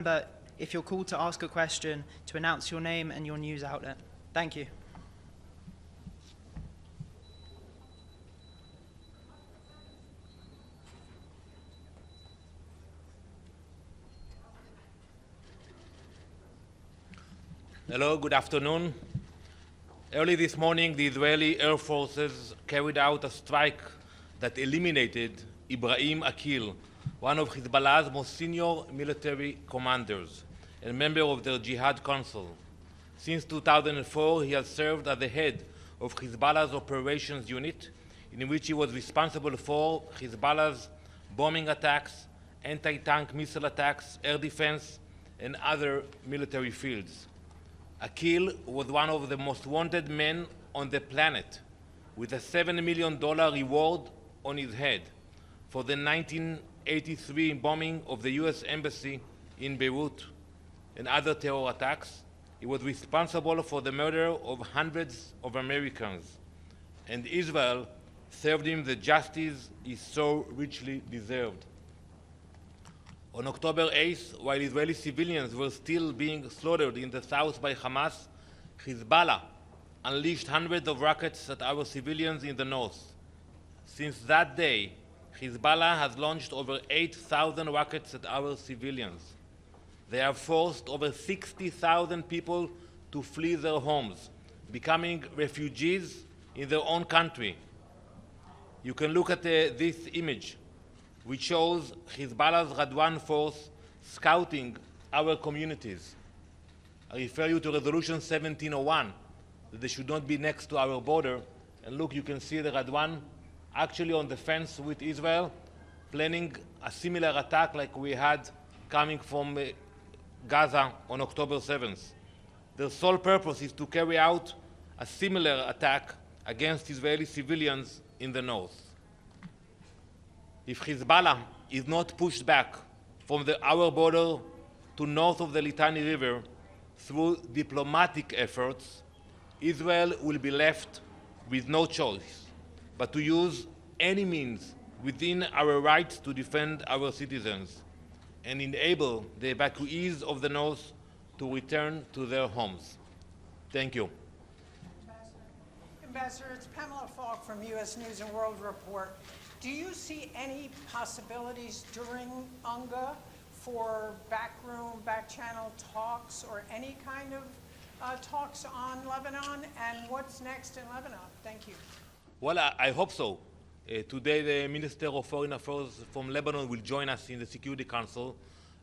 Remember, if you're called to ask a question, to announce your name and your news outlet. Thank you. Hello, good afternoon. Early this morning, the Israeli Air Forces carried out a strike that eliminated Ibrahim Akil, one of Hezbollah's most senior military commanders and member of their Jihad Council. Since 2004, he has served as the head of Hezbollah's operations unit, in which he was responsible for Hezbollah's bombing attacks, anti-tank missile attacks, air defense, and other military fields. Akil was one of the most wanted men on the planet, with a $7 million reward on his head for the 1983 bombing of the US Embassy in Beirut and other terror attacks. He was responsible for the murder of hundreds of Americans, and Israel served him the justice he so richly deserved. On October 8th, while Israeli civilians were still being slaughtered in the south by Hamas, Hezbollah unleashed hundreds of rockets at our civilians in the north. Since that day, Hezbollah has launched over 8,000 rockets at our civilians. They have forced over 60,000 people to flee their homes, becoming refugees in their own country. You can look at this image, which shows Hezbollah's Radwan force scouting our communities. I refer you to Resolution 1701, that they should not be next to our border. And look, you can see the Radwan actually on the fence with Israel, planning a similar attack like we had coming from Gaza on October 7th. Their sole purpose is to carry out a similar attack against Israeli civilians in the north. If Hezbollah is not pushed back from our border to north of the Litani River through diplomatic efforts, Israel will be left with no choice but to use any means within our rights to defend our citizens and enable the evacuees of the north to return to their homes. Thank you. Ambassador, it's Pamela Falk from U.S. News and World Report. Do you see any possibilities during UNGA for backroom, back-channel talks or any kind of talks on Lebanon, and what's next in Lebanon? Thank you. Well, I hope so. Today, the Minister of Foreign Affairs from Lebanon will join us in the Security Council,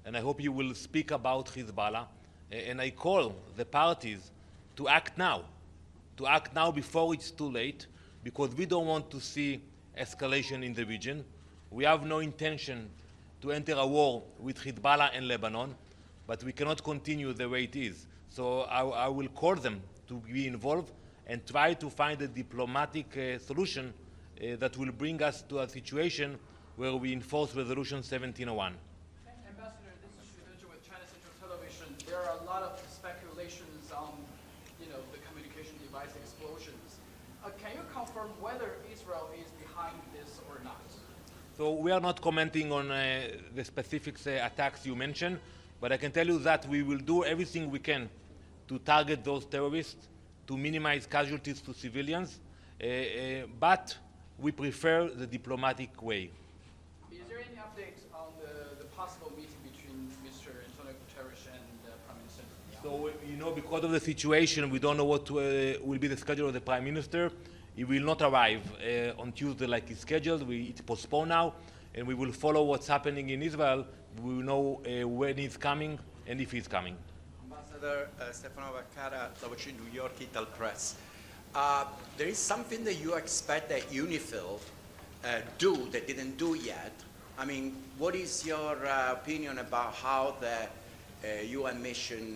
and I hope you will speak about Hezbollah. And I call the parties to act now before it's too late, because we don't want to see escalation in the region. We have no intention to enter a war with Hezbollah and Lebanon, but we cannot continue the way it is. So I will call them to be involved and try to find a diplomatic solution that will bring us to a situation where we enforce Resolution 1701. Ambassador, this is Shu with China Central Television. There are a lot of speculations on, the communication device explosions. Can you confirm whether Israel is behind this or not? So we are not commenting on the specific attacks you mentioned, but I can tell you that we will do everything we can to target those terrorists, to minimize casualties to civilians, but we prefer the diplomatic way. Is there any update on the possible meeting between Mr. Antonio Guterres and Prime Minister Netanyahu? So, because of the situation, we don't know what will be the schedule of the Prime Minister. He will not arrive on Tuesday like he's scheduled. It's postponed now, and we will follow what's happening in Israel. We will know when he's coming and if he's coming. Ambassador Stefano Vaccara, New York Ital Press. There is something that you expect that UNIFIL do that didn't do yet. I mean, what is your opinion about how the UN mission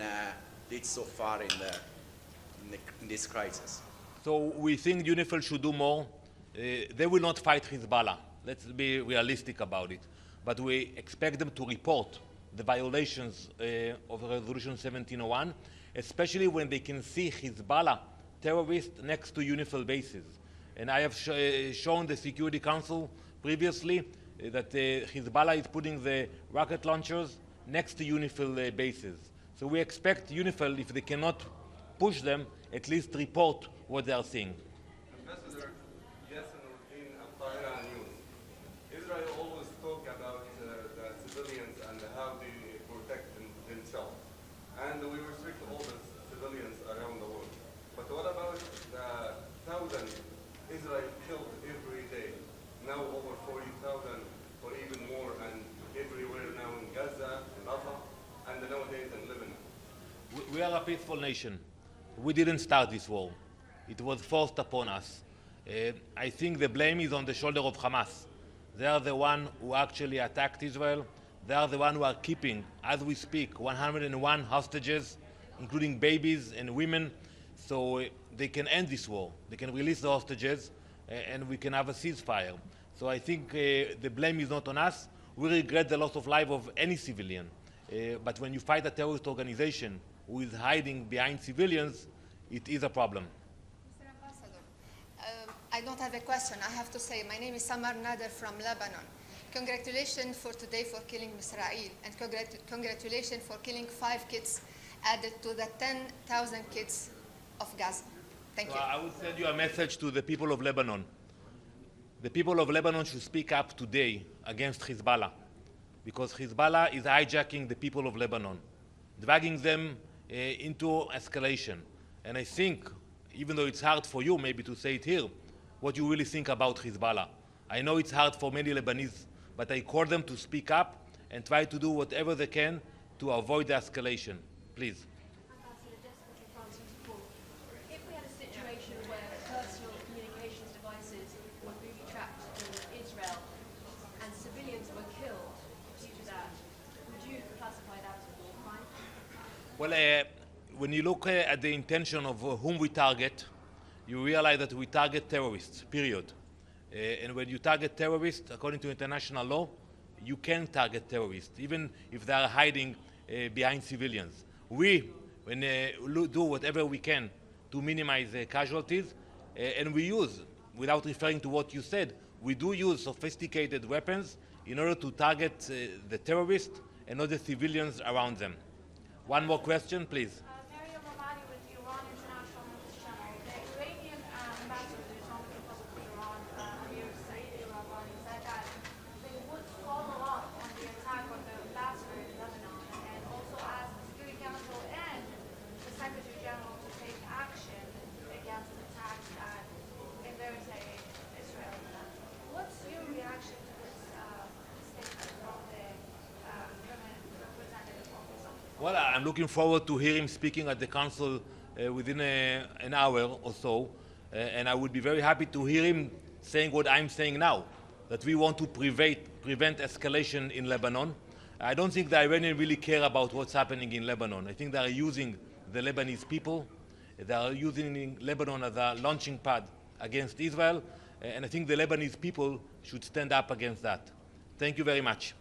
did so far in this crisis? So we think UNIFIL should do more. They will not fight Hezbollah. Let's be realistic about it. But we expect them to report the violations of Resolution 1701, especially when they can see Hezbollah terrorists next to UNIFIL bases. And I have shown the Security Council previously that Hezbollah is putting the rocket launchers next to UNIFIL bases. So we expect UNIFIL, if they cannot push them, at least report what they are seeing. Ambassador, yes, in Al-Qahira News, Israel always talk about the civilians and how they protect themselves. And we restrict all the civilians around the world. But what about the 1,000 Israel killed every day? Now over 40,000 or even more, and everywhere now in Gaza, in Rafah, and nowadays in Lebanon. We are a peaceful nation. We didn't start this war. It was forced upon us. I think the blame is on the shoulder of Hamas. They are the one who actually attacked Israel. They are the one who are keeping, as we speak, 101 hostages, including babies and women, so they can end this war. They can release the hostages, and we can have a ceasefire. So I think the blame is not on us. We regret the loss of life of any civilian. But when you fight a terrorist organization who is hiding behind civilians, it is a problem. Mr. Ambassador, I don't have a question. I have to say, my name is Samar Nader from Lebanon. Congratulations for today for killing Israel, and congratulations for killing 5 kids added to the 10,000 kids of Gaza. Thank you. I would send you a message to the people of Lebanon. The people of Lebanon should speak up today against Hezbollah, because Hezbollah is hijacking the people of Lebanon, dragging them into escalation. And I think, even though it's hard for you maybe to say it here, what you really think about Hezbollah. I know it's hard for many Lebanese, but I call them to speak up and try to do whatever they can to avoid the escalation. Please. Ambassador, Jessica from France report. If we had a situation where personal communications devices were booby-trapped in Israel and civilians were killed due to that, would you classify that as a war crime? Well, when you look at the intention of whom we target, you realize that we target terrorists, period. And when you target terrorists, according to international law, you can target terrorists, even if they are hiding behind civilians. We do whatever we can to minimize casualties, and we use, without referring to what you said, we do use sophisticated weapons in order to target the terrorists and not the civilians around them. One more question, please. Maria Mamadi with the Iran International News Channel. The Iranian ambassador to the Islamic Republic of Iran, Amir Saeed Iravani, said that they would follow up on the attack on the ambassador in Lebanon and also asked the Security Council and the Secretary General to take action against attacks that embarrass Israel. What's your reaction to this statement from the representative of Islam? Well, I'm looking forward to hear him speaking at the council within an hour or so, and I would be very happy to hear him saying what I'm saying now, that we want to prevent escalation in Lebanon. I don't think the Iranians really care about what's happening in Lebanon. I think they are using the Lebanese people. They are using Lebanon as a launching pad against Israel, and I think the Lebanese people should stand up against that. Thank you very much.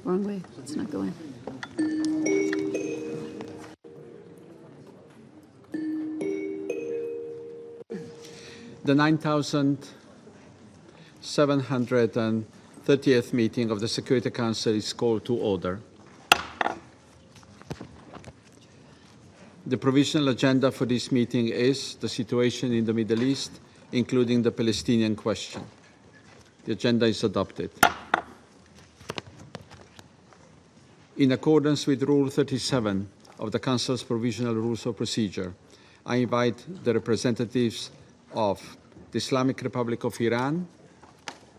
Wrong way. It's not going. The 9,730th meeting of the Security Council is called to order. The provisional agenda for this meeting is the situation in the Middle East, including the Palestinian question. The agenda is adopted. In accordance with Rule 37 of the Council's Provisional Rules of Procedure, I invite the representatives of the Islamic Republic of Iran,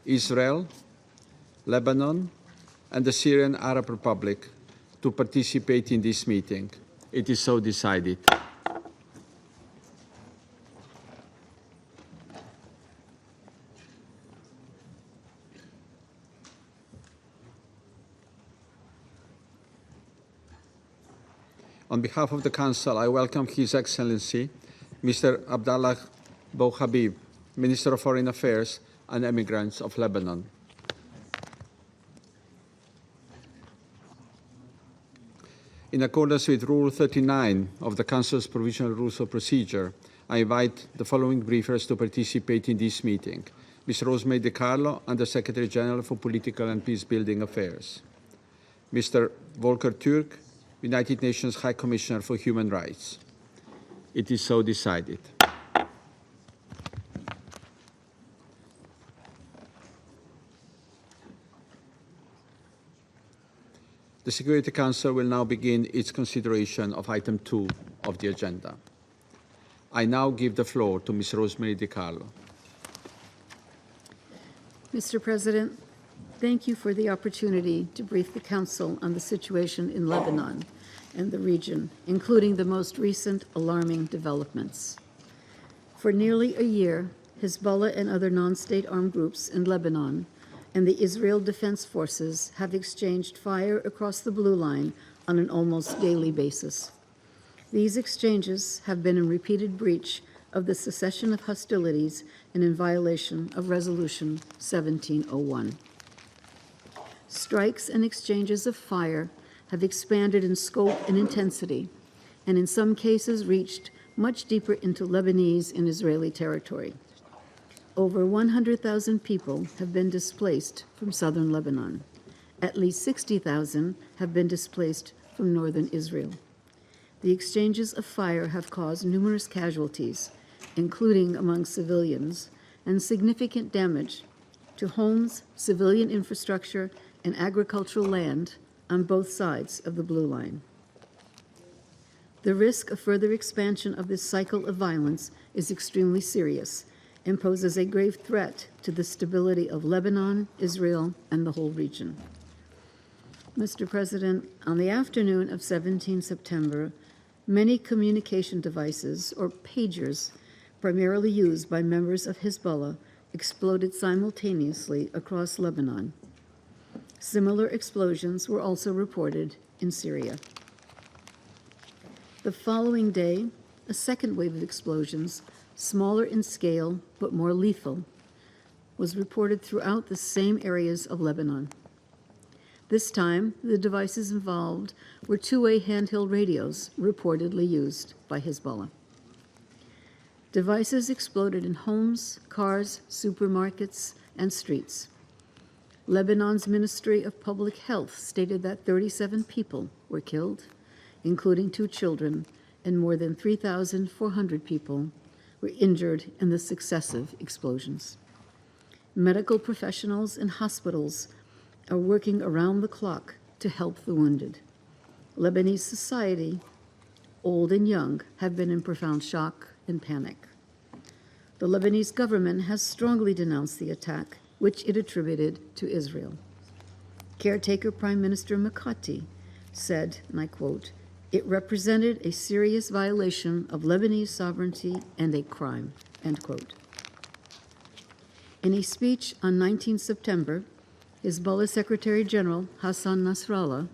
Israel, Lebanon, and the Syrian Arab Republic to participate in this meeting. It is so decided. On behalf of the Council, I welcome His Excellency, Mr. Abdallah Bouhabib, Minister of Foreign Affairs and Immigrants of Lebanon. In accordance with Rule 39 of the Council's Provisional Rules of Procedure, I invite the following briefers to participate in this meeting. Ms. Rosemary DiCarlo, Under Secretary General for Political and Peacebuilding Affairs. Mr. Volker Türk, United Nations High Commissioner for Human Rights. It is so decided. The Security Council will now begin its consideration of item 2 of the agenda. I now give the floor to Ms. Rosemary DiCarlo. Mr. President, thank you for the opportunity to brief the Council on the situation in Lebanon and the region, including the most recent alarming developments. For nearly a year, Hezbollah and other non-state armed groups in Lebanon and the Israel Defense Forces have exchanged fire across the blue line on an almost daily basis. These exchanges have been in repeated breach of the cessation of hostilities and in violation of Resolution 1701. Strikes and exchanges of fire have expanded in scope and intensity, and in some cases reached much deeper into Lebanese and Israeli territory. Over 100,000 people have been displaced from southern Lebanon. At least 60,000 have been displaced from northern Israel. The exchanges of fire have caused numerous casualties, including among civilians, and significant damage to homes, civilian infrastructure, and agricultural land on both sides of the blue line. The risk of further expansion of this cycle of violence is extremely serious and poses a grave threat to the stability of Lebanon, Israel, and the whole region. Mr. President, on the afternoon of 17 September, many communication devices, or pagers, primarily used by members of Hezbollah, exploded simultaneously across Lebanon. Similar explosions were also reported in Syria. The following day, a second wave of explosions, smaller in scale but more lethal, was reported throughout the same areas of Lebanon. This time, the devices involved were two-way handheld radios reportedly used by Hezbollah. Devices exploded in homes, cars, supermarkets, and streets. Lebanon's Ministry of Public Health stated that 37 people were killed, including 2 children, and more than 3,400 people were injured in the successive explosions. Medical professionals and hospitals are working around the clock to help the wounded. Lebanese society, old and young, have been in profound shock and panic. The Lebanese government has strongly denounced the attack, which it attributed to Israel. Caretaker Prime Minister Mikati said, and I quote, "It represented a serious violation of Lebanese sovereignty and a crime," end quote. In a speech on 19 September, Hezbollah Secretary General Hassan Nasrallah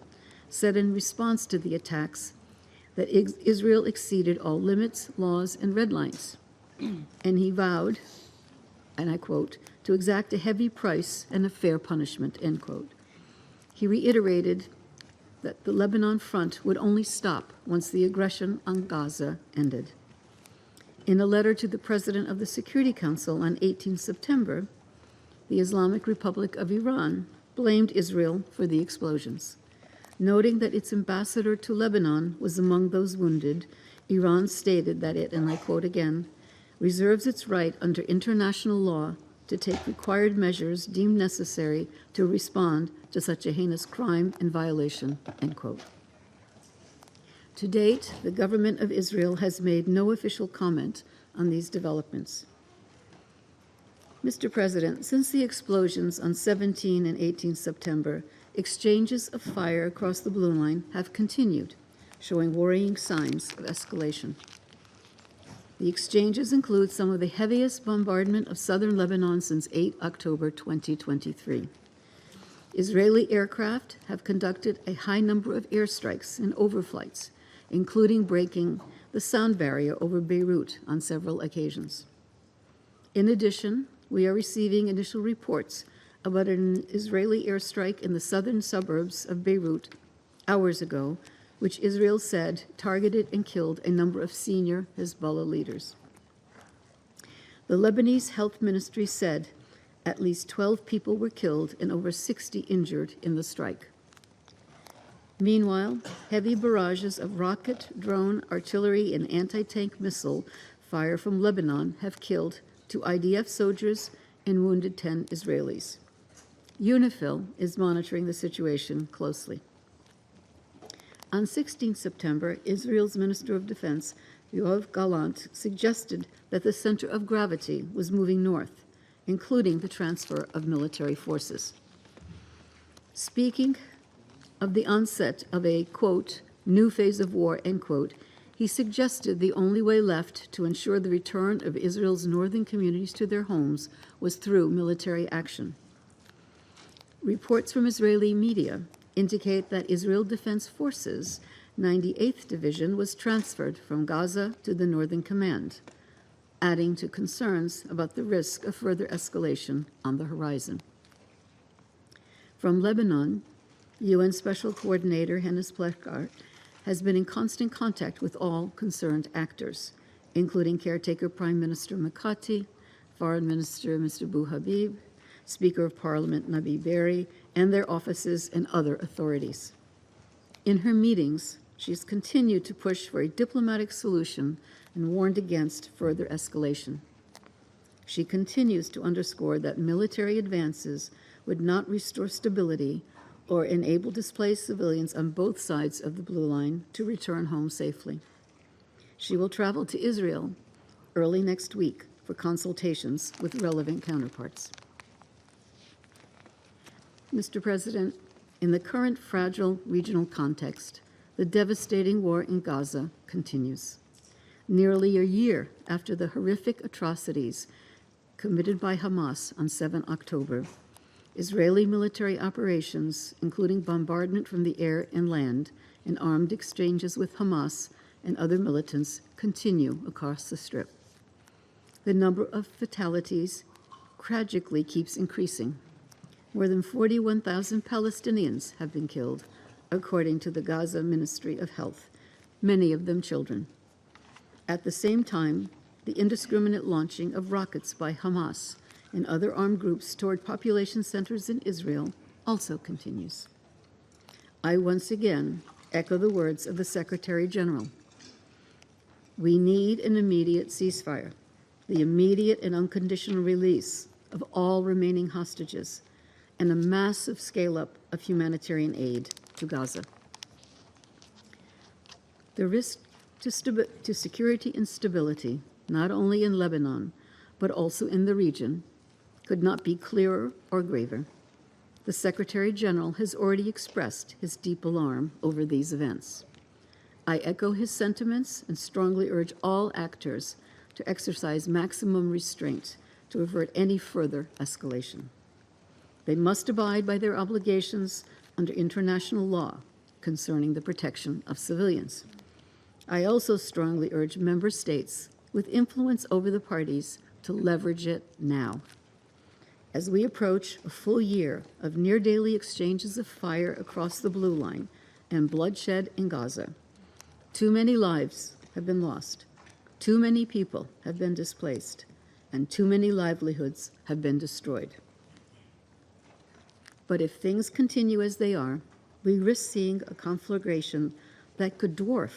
said in response to the attacks that Israel exceeded all limits, laws, and red lines, and he vowed, and I quote, "to exact a heavy price and a fair punishment," end quote. He reiterated that the Lebanon front would only stop once the aggression on Gaza ended. In a letter to the President of the Security Council on 18 September, the Islamic Republic of Iran blamed Israel for the explosions. Noting that its ambassador to Lebanon was among those wounded, Iran stated that it, and I quote again, reserves its right under international law to take required measures deemed necessary to respond to such a heinous crime and violation, end quote. To date, the government of Israel has made no official comment on these developments. Mr. President, since the explosions on 17 and 18 September, exchanges of fire across the Blue Line have continued, showing worrying signs of escalation. The exchanges include some of the heaviest bombardment of southern Lebanon since 8 October 2023. Israeli aircraft have conducted a high number of airstrikes and overflights, including breaking the sound barrier over Beirut on several occasions. In addition, we are receiving initial reports about an Israeli airstrike in the southern suburbs of Beirut hours ago, which Israel said targeted and killed a number of senior Hezbollah leaders. The Lebanese Health Ministry said at least 12 people were killed and over 60 injured in the strike. Meanwhile, heavy barrages of rocket, drone, artillery, and anti-tank missile fire from Lebanon have killed 2 IDF soldiers and wounded 10 Israelis. UNIFIL is monitoring the situation closely. On 16 September, Israel's Minister of Defense, Yoav Gallant, suggested that the center of gravity was moving north, including the transfer of military forces. Speaking of the onset of a, quote, new phase of war, end quote, he suggested the only way left to ensure the return of Israel's northern communities to their homes was through military action. Reports from Israeli media indicate that Israel Defense Forces 98th Division was transferred from Gaza to the Northern Command, adding to concerns about the risk of further escalation on the horizon. From Lebanon, UN Special Coordinator Hennes Plechard has been in constant contact with all concerned actors, including caretaker Prime Minister Mikati, Foreign Minister Mr. Bouhabib, Speaker of Parliament Nabi Berri, and their offices and other authorities. In her meetings, she has continued to push for a diplomatic solution and warned against further escalation. She continues to underscore that military advances would not restore stability or enable displaced civilians on both sides of the Blue Line to return home safely. She will travel to Israel early next week for consultations with relevant counterparts. Mr. President, in the current fragile regional context, the devastating war in Gaza continues. Nearly a year after the horrific atrocities committed by Hamas on 7 October, Israeli military operations, including bombardment from the air and land, and armed exchanges with Hamas and other militants, continue across the Strip. The number of fatalities tragically keeps increasing. More than 41,000 Palestinians have been killed, according to the Gaza Ministry of Health, many of them children. At the same time, the indiscriminate launching of rockets by Hamas and other armed groups toward population centers in Israel also continues. I once again echo the words of the Secretary General. We need an immediate ceasefire, the immediate and unconditional release of all remaining hostages, and a massive scale-up of humanitarian aid to Gaza. The risk to security and stability, not only in Lebanon, but also in the region, could not be clearer or graver. The Secretary General has already expressed his deep alarm over these events. I echo his sentiments and strongly urge all actors to exercise maximum restraint to avert any further escalation. They must abide by their obligations under international law concerning the protection of civilians. I also strongly urge member states with influence over the parties to leverage it now. As we approach a full year of near-daily exchanges of fire across the blue line and bloodshed in Gaza, too many lives have been lost, too many people have been displaced, and too many livelihoods have been destroyed. But if things continue as they are, we risk seeing a conflagration that could dwarf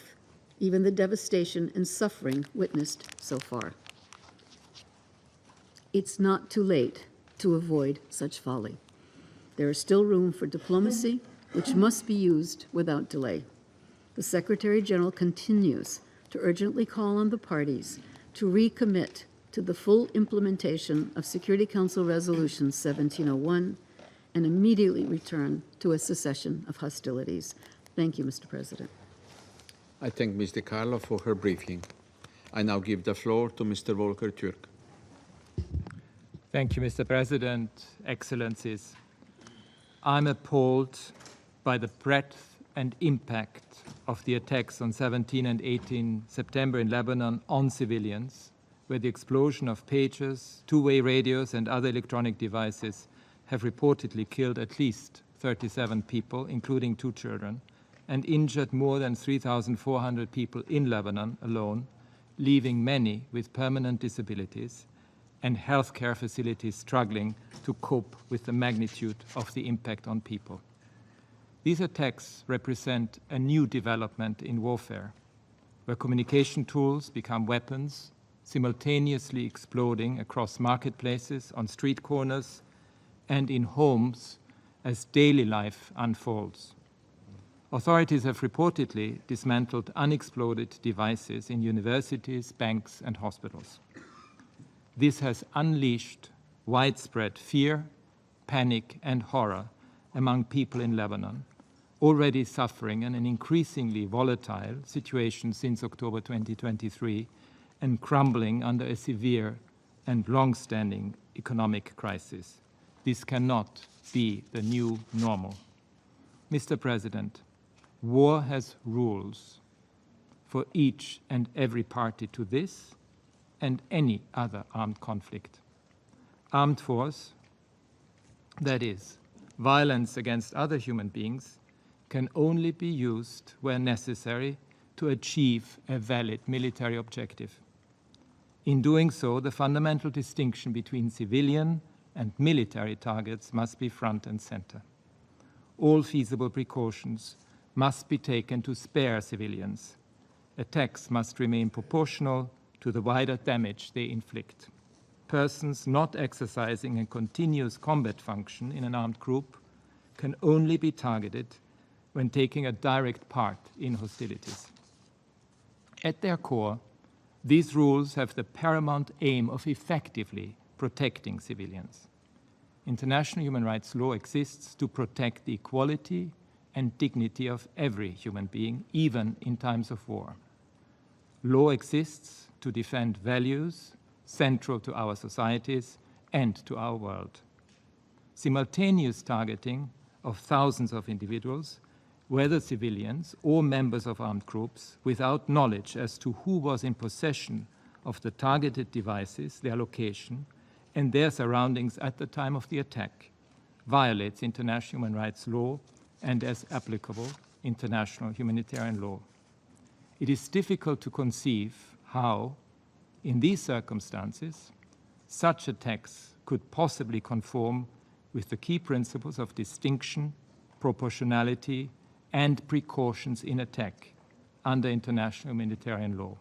even the devastation and suffering witnessed so far. It's not too late to avoid such folly. There is still room for diplomacy, which must be used without delay. The Secretary General continues to urgently call on the parties to recommit to the full implementation of Security Council Resolution 1701 and immediately return to a cessation of hostilities. Thank you, Mr. President. I thank Ms. DiCarlo for her briefing. I now give the floor to Mr. Volker Türk. Thank you, Mr. President, Excellencies. I'm appalled by the breadth and impact of the attacks on 17 and 18 September in Lebanon on civilians, where the explosion of pagers, two-way radios, and other electronic devices have reportedly killed at least 37 people, including 2 children, and injured more than 3,400 people in Lebanon alone, leaving many with permanent disabilities and healthcare facilities struggling to cope with the magnitude of the impact on people. These attacks represent a new development in warfare, where communication tools become weapons, simultaneously exploding across marketplaces, on street corners, and in homes as daily life unfolds. Authorities have reportedly dismantled unexploded devices in universities, banks, and hospitals. This has unleashed widespread fear, panic, and horror among people in Lebanon, already suffering in an increasingly volatile situation since October 2023 and crumbling under a severe and long-standing economic crisis. This cannot be the new normal. Mr. President, war has rules for each and every party to this and any other armed conflict. Armed force, that is, violence against other human beings, can only be used where necessary to achieve a valid military objective. In doing so, the fundamental distinction between civilian and military targets must be front and center. All feasible precautions must be taken to spare civilians. Attacks must remain proportional to the wider damage they inflict. Persons not exercising a continuous combat function in an armed group can only be targeted when taking a direct part in hostilities. At their core, these rules have the paramount aim of effectively protecting civilians. International human rights law exists to protect the equality and dignity of every human being, even in times of war. Law exists to defend values central to our societies and to our world. Simultaneous targeting of thousands of individuals, whether civilians or members of armed groups, without knowledge as to who was in possession of the targeted devices, their location, and their surroundings at the time of the attack, violates international human rights law and, as applicable, international humanitarian law. It is difficult to conceive how, in these circumstances, such attacks could possibly conform with the key principles of distinction, proportionality, and precautions in attack under international humanitarian law.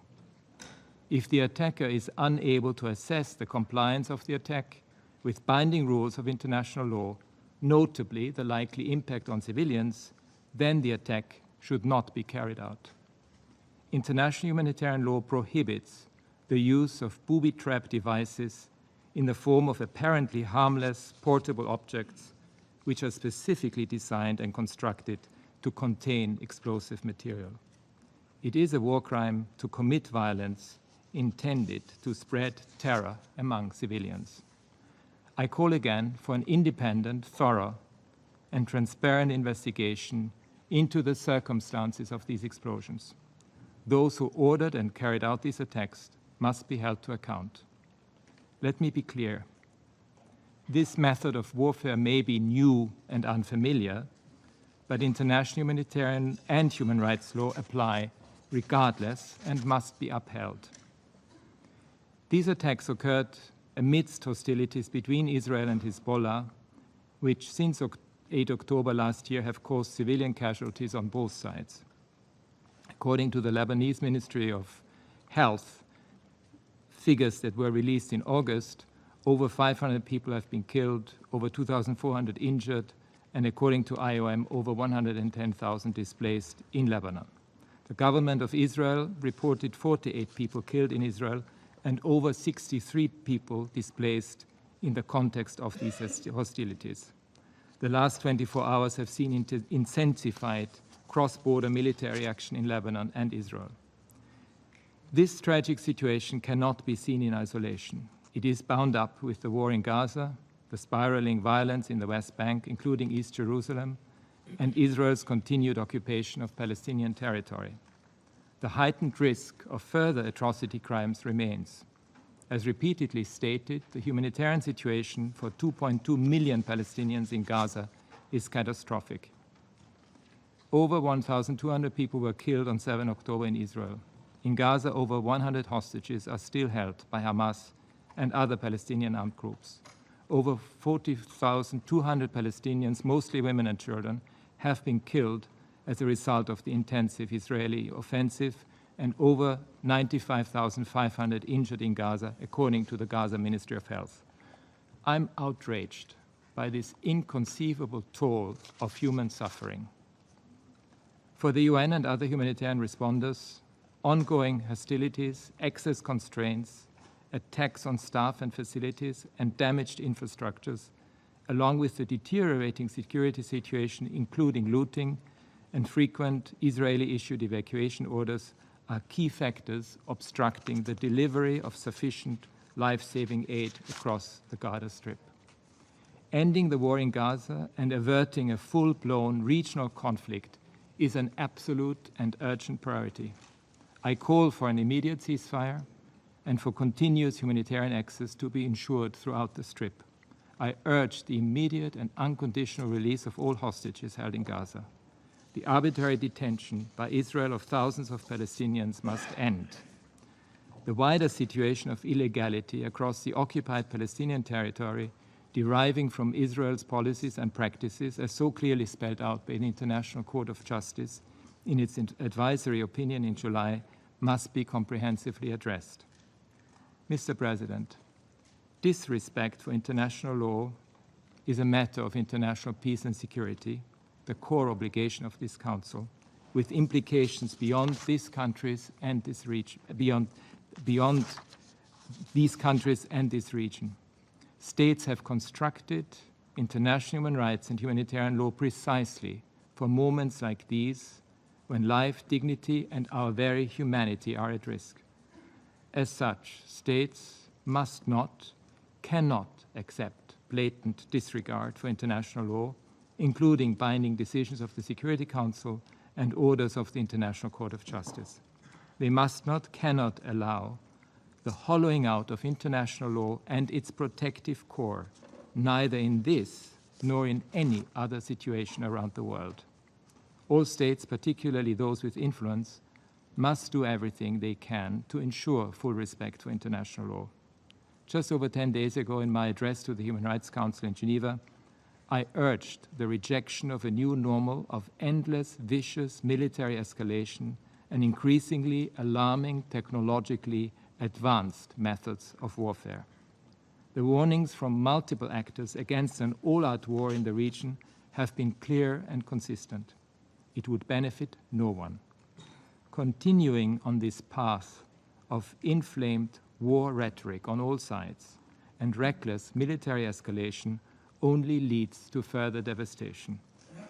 If the attacker is unable to assess the compliance of the attack with binding rules of international law, notably the likely impact on civilians, then the attack should not be carried out. International humanitarian law prohibits the use of booby-trap devices in the form of apparently harmless portable objects which are specifically designed and constructed to contain explosive material. It is a war crime to commit violence intended to spread terror among civilians. I call again for an independent, thorough, and transparent investigation into the circumstances of these explosions. Those who ordered and carried out these attacks must be held to account. Let me be clear. This method of warfare may be new and unfamiliar, but international humanitarian and human rights law apply regardless and must be upheld. These attacks occurred amidst hostilities between Israel and Hezbollah, which since 8 October last year have caused civilian casualties on both sides. According to the Lebanese Ministry of Health, figures that were released in August, over 500 people have been killed, over 2,400 injured, and according to IOM, over 110,000 displaced in Lebanon. The government of Israel reported 48 people killed in Israel and over 63 people displaced in the context of these hostilities. The last 24 hours have seen intensified cross-border military action in Lebanon and Israel. This tragic situation cannot be seen in isolation. It is bound up with the war in Gaza, the spiraling violence in the West Bank, including East Jerusalem, and Israel's continued occupation of Palestinian territory. The heightened risk of further atrocity crimes remains. As repeatedly stated, the humanitarian situation for 2.2 million Palestinians in Gaza is catastrophic. Over 1,200 people were killed on 7 October in Israel. In Gaza, over 100 hostages are still held by Hamas and other Palestinian armed groups. Over 40,200 Palestinians, mostly women and children, have been killed as a result of the intensive Israeli offensive, and over 95,500 injured in Gaza, according to the Gaza Ministry of Health. I'm outraged by this inconceivable toll of human suffering. For the UN and other humanitarian responders, ongoing hostilities, access constraints, attacks on staff and facilities, and damaged infrastructures, along with the deteriorating security situation, including looting and frequent Israeli-issued evacuation orders, are key factors obstructing the delivery of sufficient life-saving aid across the Gaza Strip. Ending the war in Gaza and averting a full-blown regional conflict is an absolute and urgent priority. I call for an immediate ceasefire and for continuous humanitarian access to be ensured throughout the Strip. I urge the immediate and unconditional release of all hostages held in Gaza. The arbitrary detention by Israel of thousands of Palestinians must end. The wider situation of illegality across the occupied Palestinian territory, deriving from Israel's policies and practices, as so clearly spelled out by the International Court of Justice in its advisory opinion in July, must be comprehensively addressed. Mr. President, disrespect for international law is a matter of international peace and security, the core obligation of this Council, with implications beyond these countries and this region, beyond these countries and this region. States have constructed international human rights and humanitarian law precisely for moments like these, when life, dignity, and our very humanity are at risk. As such, states must not, cannot accept blatant disregard for international law, including binding decisions of the Security Council and orders of the International Court of Justice. They must not, cannot allow the hollowing out of international law and its protective core, neither in this nor in any other situation around the world. All states, particularly those with influence, must do everything they can to ensure full respect for international law. Just over 10 days ago, in my address to the Human Rights Council in Geneva, I urged the rejection of a new normal of endless, vicious military escalation and increasingly alarming, technologically advanced methods of warfare. The warnings from multiple actors against an all-out war in the region have been clear and consistent. It would benefit no one. Continuing on this path of inflamed war rhetoric on all sides and reckless military escalation only leads to further devastation.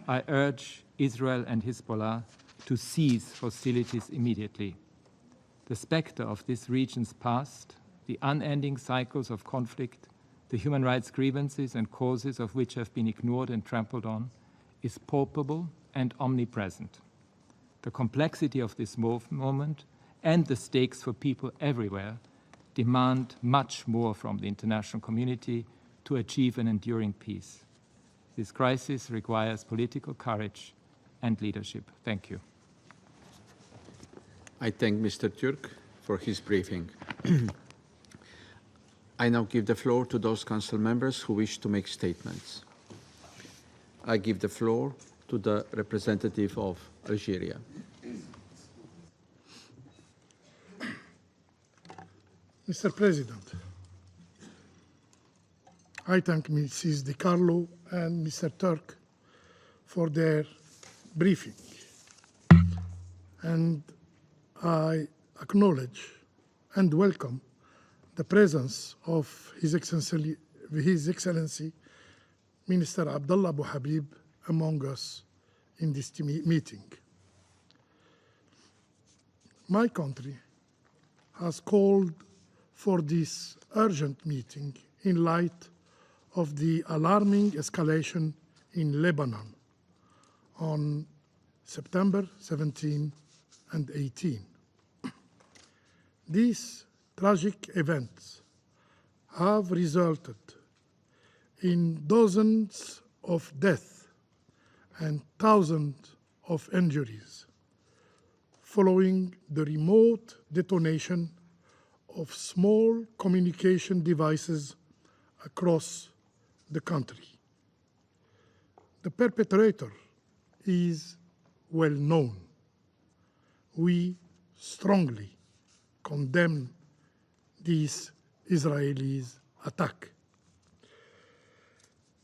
I urge Israel and Hezbollah to cease hostilities immediately. The specter of this region's past, the unending cycles of conflict, the human rights grievances and causes of which have been ignored and trampled on, is palpable and omnipresent. The complexity of this moment and the stakes for people everywhere demand much more from the international community to achieve an enduring peace. This crisis requires political courage and leadership. Thank you. I thank Mr. Türk for his briefing. I now give the floor to those council members who wish to make statements. I give the floor to the representative of Algeria. Mr. President, I thank Mrs. De Carlo and Mr. Turk for their briefing, and I acknowledge and welcome the presence of His Excellency Minister Abdullah Abu Habib among us in this meeting. My country has called for this urgent meeting in light of the alarming escalation in Lebanon on September 17 and 18. These tragic events have resulted in dozens of deaths and thousands of injuries following the remote detonation of small communication devices across the country. The perpetrator is well known. We strongly condemn this Israeli attack.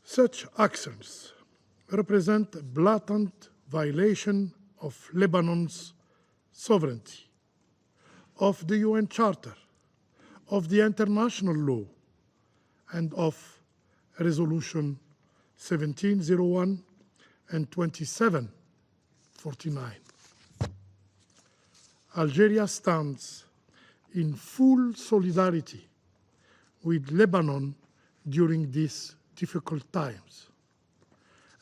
Such actions represent a blatant violation of Lebanon's sovereignty, of the UN Charter, of the international law, and of Resolution 1701 and 2749. Algeria stands in full solidarity with Lebanon during these difficult times,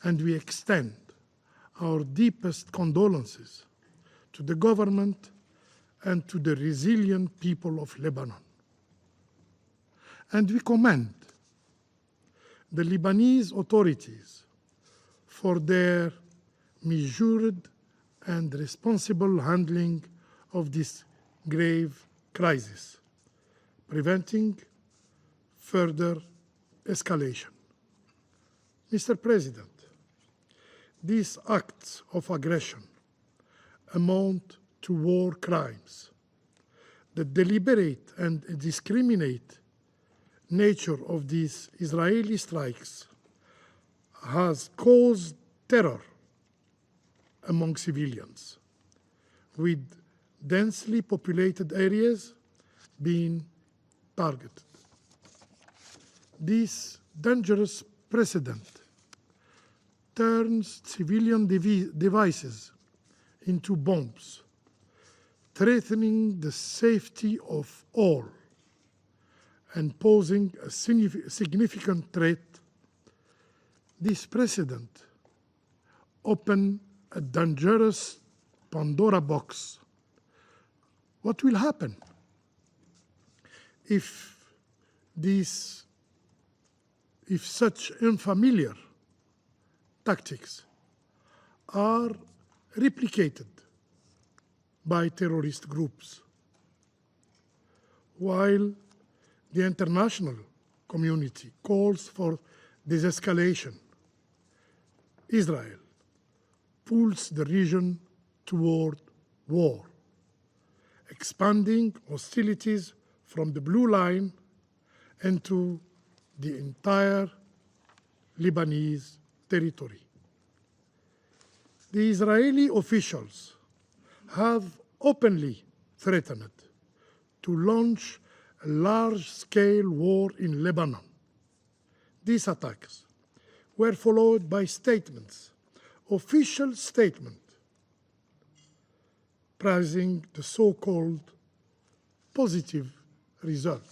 and we extend our deepest condolences to the government and to the resilient people of Lebanon. And we commend the Lebanese authorities for their measured and responsible handling of this grave crisis, preventing further escalation. Mr. President, these acts of aggression amount to war crimes. The deliberate and indiscriminate nature of these Israeli strikes has caused terror among civilians, with densely populated areas being targeted. This dangerous precedent turns civilian devices into bombs, threatening the safety of all and posing a significant threat. This precedent opens a dangerous Pandora box. What will happen if such unfamiliar tactics are replicated by terrorist groups? While the international community calls for de-escalation, Israel pulls the region toward war, expanding hostilities from the Blue Line into the entire Lebanese territory. The Israeli officials have openly threatened to launch a large-scale war in Lebanon. These attacks were followed by statements, official statements, praising the so-called positive result.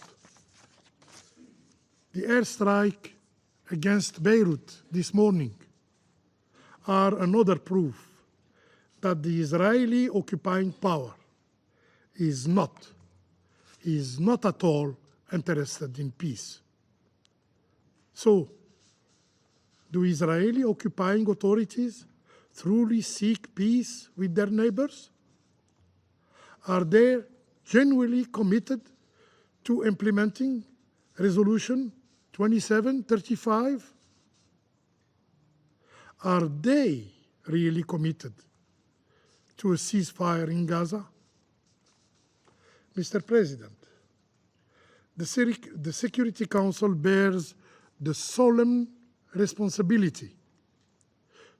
The airstrike against Beirut this morning are another proof that the Israeli occupying power is not at all interested in peace. So, do Israeli occupying authorities truly seek peace with their neighbors? Are they genuinely committed to implementing Resolution 2735? Are they really committed to a ceasefire in Gaza? Mr. President, the Security Council bears the solemn responsibility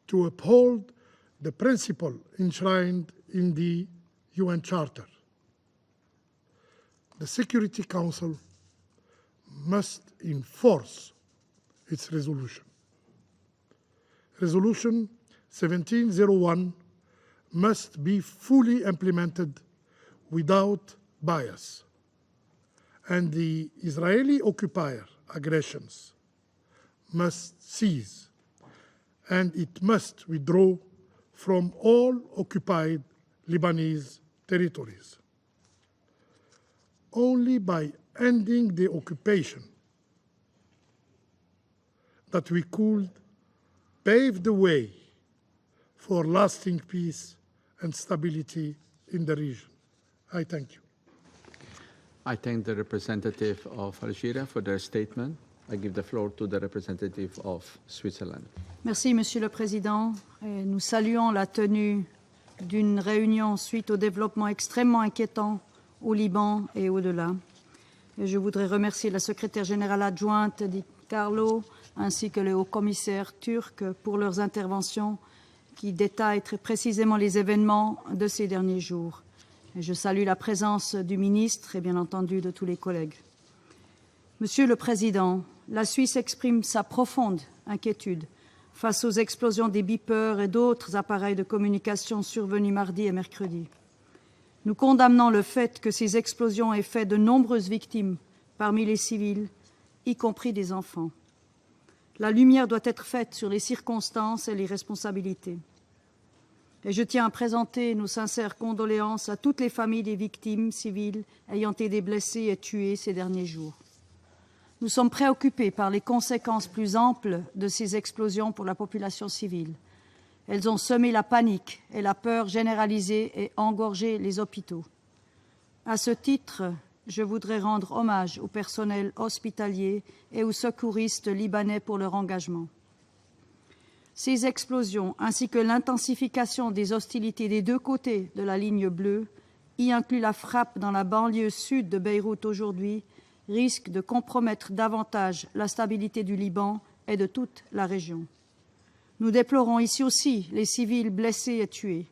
to uphold the principle enshrined in the UN Charter. The Security Council must enforce its resolution. Resolution 1701 must be fully implemented without bias, and the Israeli occupier aggressions must cease, and it must withdraw from all occupied Lebanese territories. Only by ending the occupation that we could pave the way for lasting peace and stability in the region. I thank you. I thank the representative of Algeria for their statement. I give the floor to the representative of Switzerland. Merci, Monsieur le Président. Et nous saluons la tenue d'une réunion suite au développement extrêmement inquiétant au Liban et au-delà. Et je voudrais remercier la secrétaire générale adjointe, Di Carlo, ainsi que le haut-commissaire turc pour leurs interventions qui détaillent très précisément les événements de ces derniers jours. Et je salue la présence du ministre et bien entendu de tous les collègues. Monsieur le Président, la Suisse exprime sa profonde inquiétude face aux explosions des beepers et d'autres appareils de communication survenus mardi et mercredi. Nous condamnons le fait que ces explosions aient fait de nombreuses victimes parmi les civils, y compris des enfants. La lumière doit être faite sur les circonstances et les responsabilités. Et je tiens à présenter nos sincères condoléances à toutes les familles des victimes civiles ayant été blessées et tuées ces derniers jours. Nous sommes préoccupés par les conséquences plus amples de ces explosions pour la population civile. Elles ont semé la panique et la peur généralisée et engorgé les hôpitaux. À ce titre, je voudrais rendre hommage au personnel hospitalier et aux secouristes libanais pour leur engagement. Ces explosions, ainsi que l'intensification des hostilités des deux côtés de la ligne bleue, y inclut la frappe dans la banlieue sud de Beyrouth aujourd'hui, risquent de compromettre davantage la stabilité du Liban et de toute la région. Nous déplorons ici aussi les civils blessés et tués.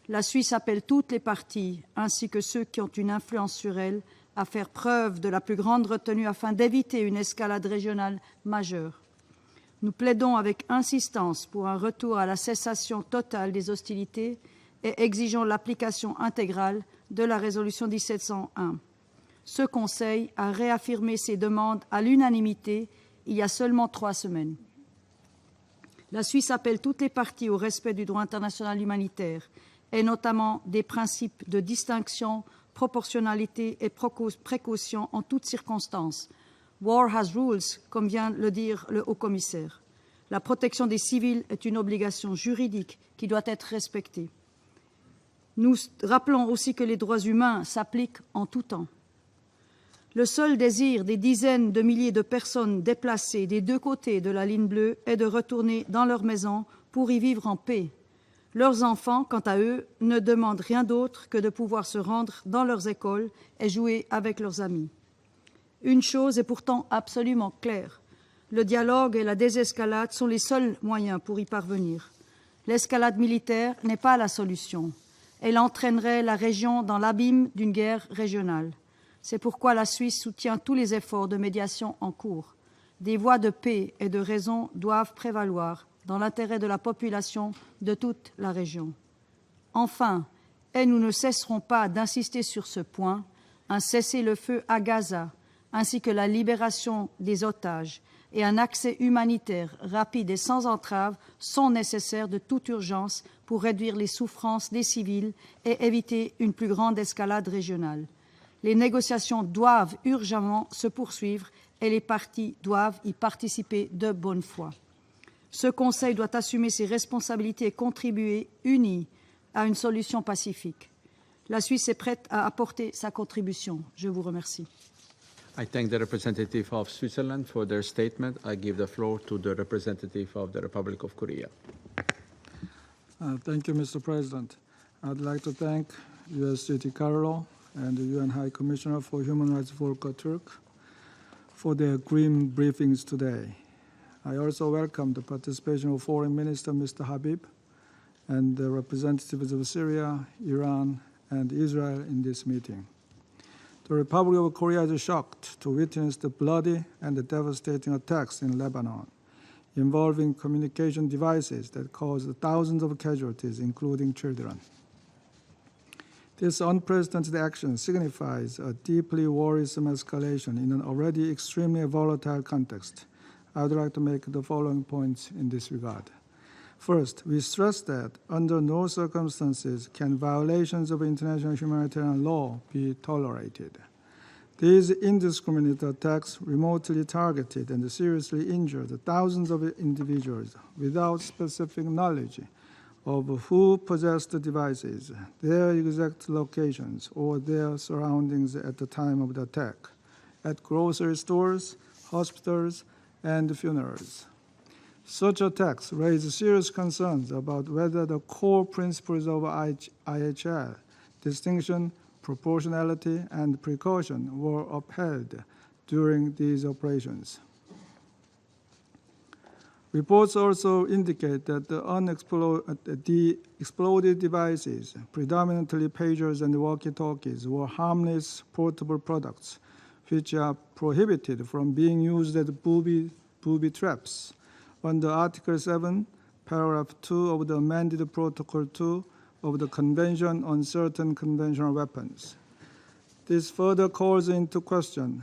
La Suisse appelle toutes les parties, ainsi que ceux qui ont une influence sur elle, à faire preuve de la plus grande retenue afin d'éviter une escalade régionale majeure. Nous plaidons avec insistance pour un retour à la cessation totale des hostilités et exigeons l'application intégrale de la résolution 1701. Ce Conseil a réaffirmé ses demandes à l'unanimité il y a seulement 3 semaines. La Suisse appelle toutes les parties au respect du droit international humanitaire et notamment des principes de distinction, proportionnalité et précaution en toutes circonstances. War has rules, comme vient de le dire le haut-commissaire. La protection des civils est une obligation juridique qui doit être respectée. Nous rappelons aussi que les droits humains s'appliquent en tout temps. Le seul désir des dizaines de milliers de personnes déplacées des deux côtés de la ligne bleue est de retourner dans leur maison pour y vivre en paix. Leurs enfants, quant à eux, ne demandent rien d'autre que de pouvoir se rendre dans leurs écoles et jouer avec leurs amis. Une chose est pourtant absolument claire. Le dialogue et la désescalade sont les seuls moyens pour y parvenir. L'escalade militaire n'est pas la solution. Elle entraînerait la région dans l'abîme d'une guerre régionale. C'est pourquoi la Suisse soutient tous les efforts de médiation en cours. Des voies de paix et de raison doivent prévaloir dans l'intérêt de la population de toute la région. Enfin, et nous ne cesserons pas d'insister sur ce point, un cessez-le-feu à Gaza, ainsi que la libération des otages et un accès humanitaire rapide et sans entrave sont nécessaires de toute urgence pour réduire les souffrances des civils et éviter une plus grande escalade régionale. Les négociations doivent urgemment se poursuivre et les parties doivent y participer de bonne foi. Ce Conseil doit assumer ses responsabilités et contribuer unis à une solution pacifique. La Suisse est prête à apporter sa contribution. Je vous remercie. I thank the representative of Switzerland for their statement. I give the floor to the representative of the Republic of Korea. Thank you, Mr. President. I'd like to thank USGT Carlo and the UN High Commissioner for Human Rights Volker Turk for their grim briefings today. I also welcome the participation of Foreign Minister Mr. Habib and the representatives of Syria, Iran, and Israel in this meeting. The Republic of Korea is shocked to witness the bloody and the devastating attacks in Lebanon, involving communication devices that caused thousands of casualties, including children. This unprecedented action signifies a deeply worrisome escalation in an already extremely volatile context. I would like to make the following points in this regard. First, we stress that under no circumstances can violations of international humanitarian law be tolerated. These indiscriminate attacks remotely targeted and seriously injured thousands of individuals without specific knowledge of who possessed the devices, their exact locations, or their surroundings at the time of the attack, at grocery stores, hospitals, and funerals. Such attacks raise serious concerns about whether the core principles of IHL, distinction, proportionality, and precaution, were upheld during these operations. Reports also indicate that the exploded devices, predominantly pagers and walkie-talkies, were harmless portable products which are prohibited from being used as booby traps under Article 7, Paragraph 2 of the amended Protocol 2 of the Convention on Certain Conventional Weapons. This further calls into question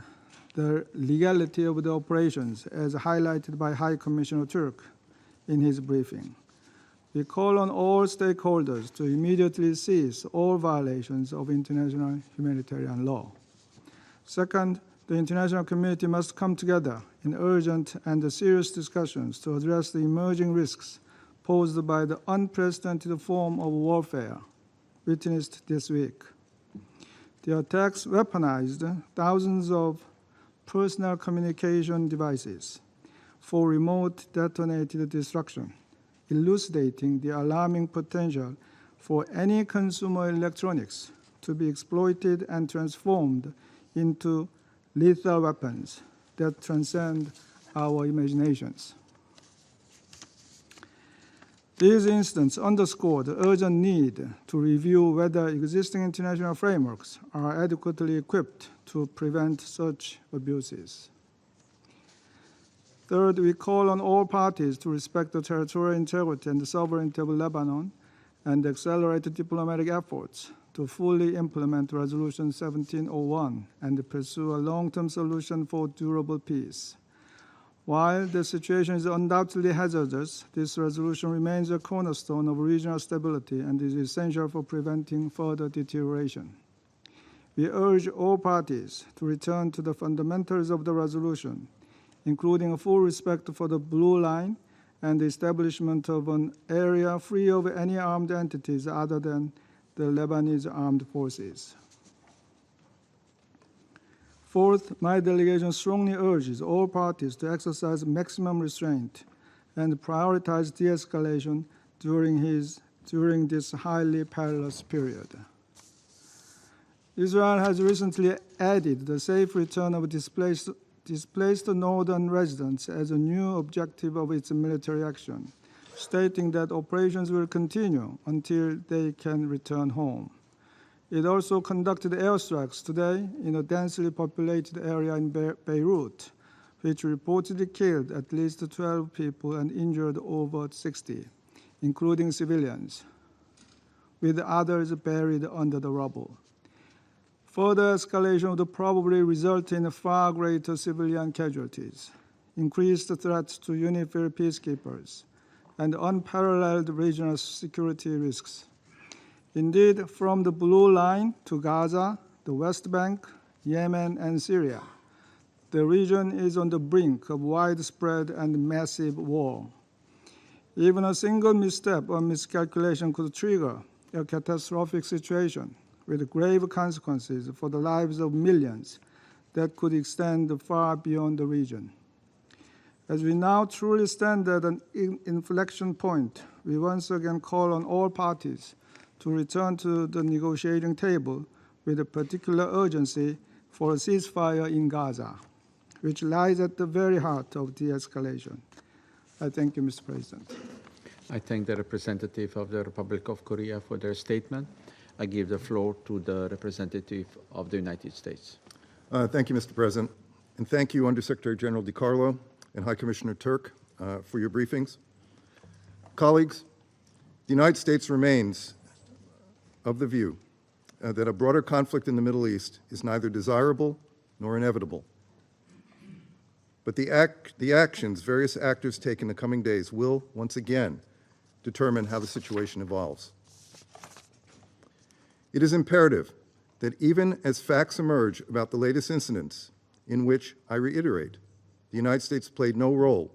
the legality of the operations as highlighted by High Commissioner Turk in his briefing. We call on all stakeholders to immediately cease all violations of international humanitarian law. Second, the international community must come together in urgent and serious discussions to address the emerging risks posed by the unprecedented form of warfare witnessed this week. The attacks weaponized thousands of personal communication devices for remote detonated destruction, elucidating the alarming potential for any consumer electronics to be exploited and transformed into lethal weapons that transcend our imaginations. These incidents underscore the urgent need to review whether existing international frameworks are adequately equipped to prevent such abuses. Third, we call on all parties to respect the territorial integrity and the sovereignty of Lebanon and accelerate diplomatic efforts to fully implement Resolution 1701 and pursue a long-term solution for durable peace. While the situation is undoubtedly hazardous, this resolution remains a cornerstone of regional stability and is essential for preventing further deterioration. We urge all parties to return to the fundamentals of the resolution, including full respect for the blue line and the establishment of an area free of any armed entities other than the Lebanese armed forces. Fourth, my delegation strongly urges all parties to exercise maximum restraint and prioritize de-escalation during this highly perilous period. Israel has recently added the safe return of displaced northern residents as a new objective of its military action, stating that operations will continue until they can return home. It also conducted airstrikes today in a densely populated area in Beirut, which reportedly killed at least 12 people and injured over 60, including civilians, with others buried under the rubble. Further escalation would probably result in far greater civilian casualties, increased threats to UNIFIL peacekeepers, and unparalleled regional security risks. Indeed, from the Blue Line to Gaza, the West Bank, Yemen, and Syria, the region is on the brink of widespread and massive war. Even a single misstep or miscalculation could trigger a catastrophic situation with grave consequences for the lives of millions that could extend far beyond the region. As we now truly stand at an inflection point, we once again call on all parties to return to the negotiating table with a particular urgency for a ceasefire in Gaza, which lies at the very heart of de-escalation. I thank you, Mr. President. I thank the representative of the Republic of Korea for their statement. I give the floor to the representative of the United States. Thank you, Mr. President. And thank you, Undersecretary General DiCarlo and High Commissioner Turk, for your briefings. Colleagues, the United States remains of the view that a broader conflict in the Middle East is neither desirable nor inevitable. But the actions various actors take in the coming days will, once again, determine how the situation evolves. It is imperative that even as facts emerge about the latest incidents, in which, I reiterate, the United States played no role,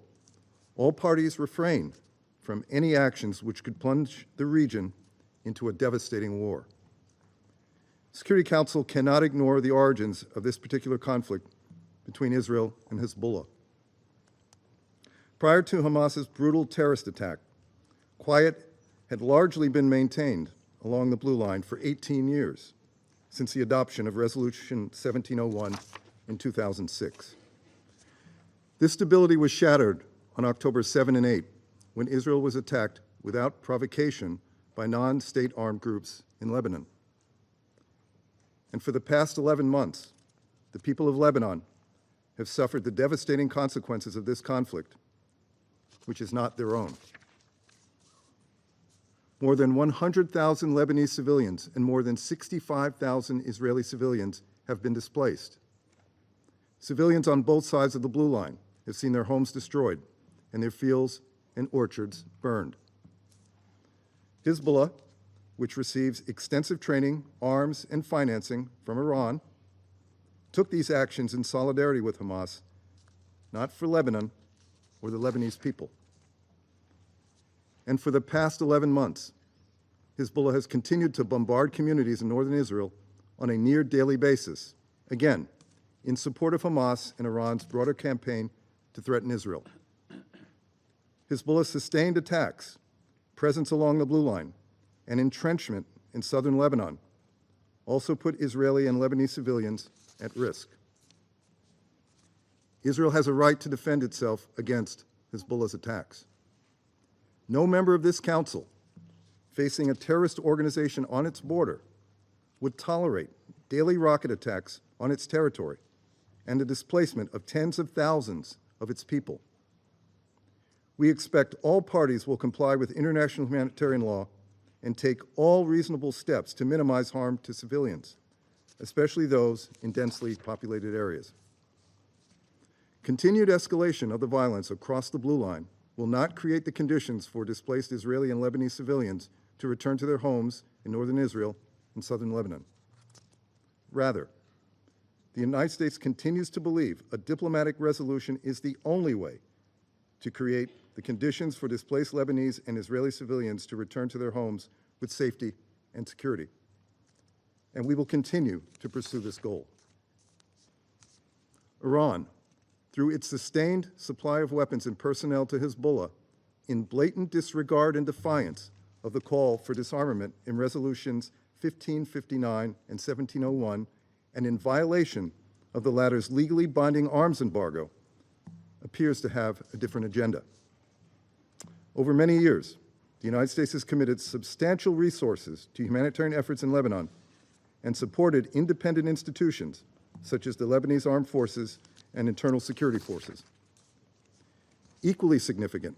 all parties refrain from any actions which could plunge the region into a devastating war. Security Council cannot ignore the origins of this particular conflict between Israel and Hezbollah. Prior to Hamas's brutal terrorist attack, quiet had largely been maintained along the Blue Line for 18 years, since the adoption of Resolution 1701 in 2006. This stability was shattered on October 7 and 8, when Israel was attacked without provocation by non-state armed groups in Lebanon. And for the past 11 months, the people of Lebanon have suffered the devastating consequences of this conflict, which is not their own. More than 100,000 Lebanese civilians and more than 65,000 Israeli civilians have been displaced. Civilians on both sides of the Blue Line have seen their homes destroyed and their fields and orchards burned. Hezbollah, which receives extensive training, arms, and financing from Iran, took these actions in solidarity with Hamas, not for Lebanon or the Lebanese people. And for the past 11 months, Hezbollah has continued to bombard communities in northern Israel on a near daily basis, again, in support of Hamas and Iran's broader campaign to threaten Israel. Hezbollah's sustained attacks, presence along the Blue Line, and entrenchment in southern Lebanon also put Israeli and Lebanese civilians at risk. Israel has a right to defend itself against Hezbollah's attacks. No member of this council facing a terrorist organization on its border would tolerate daily rocket attacks on its territory and the displacement of tens of thousands of its people. We expect all parties will comply with international humanitarian law and take all reasonable steps to minimize harm to civilians, especially those in densely populated areas. Continued escalation of the violence across the Blue Line will not create the conditions for displaced Israeli and Lebanese civilians to return to their homes in northern Israel and southern Lebanon. Rather, the United States continues to believe a diplomatic resolution is the only way to create the conditions for displaced Lebanese and Israeli civilians to return to their homes with safety and security. And we will continue to pursue this goal. Iran, through its sustained supply of weapons and personnel to Hezbollah, in blatant disregard and defiance of the call for disarmament in Resolutions 1559 and 1701, and in violation of the latter's legally binding arms embargo, appears to have a different agenda. Over many years, the United States has committed substantial resources to humanitarian efforts in Lebanon and supported independent institutions such as the Lebanese Armed Forces and Internal Security Forces. Equally significant,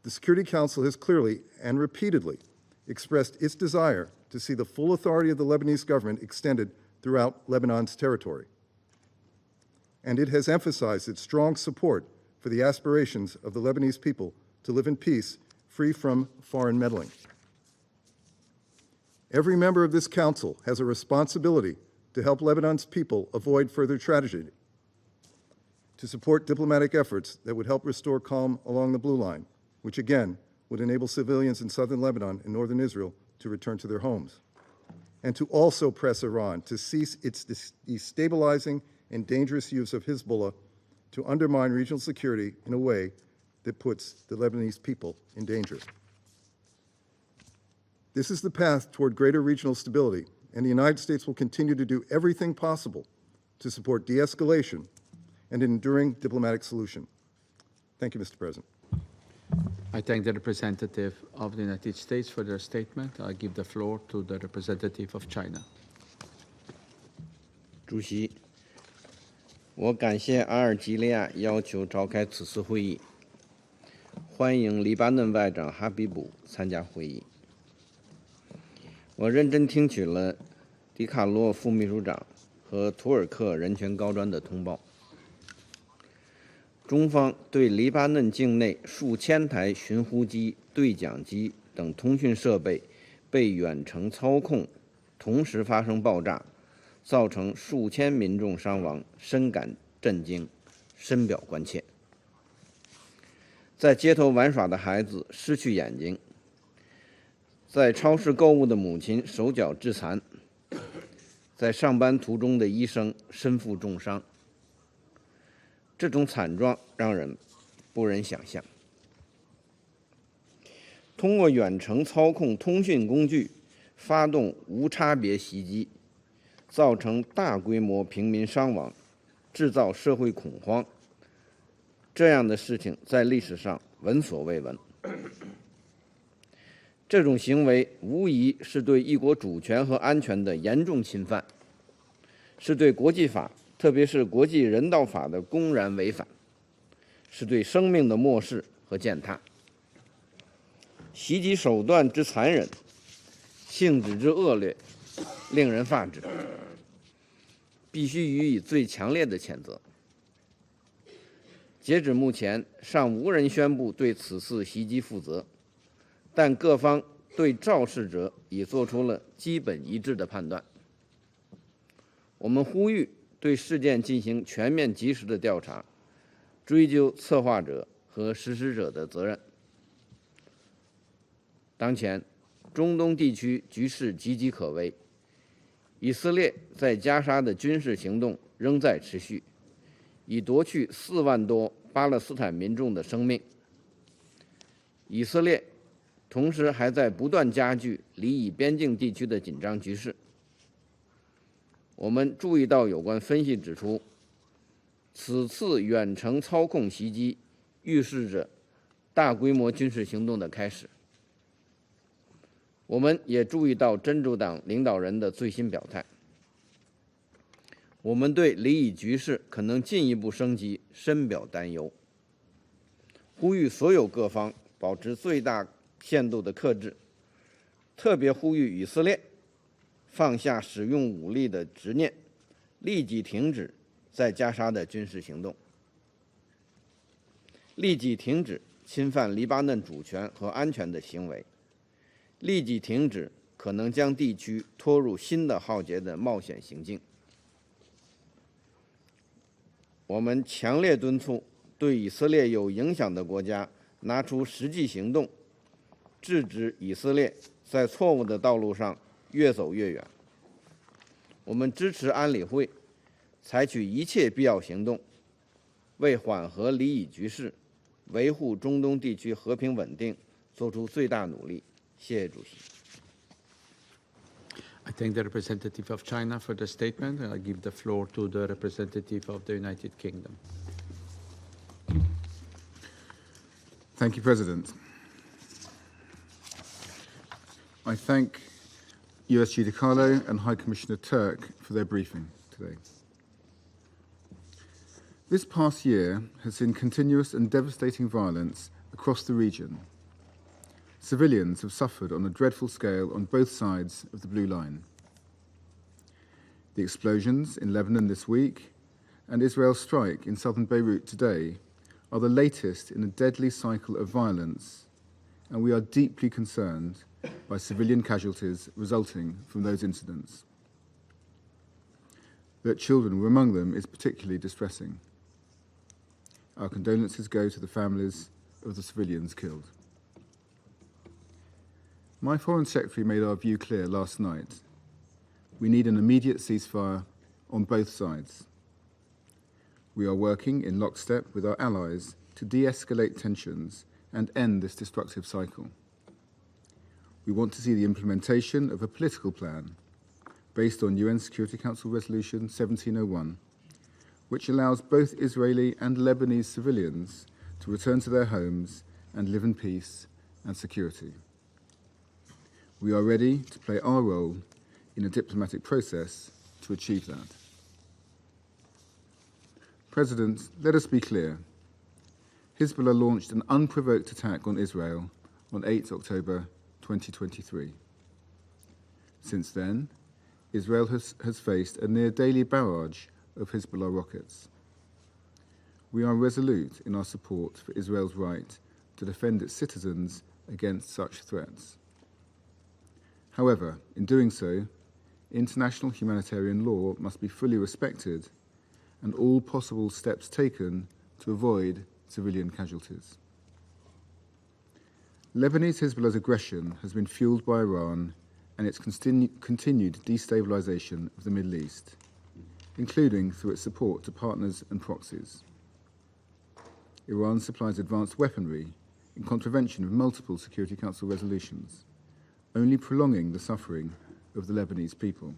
the Security Council has clearly and repeatedly expressed its desire to see the full authority of the Lebanese government extended throughout Lebanon's territory. And it has emphasized its strong support for the aspirations of the Lebanese people to live in peace, free from foreign meddling. Every member of this council has a responsibility to help Lebanon's people avoid further tragedy. to support diplomatic efforts that would help restore calm along the Blue Line, which again would enable civilians in southern Lebanon and northern Israel to return to their homes, and to also press Iran to cease its destabilizing and dangerous use of Hezbollah to undermine regional security in a way that puts the Lebanese people in danger. This is the path toward greater regional stability, and the United States will continue to do everything possible to support de-escalation and an enduring diplomatic solution. Thank you, Mr. President. I thank the representative of the United States for their statement. I give the floor to the representative of China. 主席，我感谢阿尔及利亚要求召开此次会议，欢迎黎巴嫩外长哈比卜参加会议。我认真听取了迪卡洛副秘书长和图尔克人权高专的通报。中方对黎巴嫩境内数千台巡呼机、对讲机等通讯设备被远程操控，同时发生爆炸，造成数千民众伤亡，深感震惊，深表关切。在街头玩耍的孩子失去眼睛，在超市购物的母亲手脚致残，在上班途中的医生身负重伤。这种惨状让人不忍想象。通过远程操控通讯工具发动无差别袭击，造成大规模平民伤亡，制造社会恐慌，这样的事情在历史上闻所未闻。这种行为无疑是对一国主权和安全的严重侵犯，是对国际法，特别是国际人道法的公然违反，是对生命的漠视和践踏。袭击手段之残忍，性质之恶劣，令人发指，必须予以最强烈的谴责。截止目前，尚无人宣布对此次袭击负责，但各方对肇事者已做出了基本一致的判断。我们呼吁对事件进行全面及时的调查，追究策划者和实施者的责任。当前，中东地区局势岌岌可危，以色列在加沙的军事行动仍在持续，已夺去4万多巴勒斯坦民众的生命。以色列同时还在不断加剧黎以边境地区的紧张局势。我们注意到有关分析指出，此次远程操控袭击预示着大规模军事行动的开始。我们也注意到真主党领导人的最新表态，我们对黎以局势可能进一步升级深表担忧，呼吁所有各方保持最大限度的克制，特别呼吁以色列放下使用武力的执念，立即停止在加沙的军事行动，立即停止侵犯黎巴嫩主权和安全的行为，立即停止可能将地区拖入新的浩劫的冒险行径。我们强烈敦促对以色列有影响的国家拿出实际行动，制止以色列在错误的道路上越走越远。我们支持安理会采取一切必要行动，为缓和黎以局势、维护中东地区和平稳定做出最大努力。谢谢主席。I thank the representative of China for the statement, and I give the floor to the representative of the United Kingdom. Thank you, President. I thank USG DiCarlo and High Commissioner Turk for their briefing today. This past year has seen continuous and devastating violence across the region. Civilians have suffered on a dreadful scale on both sides of the Blue Line. The explosions in Lebanon this week and Israel's strike in southern Beirut today are the latest in a deadly cycle of violence, and we are deeply concerned by civilian casualties resulting from those incidents. That children were among them is particularly distressing. Our condolences go to the families of the civilians killed. My Foreign Secretary made our view clear last night. We need an immediate ceasefire on both sides. We are working in lockstep with our allies to de-escalate tensions and end this destructive cycle. We want to see the implementation of a political plan based on UN Security Council Resolution 1701, which allows both Israeli and Lebanese civilians to return to their homes and live in peace and security. We are ready to play our role in a diplomatic process to achieve that. President, let us be clear. Hezbollah launched an unprovoked attack on Israel on 8 October 2023. Since then, Israel has faced a near daily barrage of Hezbollah rockets. We are resolute in our support for Israel's right to defend its citizens against such threats. However, in doing so, international humanitarian law must be fully respected and all possible steps taken to avoid civilian casualties. Lebanese Hezbollah's aggression has been fueled by Iran and its continued destabilization of the Middle East, including through its support to partners and proxies. Iran supplies advanced weaponry in contravention of multiple Security Council resolutions, only prolonging the suffering of the Lebanese people.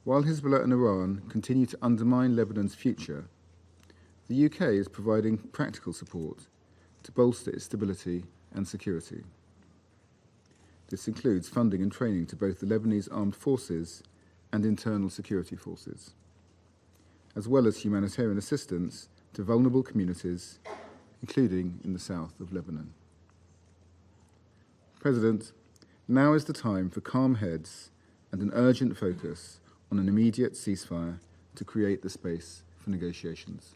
While Hezbollah and Iran continue to undermine Lebanon's future, the UK is providing practical support to bolster its stability and security. This includes funding and training to both the Lebanese armed forces and internal security forces, as well as humanitarian assistance to vulnerable communities, including in the south of Lebanon. President, now is the time for calm heads and an urgent focus on an immediate ceasefire to create the space for negotiations.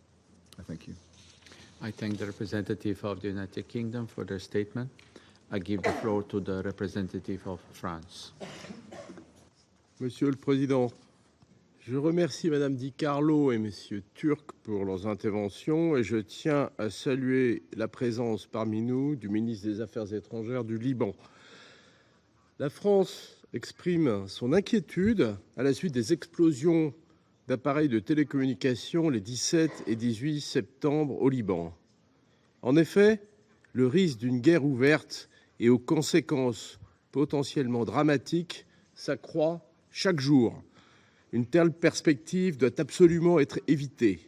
I thank you. I thank the representative of the United Kingdom for their statement. I give the floor to the representative of France. Monsieur le Président, je remercie Madame Di Carlo et Monsieur Turc pour leurs interventions et je tiens à saluer la présence parmi nous du ministre des Affaires étrangères du Liban. La France exprime son inquiétude à la suite des explosions d'appareils de télécommunications les 17 et 18 septembre au Liban. En effet, le risque d'une guerre ouverte et aux conséquences potentiellement dramatiques s'accroît chaque jour. Une telle perspective doit absolument être évitée.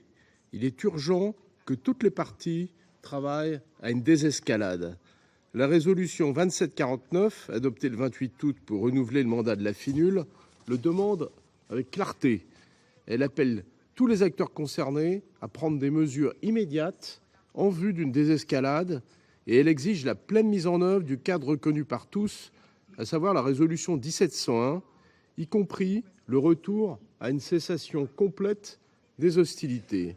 Il est urgent que toutes les parties travaillent à une désescalade. La résolution 2749, adoptée le 28 août pour renouveler le mandat de la FINUL, le demande avec clarté. Elle appelle tous les acteurs concernés à prendre des mesures immédiates en vue d'une désescalade et elle exige la pleine mise en œuvre du cadre reconnu par tous, à savoir la résolution 1701, y compris le retour à une cessation complète des hostilités.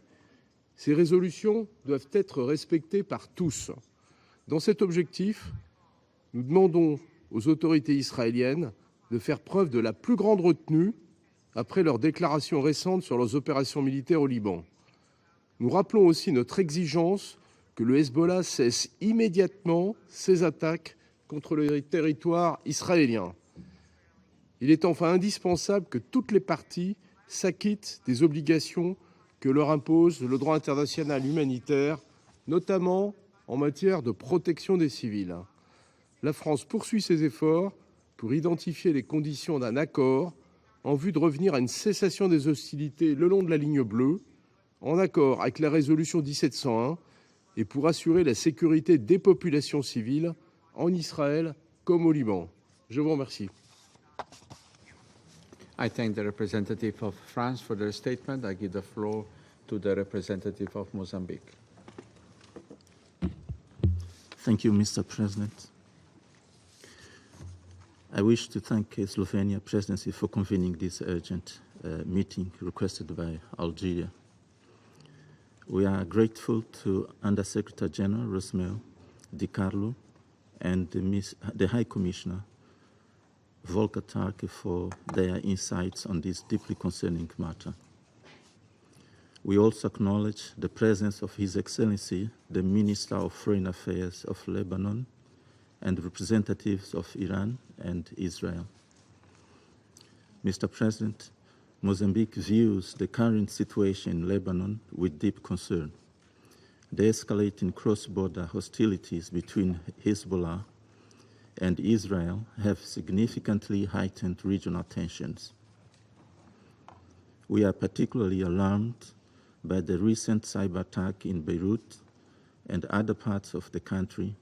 Ces résolutions doivent être respectées par tous. Dans cet objectif, nous demandons aux autorités israéliennes de faire preuve de la plus grande retenue après leurs déclarations récentes sur leurs opérations militaires au Liban. Nous rappelons aussi notre exigence que le Hezbollah cesse immédiatement ses attaques contre le territoire israélien. Il est enfin indispensable que toutes les parties s'acquittent des obligations que leur impose le droit international humanitaire, notamment en matière de protection des civils. La France poursuit ses efforts pour identifier les conditions d'un accord en vue de revenir à une cessation des hostilités le long de la ligne bleue, en accord avec la résolution 1701, et pour assurer la sécurité des populations civiles en Israël comme au Liban. Je vous remercie. I thank the representative of France for their statement. I give the floor to the representative of Mozambique. Thank you, Mr. President. I wish to thank the Slovenia presidency for convening this urgent meeting requested by Algeria. We are grateful to Undersecretary General Samuel Di Carlo and the High Commissioner Volker Turk for their insights on this deeply concerning matter. We also acknowledge the presence of His Excellency, the Minister of Foreign Affairs of Lebanon, and representatives of Iran and Israel. Mr. President, Mozambique views the current situation in Lebanon with deep concern. The escalating cross-border hostilities between Hezbollah and Israel have significantly heightened regional tensions. We are particularly alarmed by the recent cyber attack in Beirut and other parts of the country,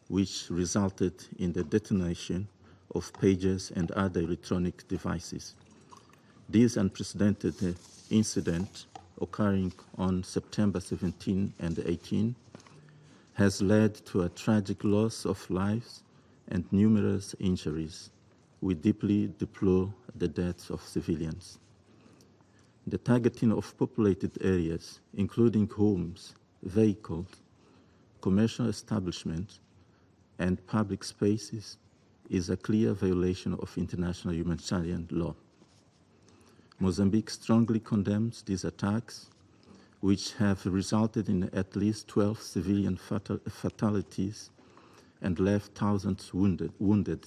which resulted in the detonation of pagers and other electronic devices. This unprecedented incident, occurring on September 17 and 18, has led to a tragic loss of lives and numerous injuries. We deeply deplore the deaths of civilians. The targeting of populated areas, including homes, vehicles, commercial establishments, and public spaces, is a clear violation of international humanitarian law. Mozambique strongly condemns these attacks, which have resulted in at least 12 civilian fatalities and left thousands wounded.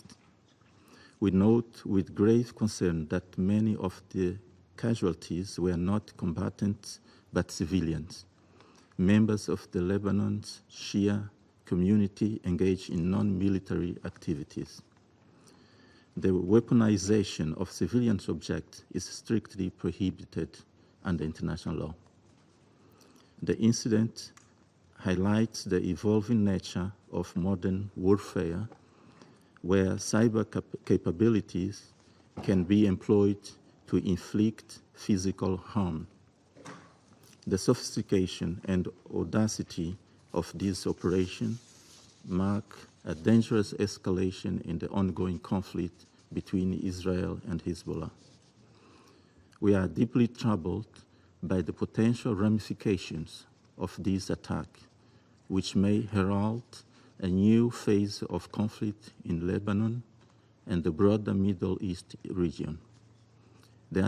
We note with grave concern that many of the casualties were not combatants but civilians, members of the Lebanon's Shia community engaged in non-military activities. The weaponization of civilian subjects is strictly prohibited under international law. The incident highlights the evolving nature of modern warfare, where cyber capabilities can be employed to inflict physical harm. The sophistication and audacity of this operation mark a dangerous escalation in the ongoing conflict between Israel and Hezbollah. We are deeply troubled by the potential ramifications of this attack, which may herald a new phase of conflict in Lebanon and the broader Middle East region. The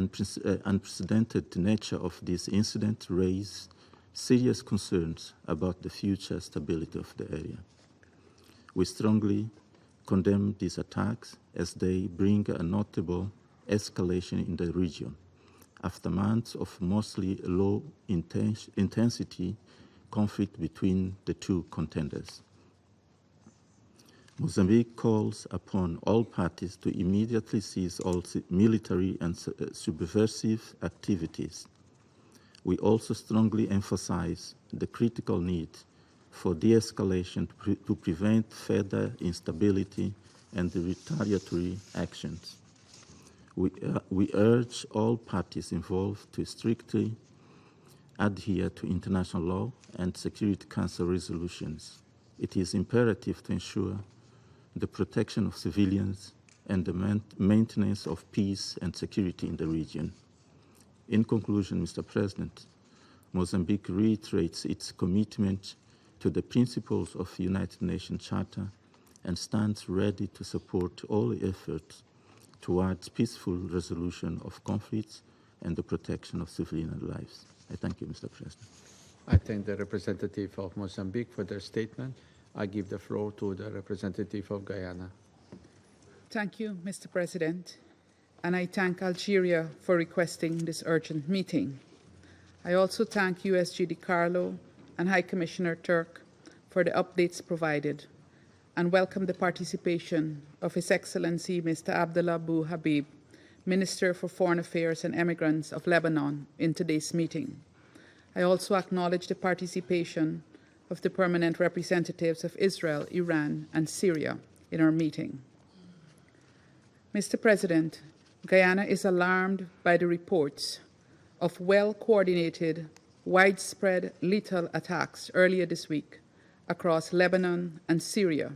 unprecedented nature of this incident raises serious concerns about the future stability of the area. We strongly condemn these attacks as they bring a notable escalation in the region after months of mostly low-intensity conflict between the two contenders. Mozambique calls upon all parties to immediately cease all military and subversive activities. We also strongly emphasize the critical need for de-escalation to prevent further instability and retaliatory actions. We urge all parties involved to strictly adhere to international law and Security Council resolutions. It is imperative to ensure the protection of civilians and the maintenance of peace and security in the region. In conclusion, Mr. President, Mozambique reiterates its commitment to the principles of the United Nations Charter and stands ready to support all efforts towards peaceful resolution of conflicts and the protection of civilian lives. I thank you, Mr. President. I thank the representative of Mozambique for their statement. I give the floor to the representative of Guyana. Thank you, Mr. President, and I thank Algeria for requesting this urgent meeting. I also thank USG DiCarlo and High Commissioner Turk for the updates provided, and welcome the participation of His Excellency Mr. Abdullah Bou Habib, Minister for Foreign Affairs and Immigrants of Lebanon, in today's meeting. I also acknowledge the participation of the permanent representatives of Israel, Iran, and Syria in our meeting. Mr. President, Guyana is alarmed by the reports of well-coordinated, widespread lethal attacks earlier this week across Lebanon and Syria,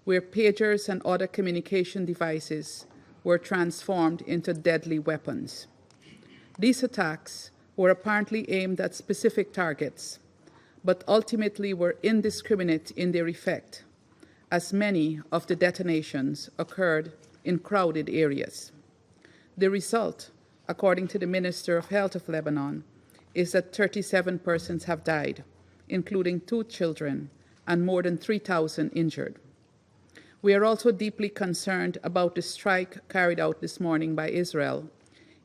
where pagers and other communication devices were transformed into deadly weapons. These attacks were apparently aimed at specific targets, but ultimately were indiscriminate in their effect, as many of the detonations occurred in crowded areas. The result, according to the Minister of Health of Lebanon, is that 37 persons have died, including 2 children, and more than 3,000 injured. We are also deeply concerned about the strike carried out this morning by Israel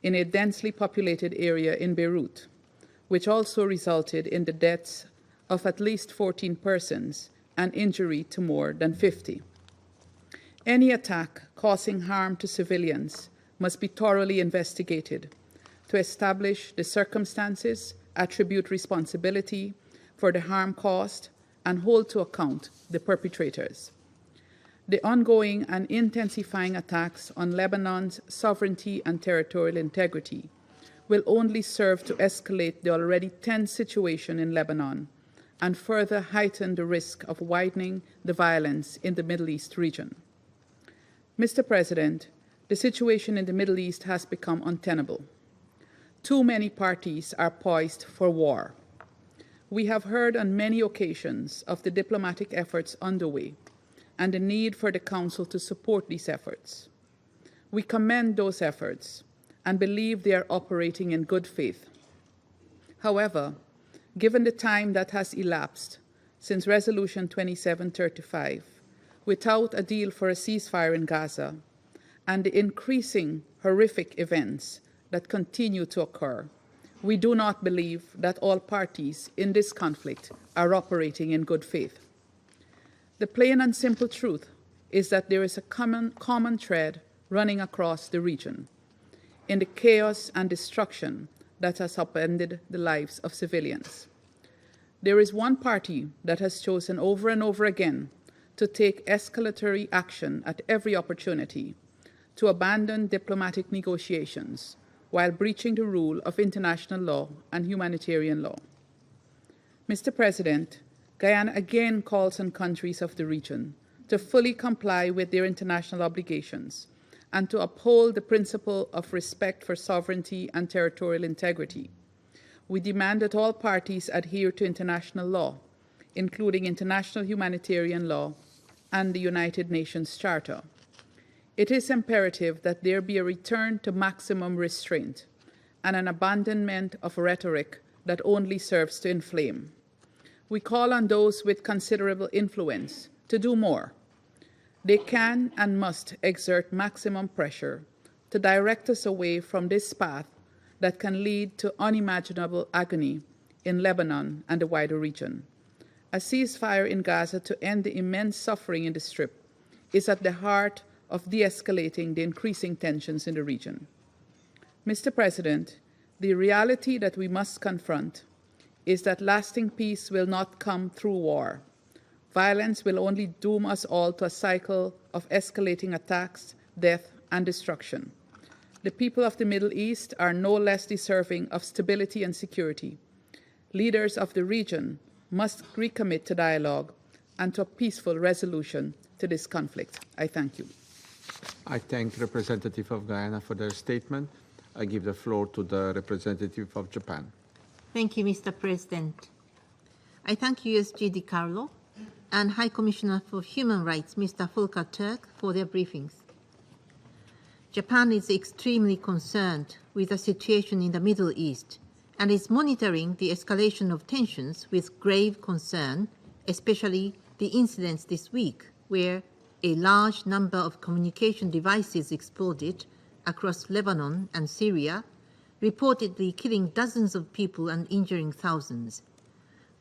in a densely populated area in Beirut, which also resulted in the deaths of at least 14 persons and injury to more than 50. Any attack causing harm to civilians must be thoroughly investigated to establish the circumstances, attribute responsibility for the harm caused, and hold to account the perpetrators. The ongoing and intensifying attacks on Lebanon's sovereignty and territorial integrity will only serve to escalate the already tense situation in Lebanon and further heighten the risk of widening the violence in the Middle East region. Mr. President, the situation in the Middle East has become untenable. Too many parties are poised for war. We have heard on many occasions of the diplomatic efforts underway and the need for the Council to support these efforts. We commend those efforts and believe they are operating in good faith. However, given the time that has elapsed since Resolution 2735, without a deal for a ceasefire in Gaza, and the increasing horrific events that continue to occur, we do not believe that all parties in this conflict are operating in good faith. The plain and simple truth is that there is a common thread running across the region in the chaos and destruction that has upended the lives of civilians. There is one party that has chosen over and over again to take escalatory action at every opportunity, to abandon diplomatic negotiations while breaching the rule of international law and humanitarian law. Mr. President, Guyana again calls on countries of the region to fully comply with their international obligations and to uphold the principle of respect for sovereignty and territorial integrity. We demand that all parties adhere to international law, including international humanitarian law and the United Nations Charter. It is imperative that there be a return to maximum restraint and an abandonment of rhetoric that only serves to inflame. We call on those with considerable influence to do more. They can and must exert maximum pressure to direct us away from this path that can lead to unimaginable agony in Lebanon and the wider region. A ceasefire in Gaza to end the immense suffering in the Strip is at the heart of de-escalating the increasing tensions in the region. Mr. President, the reality that we must confront is that lasting peace will not come through war. Violence will only doom us all to a cycle of escalating attacks, death, and destruction. The people of the Middle East are no less deserving of stability and security. Leaders of the region must recommit to dialogue and to a peaceful resolution to this conflict. I thank you. I thank the representative of Guyana for their statement. I give the floor to the representative of Japan. Thank you, Mr. President. I thank USG DiCarlo and High Commissioner for Human Rights, Mr. Volker Turk, for their briefings. Japan is extremely concerned with the situation in the Middle East and is monitoring the escalation of tensions with grave concern, especially the incidents this week where a large number of communication devices exploded across Lebanon and Syria, reportedly killing dozens of people and injuring thousands.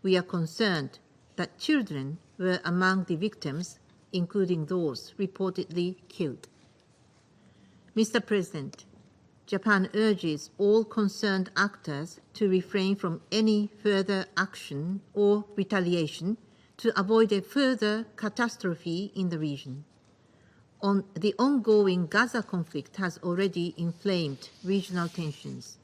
We are concerned that children were among the victims, including those reportedly killed. Mr. President, Japan urges all concerned actors to refrain from any further action or retaliation to avoid a further catastrophe in the region. The ongoing Gaza conflict has already inflamed regional tensions.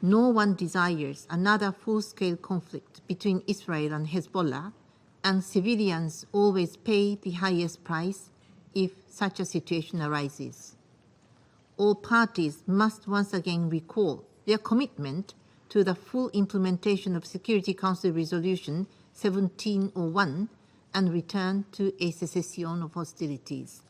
No one desires another full-scale conflict between Israel and Hezbollah, and civilians always pay the highest price if such a situation arises. All parties must once again recall their commitment to the full implementation of Security Council Resolution 1701 and return to a cessation of hostilities.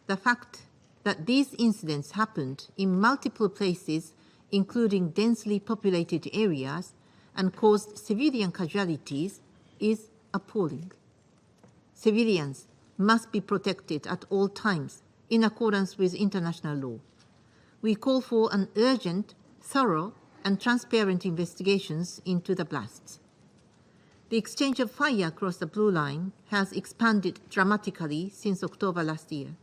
The fact that these incidents happened in multiple places including densely populated areas, and caused civilian casualties is appalling. Civilians must be protected at all times in accordance with international law. We call for an urgent, thorough, and transparent investigations into the blasts. The exchange of fire across the Blue Line has expanded dramatically since October last year.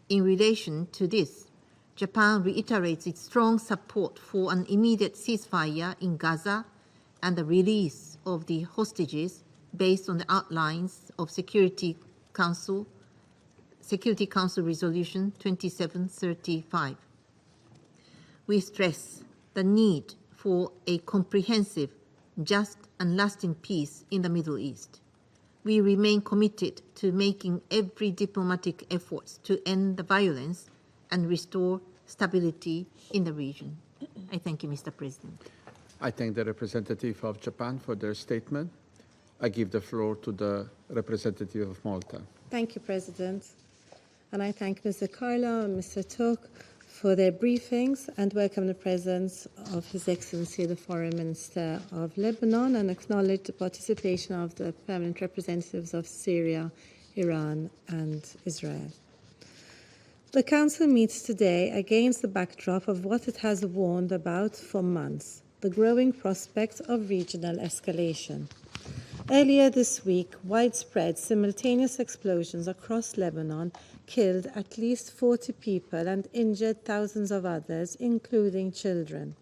In relation to this, Japan reiterates its strong support for an immediate ceasefire in Gaza and the release of the hostages based on the outlines of Security Council Resolution 2735. We stress the need for a comprehensive, just and lasting peace in the Middle East. We remain committed to making every diplomatic effort to end the violence and restore stability in the region. I thank you, Mr. President. I thank the representative of Japan for their statement. I give the floor to the representative of Malta. Thank you, President. And I thank Mr. Carlo and Mr. Tok for their briefings and welcome the presence of His Excellency the Foreign Minister of Lebanon and acknowledge the participation of the permanent representatives of Syria, Iran and Israel. The Council meets today against the backdrop of what it has warned about for months, the growing prospect of regional escalation. Earlier this week, widespread simultaneous explosions across Lebanon killed at least 40 people and injured thousands of others, including children.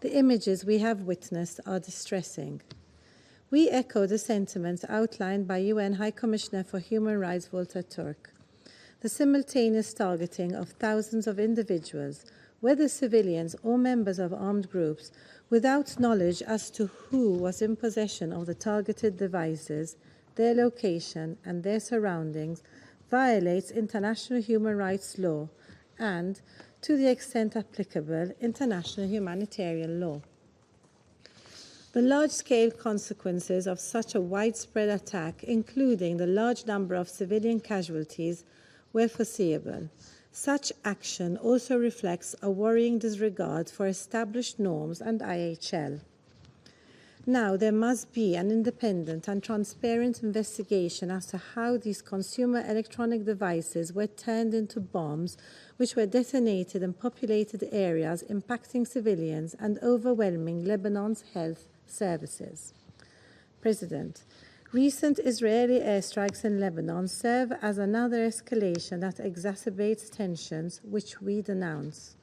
The images we have witnessed are distressing. We echo the sentiments outlined by UN High Commissioner for Human Rights Volker Turk. The simultaneous targeting of thousands of individuals, whether civilians or members of armed groups, without knowledge as to who was in possession of the targeted devices, their location and their surroundings, violates international human rights law and, to the extent applicable, international humanitarian law. The large-scale consequences of such a widespread attack, including the large number of civilian casualties, were foreseeable. Such action also reflects a worrying disregard for established norms and IHL. Now, there must be an independent and transparent investigation as to how these consumer electronic devices were turned into bombs which were detonated in populated areas, impacting civilians and overwhelming Lebanon's health services. President, recent Israeli airstrikes in Lebanon serve as another escalation that exacerbates tensions, which we denounce.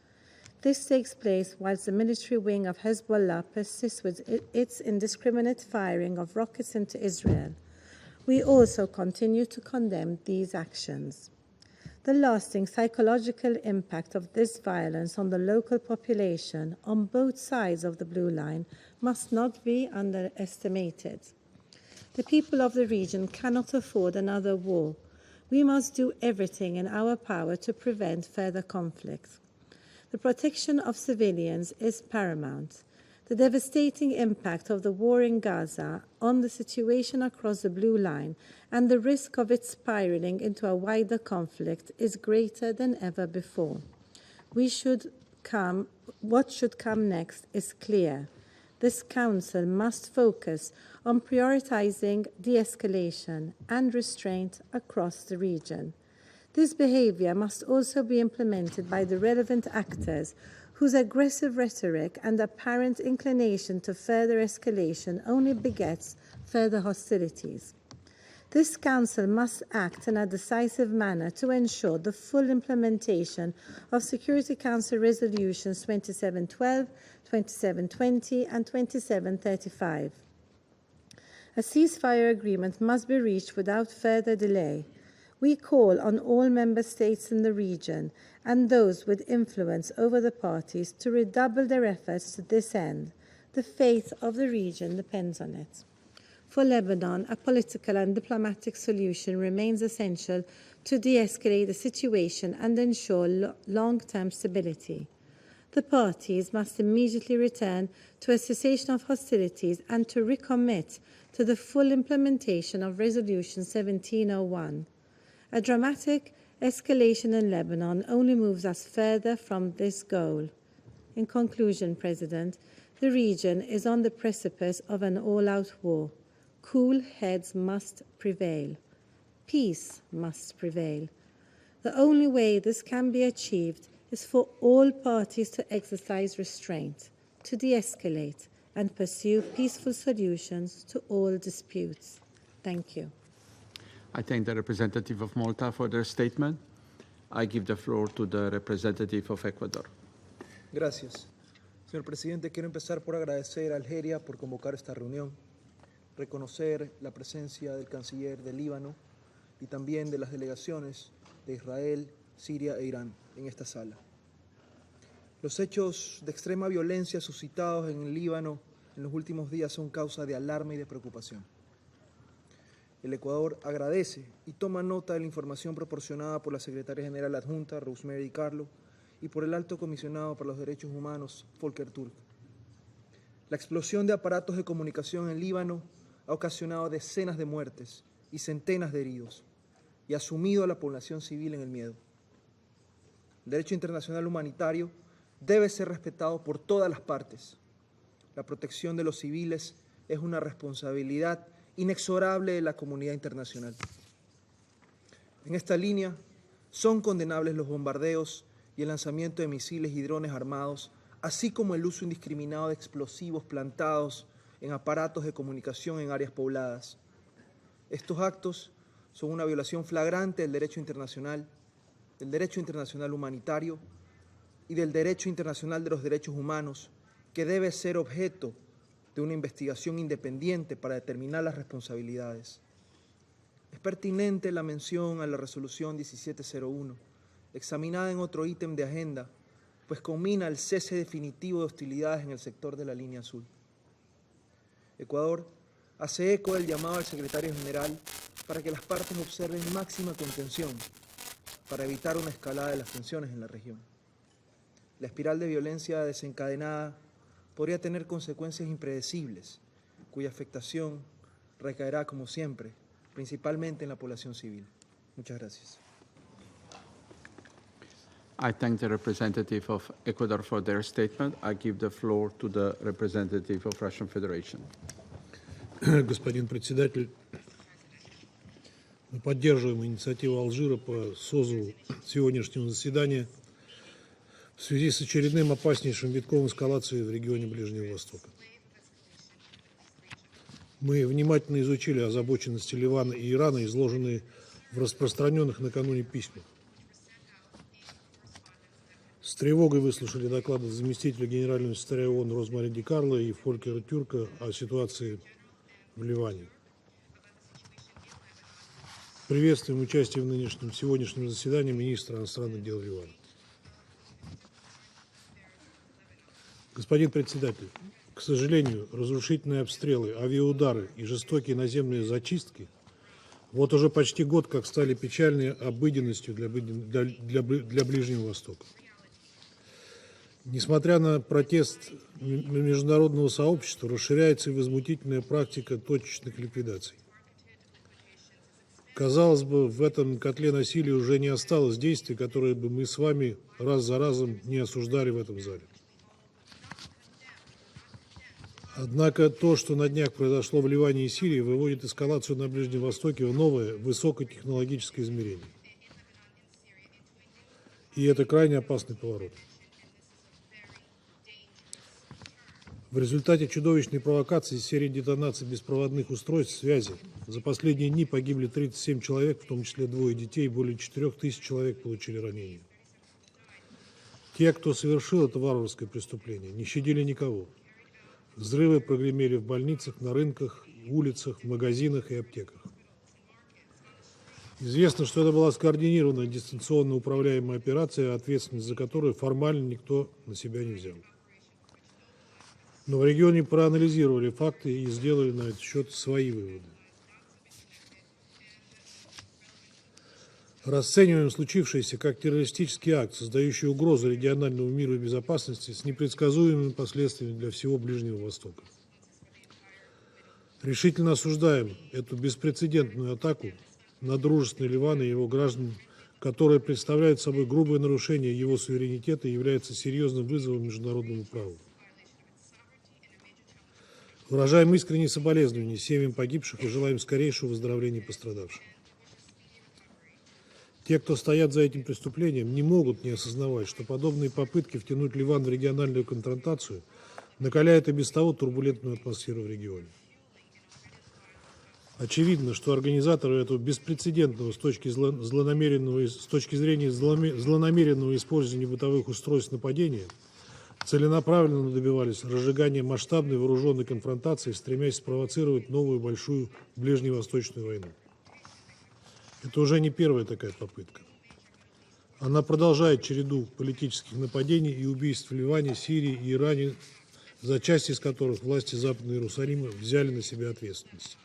This takes place whilst the military wing of Hezbollah persists with its indiscriminate firing of rockets into Israel. We also continue to condemn these actions. The lasting psychological impact of this violence on the local population on both sides of the Blue Line must not be underestimated. The people of the region cannot afford another war. We must do everything in our power to prevent further conflict. The protection of civilians is paramount. The devastating impact of the war in Gaza on the situation across the Blue Line and the risk of it spiraling into a wider conflict is greater than ever before. What should come next is clear. This Council must focus on prioritizing de-escalation and restraint across the region. This behavior must also be implemented by the relevant actors whose aggressive rhetoric and apparent inclination to further escalation only begets further hostilities. This Council must act in a decisive manner to ensure the full implementation of Security Council Resolutions 2712, 2720 and 2735. A ceasefire agreement must be reached without further delay. We call on all member states in the region and those with influence over the parties to redouble their efforts to this end. The fate of the region depends on it. For Lebanon, a political and diplomatic solution remains essential to de-escalate the situation and ensure long-term stability. The parties must immediately return to a cessation of hostilities and to recommit to the full implementation of Resolution 1701. A dramatic escalation in Lebanon only moves us further from this goal. In conclusion, President, the region is on the precipice of an all-out war. Cool heads must prevail. Peace must prevail. The only way this can be achieved is for all parties to exercise restraint, to de-escalate, and pursue peaceful solutions to all disputes. Thank you. I thank the representative of Malta for their statement. I give the floor to the representative of Ecuador. Gracias. Señor presidente, quiero empezar por agradecer a Algeria por convocar esta reunión, reconocer la presencia del canciller de Líbano y también de las delegaciones de Israel, Siria e Irán en esta sala. Los hechos de extrema violencia suscitados en el Líbano en los últimos días son causa de alarma y de preocupación. El Ecuador agradece y toma nota de la información proporcionada por la Secretaria General Adjunta, Rosemary DiCarlo, y por el Alto Comisionado para los Derechos Humanos, Volker Turk. La explosión de aparatos de comunicación en Líbano ha ocasionado decenas de muertes y centenas de heridos, y ha sumido a la población civil en el miedo. El derecho internacional humanitario debe ser respetado por todas las partes. La protección de los civiles es una responsabilidad inexorable de la comunidad internacional. En esta línea, son condenables los bombardeos y el lanzamiento de misiles y drones armados, así como el uso indiscriminado de explosivos plantados en aparatos de comunicación en áreas pobladas. Estos actos son una violación flagrante del derecho internacional humanitario y del derecho internacional de los derechos humanos, que debe ser objeto de una investigación independiente para determinar las responsabilidades. Es pertinente la mención a la resolución 1701, examinada en otro ítem de agenda, pues combina el cese definitivo de hostilidades en el sector de la línea azul. Ecuador hace eco del llamado al secretario general para que las partes observen máxima contención para evitar una escalada de las tensiones en la región. La espiral de violencia desencadenada podría tener consecuencias impredecibles, cuya afectación recaerá, como siempre, principalmente en la población civil. Muchas gracias. I thank the representative of Ecuador for their statement. I give the floor to the representative of Russian Federation. Господин председатель, мы поддерживаем инициативу Алжира по созыву сегодняшнего заседания в связи с очередным опаснейшим витком эскалации в регионе Ближнего Востока. Мы внимательно изучили озабоченности Ливана и Ирана, изложенные в распространенных накануне письмах. С тревогой выслушали доклады заместителя генерального секретаря ООН Розмари DiCarlo и Фолькера Тюрка о ситуации в Ливане. Приветствуем участие в сегодняшнем заседании министра иностранных дел Ливана. Господин председатель, к сожалению, разрушительные обстрелы, авиаудары и жестокие наземные зачистки вот уже почти год как стали печальной обыденностью для Ближнего Востока. Несмотря на протест международного сообщества, расширяется и возмутительная практика точечных ликвидаций. Казалось бы, в этом котле насилия уже не осталось действий, которые бы мы с вами раз за разом не осуждали в этом зале. Однако то, что на днях произошло в Ливане и Сирии, выводит эскалацию на Ближнем Востоке в новое высокотехнологическое измерение. И это крайне опасный поворот. В результате чудовищной провокации серии детонаций беспроводных устройств связи за последние дни погибли 37 человек, в том числе 2 детей, и более 4000 человек получили ранения. Те, кто совершил это варварское преступление, не щадили никого. Взрывы прогремели в больницах, на рынках, улицах, в магазинах и аптеках. Известно, что это была скоординированная дистанционно управляемая операция, ответственность за которую формально никто на себя не взял. Но в регионе проанализировали факты и сделали на этот счет свои выводы. Расцениваем случившееся как террористический акт, создающий угрозу региональному миру и безопасности с непредсказуемыми последствиями для всего Ближнего Востока. Решительно осуждаем эту беспрецедентную атаку на дружественный Ливан и его граждан, которое представляет собой грубое нарушение его суверенитета и является серьезным вызовом международному праву. Выражаем искренние соболезнования семьям погибших и желаем скорейшего выздоровления пострадавшим. Те, кто стоят за этим преступлением, не могут не осознавать, что подобные попытки втянуть Ливан в региональную конфронтацию накаляют и без того турбулентную атмосферу в регионе. Очевидно, что организаторы этого беспрецедентного с точки зрения злонамеренного использования бытовых устройств нападения целенаправленно добивались разжигания масштабной вооруженной конфронтации, стремясь спровоцировать новую большую ближневосточную войну. Это уже не первая такая попытка. Она продолжает череду политических нападений и убийств в Ливане, Сирии и Иране, за часть из которых власти Западного Иерусалима взяли на себя ответственность.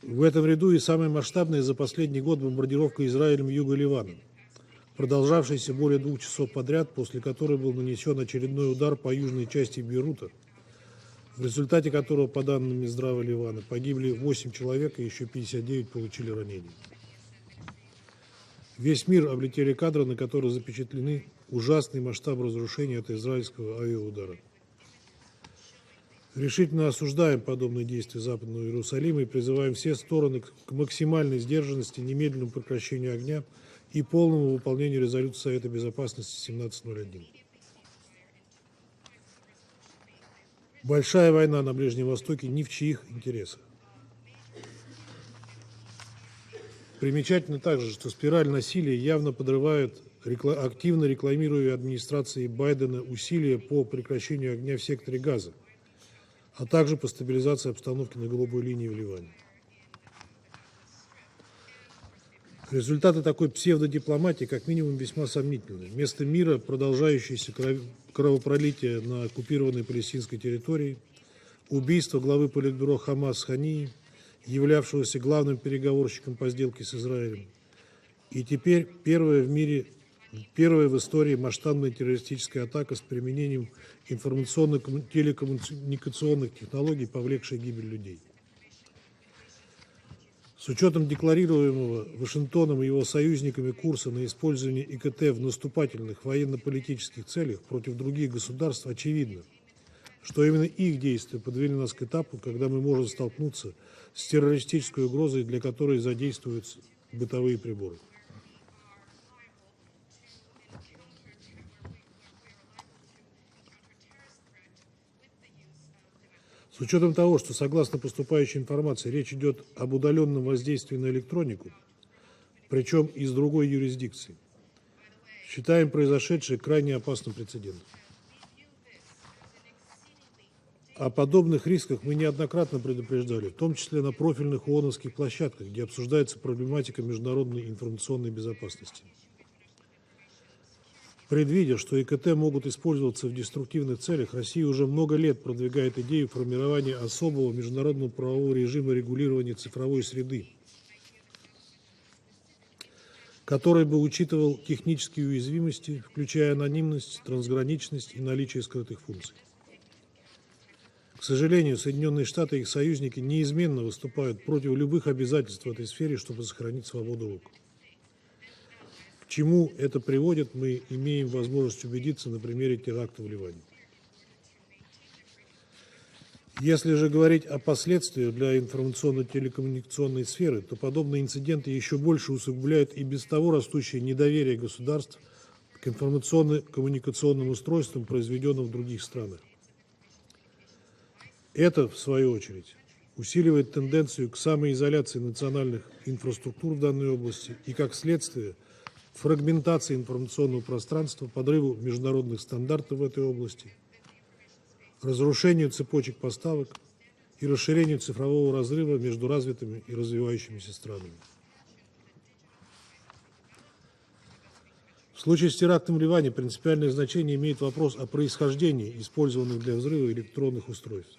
В этом ряду и самая масштабная за последний год бомбардировка Израилем юга Ливана, продолжавшаяся более 2 часов подряд, после которой был нанесен очередной удар по южной части Бейрута, в результате которого, по данным Минздрава Ливана, погибли 8 человек и еще 59 получили ранения. Весь мир облетели кадры, на которых запечатлены ужасные масштабы разрушения от израильского авиаудара. Решительно осуждаем подобные действия Западного Иерусалима и призываем все стороны к максимальной сдержанности, немедленному прекращению огня и полному выполнению резолюции Совета Безопасности 1701. Большая война на Ближнем Востоке ни в чьих интересах. Примечательно также, что спираль насилия явно подрывает активно рекламируемые администрацией Байдена усилия по прекращению огня в секторе Газа, а также по стабилизации обстановки на голубой линии в Ливане. Результаты такой псевдодипломатии как минимум весьма сомнительны. Вместо мира продолжающееся кровопролитие на оккупированной палестинской территории, убийство главы политбюро Хамас Хании, являвшегося главным переговорщиком по сделке с Израилем, и теперь первая в истории масштабная террористическая атака с применением информационно-телекоммуникационных технологий, повлекшая гибель людей. С учетом декларируемого Вашингтоном и его союзниками курса на использование ИКТ в наступательных военно-политических целях против других государств, очевидно, что именно их действия подвели нас к этапу, когда мы можем столкнуться с террористической угрозой, для которой задействуются бытовые приборы. С учетом того, что, согласно поступающей информации, речь идет об удаленном воздействии на электронику, причем из другой юрисдикции, считаем произошедшее крайне опасным прецедентом. О подобных рисках мы неоднократно предупреждали, в том числе на профильных ООНовских площадках, где обсуждается проблематика международной информационной безопасности. Предвидя, что ИКТ могут использоваться в деструктивных целях, Россия уже много лет продвигает идею формирования особого международного правового режима регулирования цифровой среды, который бы учитывал технические уязвимости, включая анонимность, трансграничность и наличие скрытых функций. К сожалению, Соединенные Штаты и их союзники неизменно выступают против любых обязательств в этой сфере, чтобы сохранить свободу рук. К чему это приводит, мы имеем возможность убедиться на примере теракта в Ливане. Если же говорить о последствиях для информационно-телекоммуникационной сферы, то подобные инциденты еще больше усугубляют и без того растущее недоверие государств к информационно-коммуникационным устройствам, произведенным в других странах. Это, в свою очередь, усиливает тенденцию к самоизоляции национальных инфраструктур в данной области и, как следствие, фрагментации информационного пространства, подрыву международных стандартов в этой области, разрушению цепочек поставок и расширению цифрового разрыва между развитыми и развивающимися странами. В случае с терактом в Ливане принципиальное значение имеет вопрос о происхождении использованных для взрыва электронных устройств.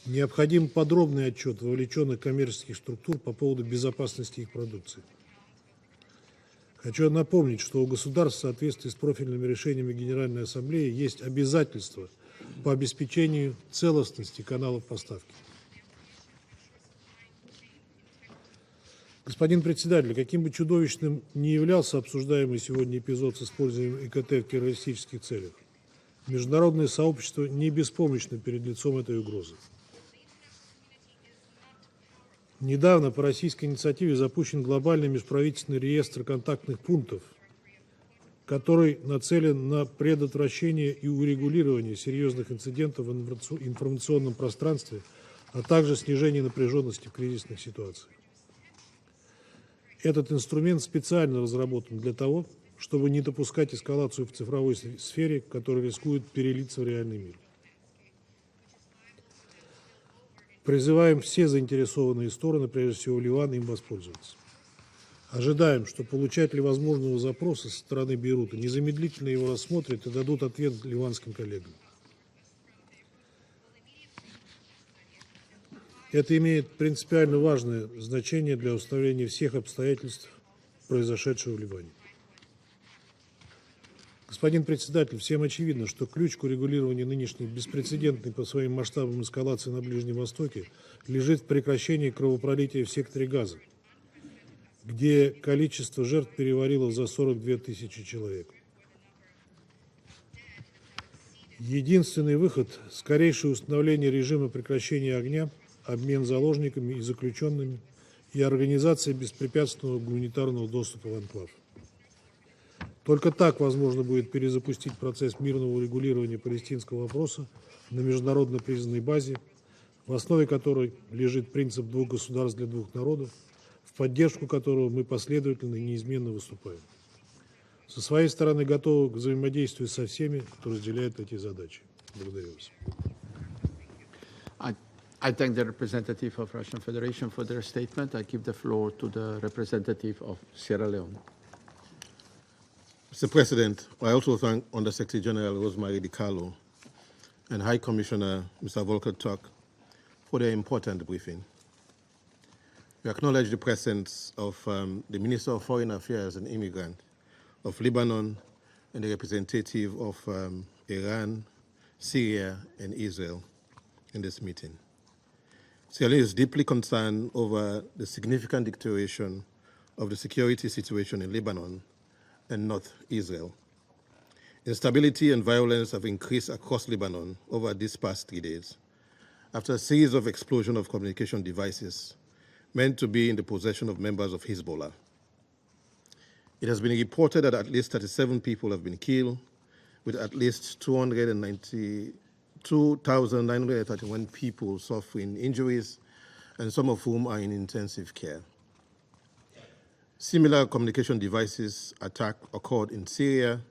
Необходим подробный отчет вовлеченных коммерческих структур по поводу безопасности их продукции. Хочу напомнить, что у государств в соответствии с профильными решениями Генеральной Ассамблеи есть обязательства по обеспечению целостности каналов поставки. Господин председатель, каким бы чудовищным ни являлся обсуждаемый сегодня эпизод с использованием ИКТ в террористических целях, международное сообщество не беспомощно перед лицом этой угрозы. Недавно по российской инициативе запущен глобальный межправительственный реестр контактных пунктов, который нацелен на предотвращение и урегулирование серьезных инцидентов в информационном пространстве, а также снижение напряженности в кризисных ситуациях. Этот инструмент специально разработан для того, чтобы не допускать эскалацию в цифровой сфере, которая рискует перелиться в реальный мир. Призываем все заинтересованные стороны, прежде всего Ливан, им воспользоваться. Ожидаем, что получатели возможного запроса со стороны Бейрута незамедлительно его рассмотрят и дадут ответ ливанским коллегам. Это имеет принципиально важное значение для установления всех обстоятельств, произошедшего в Ливане. Господин председатель, всем очевидно, что ключ к урегулированию нынешней беспрецедентной по своим масштабам эскалации на Ближнем Востоке лежит в прекращении кровопролития в секторе Газа, где количество жертв перевалило за 42 тысячи человек. Единственный выход – скорейшее установление режима прекращения огня, обмен заложниками и заключенными и организация беспрепятственного гуманитарного доступа в анклав. Только так возможно будет перезапустить процесс мирного урегулирования палестинского вопроса на международно признанной базе, в основе которой лежит принцип двух государств для двух народов, в поддержку которого мы последовательно и неизменно выступаем. Со своей стороны готовы к взаимодействию со всеми, кто разделяет эти задачи. Благодарю вас. I thank the representative of Russian Federation for their statement. I give the floor to the representative of Sierra Leone. Mr. President, I also thank Under-Secretary General Rosemary DiCarlo and High Commissioner Mr. Volker Turk for their important briefing. We acknowledge the presence of the Minister of Foreign Affairs and Immigrant of Lebanon and the representative of Iran, Syria, and Israel in this meeting. Sierra Leone is deeply concerned over the significant deterioration of the security situation in Lebanon and North Israel. Instability and violence have increased across Lebanon over these past 3 days after a series of explosions of communication devices meant to be in the possession of members of Hezbollah. It has been reported that at least 37 people have been killed, with at least 2,931 people suffering injuries, and some of whom are in intensive care. Similar communication devices attack occurred in Syria,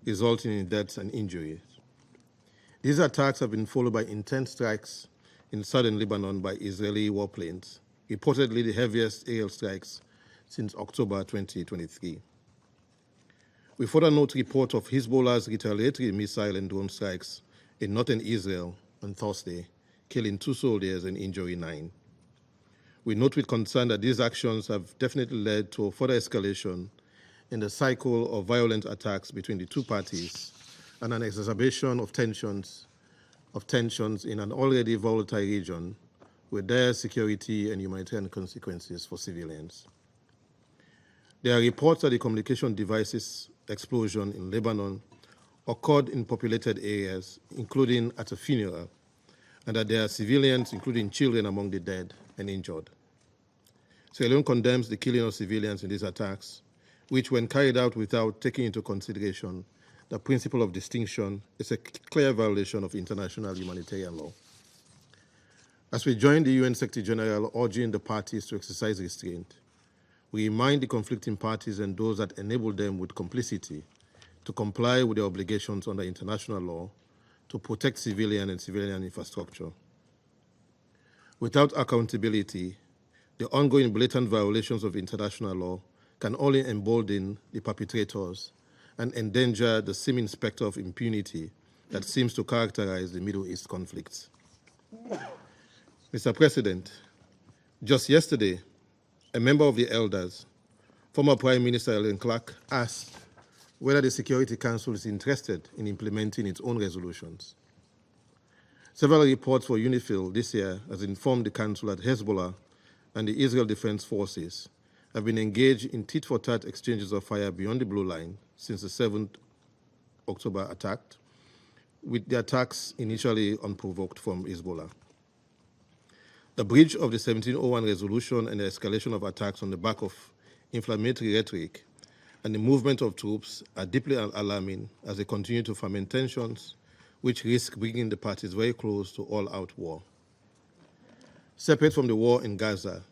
resulting in deaths and injuries. These attacks have been followed by intense strikes in southern Lebanon by Israeli warplanes, reportedly the heaviest aerial strikes since October 2023. We further note reports of Hezbollah's retaliatory missile and drone strikes in northern Israel on Thursday, killing 2 soldiers and injuring 9. We note with concern that these actions have definitely led to a further escalation in the cycle of violent attacks between the two parties and an exacerbation of tensions in an already volatile region with dire security and humanitarian consequences for civilians. There are reports that the communication devices explosion in Lebanon occurred in populated areas, including at a funeral, and that there are civilians, including children, among the dead and injured. Sierra Leone condemns the killing of civilians in these attacks, which, when carried out without taking into consideration the principle of distinction, is a clear violation of international humanitarian law. As we join the UN Secretary General urging the parties to exercise restraint, we remind the conflicting parties and those that enable them with complicity to comply with their obligations under international law to protect civilian and civilian infrastructure. Without accountability, the ongoing blatant violations of international law can only embolden the perpetrators and endanger the seeming specter of impunity that seems to characterize the Middle East conflicts. Mr. President, just yesterday, a member of the elders, former Prime Minister Ellen Clark, asked whether the Security Council is interested in implementing its own resolutions. Several reports for UNIFIL this year has informed the Council that Hezbollah and the Israel Defense Forces have been engaged in tit-for-tat exchanges of fire beyond the blue line since the 7th October attack, with the attacks initially unprovoked from Hezbollah. The breach of the 1701 resolution and the escalation of attacks on the back of inflammatory rhetoric and the movement of troops are deeply alarming as they continue to foment tensions which risk bringing the parties very close to all-out war. Separate from the war in Gaza,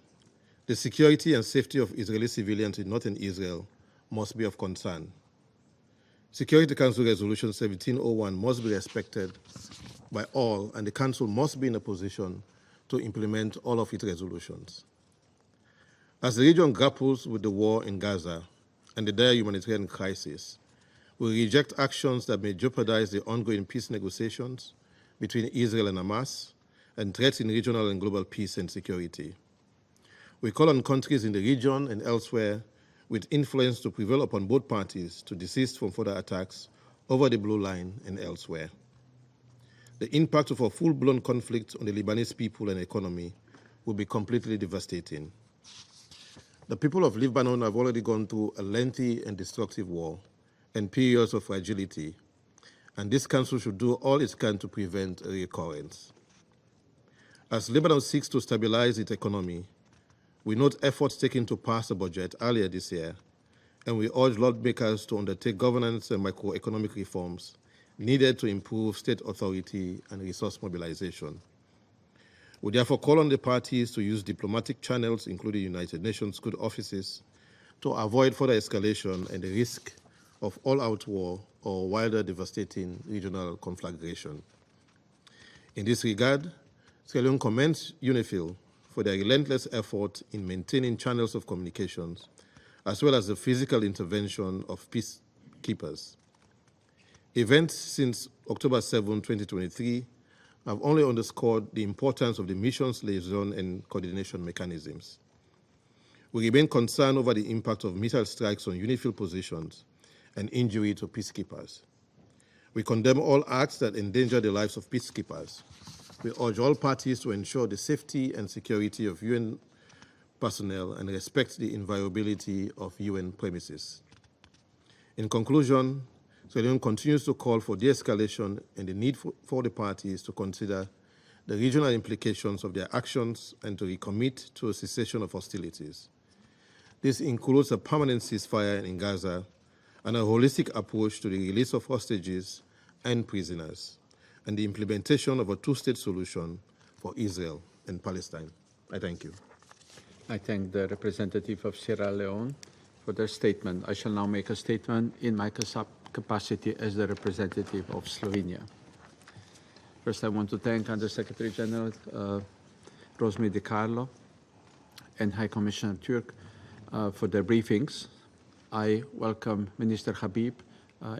the security and safety of Israeli civilians in northern Israel must be of concern. Security Council Resolution 1701 must be respected by all, and the Council must be in a position to implement all of its resolutions. As the region grapples with the war in Gaza and the dire humanitarian crisis, we reject actions that may jeopardize the ongoing peace negotiations between Israel and Hamas and threats in regional and global peace and security. We call on countries in the region and elsewhere with influence to prevail upon both parties to desist from further attacks over the blue line and elsewhere. The impact of a full-blown conflict on the Lebanese people and economy will be completely devastating. The people of Lebanon have already gone through a lengthy and destructive war and periods of fragility, and this Council should do all it can to prevent a recurrence. As Lebanon seeks to stabilize its economy, we note efforts taken to pass a budget earlier this year, and we urge lawmakers to undertake governance and macroeconomic reforms needed to improve state authority and resource mobilization. We therefore call on the parties to use diplomatic channels, including United Nations good offices, to avoid further escalation and the risk of all-out war or wider devastating regional conflagration. In this regard, Sierra Leone commends UNIFIL for their relentless effort in maintaining channels of communications, as well as the physical intervention of peacekeepers. Events since October 7, 2023 have only underscored the importance of the missions liaison and coordination mechanisms. We remain concerned over the impact of missile strikes on UNIFIL positions and injury to peacekeepers. We condemn all acts that endanger the lives of peacekeepers. We urge all parties to ensure the safety and security of UN personnel and respect the inviolability of UN premises. In conclusion, Sierra Leone continues to call for de-escalation and the need for the parties to consider the regional implications of their actions and to recommit to a cessation of hostilities. This includes a permanent ceasefire in Gaza and a holistic approach to the release of hostages and prisoners, and the implementation of a two-state solution for Israel and Palestine. I thank you. I thank the representative of Sierra Leone for their statement. I shall now make a statement in my capacity as the representative of Slovenia. First, I want to thank Under-Secretary General Rosemary DiCarlo and High Commissioner Turk for their briefings. I welcome Minister Habib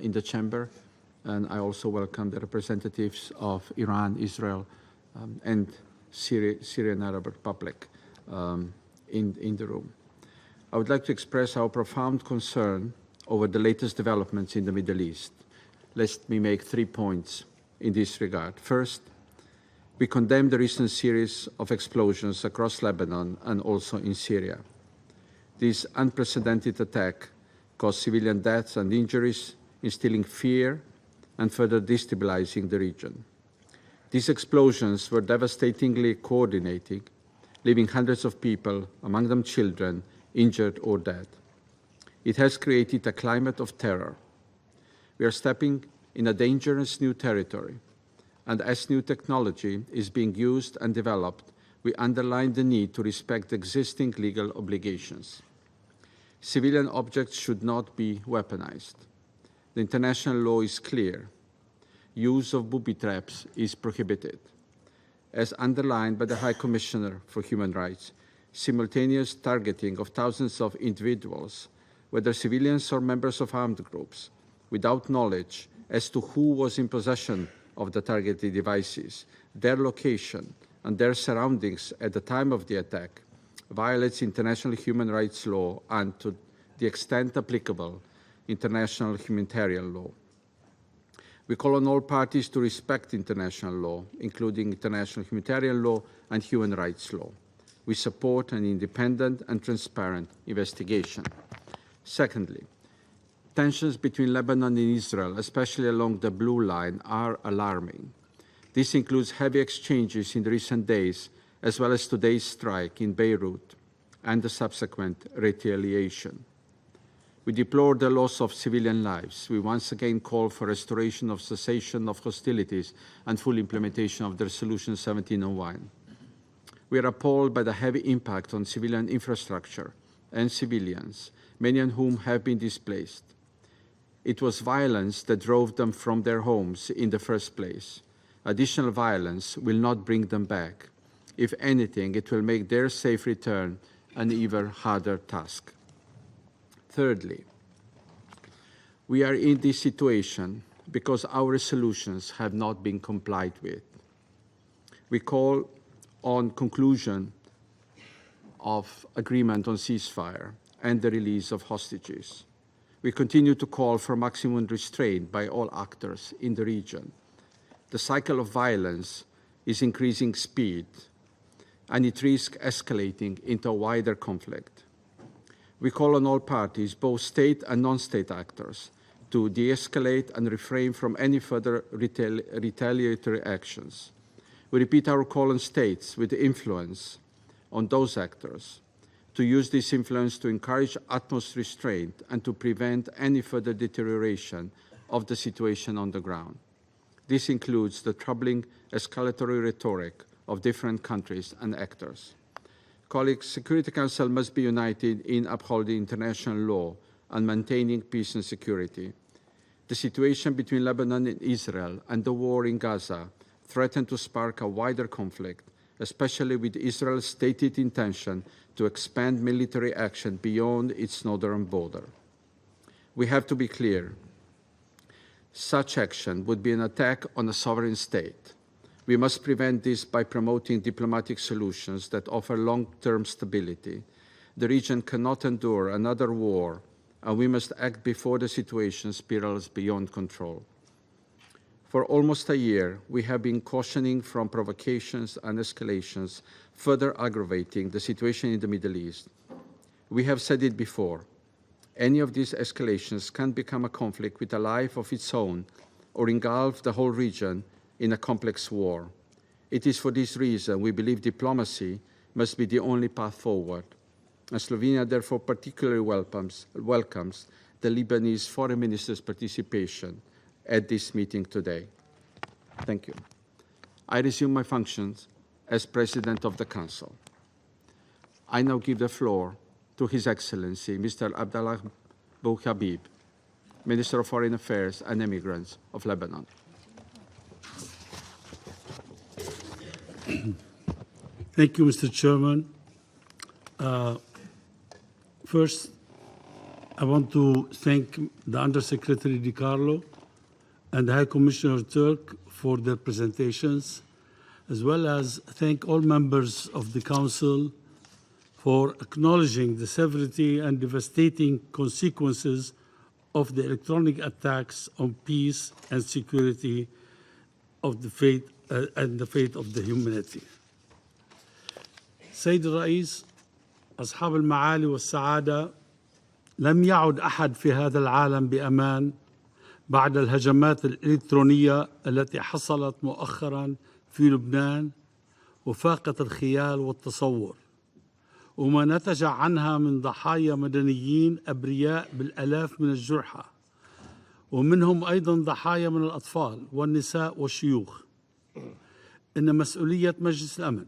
in the chamber, and I also welcome the representatives of Iran, Israel, and Syrian Arab Republic in the room. I would like to express our profound concern over the latest developments in the Middle East. Let me make 3 points in this regard. First, we condemn the recent series of explosions across Lebanon and also in Syria. This unprecedented attack caused civilian deaths and injuries, instilling fear and further destabilizing the region. These explosions were devastatingly coordinated, leaving hundreds of people, among them children, injured or dead. It has created a climate of terror. We are stepping in a dangerous new territory, and as new technology is being used and developed, we underline the need to respect existing legal obligations. Civilian objects should not be weaponized. The international law is clear. Use of booby traps is prohibited. As underlined by the High Commissioner for Human Rights, simultaneous targeting of thousands of individuals, whether civilians or members of armed groups, without knowledge as to who was in possession of the targeted devices, their location, and their surroundings at the time of the attack, violates international human rights law and, to the extent applicable, international humanitarian law. We call on all parties to respect international law, including international humanitarian law and human rights law. We support an independent and transparent investigation. Secondly, tensions between Lebanon and Israel, especially along the Blue Line, are alarming. This includes heavy exchanges in the recent days, as well as today's strike in Beirut and the subsequent retaliation. We deplore the loss of civilian lives. We once again call for restoration of cessation of hostilities and full implementation of the Resolution 1701. We are appalled by the heavy impact on civilian infrastructure and civilians, many of whom have been displaced. It was violence that drove them from their homes in the first place. Additional violence will not bring them back. If anything, it will make their safe return an even harder task. Thirdly, we are in this situation because our resolutions have not been complied with. We call on conclusion of agreement on ceasefire and the release of hostages. We continue to call for maximum restraint by all actors in the region. The cycle of violence is increasing speed, and it risks escalating into a wider conflict. We call on all parties, both state and non-state actors, to de-escalate and refrain from any further retaliatory actions. We repeat our call on states with influence on those actors to use this influence to encourage utmost restraint and to prevent any further deterioration of the situation on the ground. This includes the troubling escalatory rhetoric of different countries and actors. Colleagues, Security Council must be united in upholding international law and maintaining peace and security. The situation between Lebanon and Israel and the war in Gaza threaten to spark a wider conflict, especially with Israel's stated intention to expand military action beyond its northern border. We have to be clear. Such action would be an attack on a sovereign state. We must prevent this by promoting diplomatic solutions that offer long-term stability. The region cannot endure another war, and we must act before the situation spirals beyond control. For almost a year, we have been cautioning from provocations and escalations, further aggravating the situation in the Middle East. We have said it before. Any of these escalations can become a conflict with a life of its own or engulf the whole region in a complex war. It is for this reason we believe diplomacy must be the only path forward. And Slovenia therefore particularly welcomes the Lebanese Foreign Minister's participation at this meeting today. Thank you. I resume my functions as President of the Council. I now give the floor to His Excellency, Mr. Abdallah Bouhabib, Minister of Foreign Affairs and Immigrants of Lebanon. Thank you, Mr. Chairman. First, I want to thank the Undersecretary Di Carlo and the High Commissioner Turk for their presentations, as well as thank all members of the Council for acknowledging the severity and devastating consequences of the electronic attacks on peace and security of the fate of the humanity. سيد الرئيس، أصحاب المعالي والسعادة، لم يعد أحد في هذا العالم بأمان بعد الهجمات الإلكترونية التي حصلت مؤخرا في لبنان وفاقت الخيال والتصور، وما نتج عنها من ضحايا مدنيين أبرياء بالآلاف من الجرحى، ومنهم أيضا ضحايا من الأطفال والنساء والشيوخ. إن مسؤولية مجلس الأمن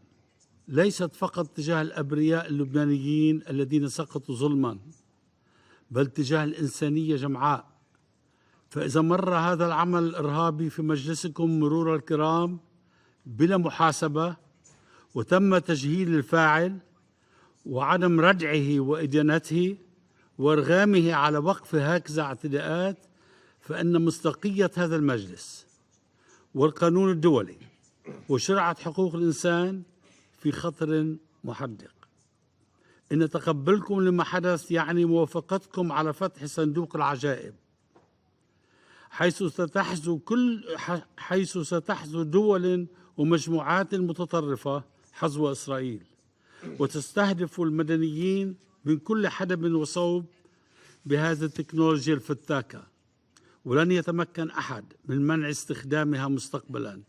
ليست فقط تجاه الأبرياء اللبنانيين الذين سقطوا ظلما، بل تجاه الإنسانية جمعاء. فإذا مر هذا العمل الإرهابي في مجلسكم مرور الكرام بلا محاسبة وتم تجهيل الفاعل وعدم ردعه وإدانته وإرغامه على وقف هكذا اعتداءات، فإن مصداقية هذا المجلس والقانون الدولي وشرعة حقوق الإنسان في خطر محدق. إن تقبلكم لما حدث يعني موافقتكم على فتح صندوق العجائب، حيث ستحظو دول ومجموعات متطرفة حظو إسرائيل وتستهدف المدنيين من كل حدب وصوب بهذه التكنولوجيا الفتاكة، ولن يتمكن أحد من منع استخدامها مستقبلا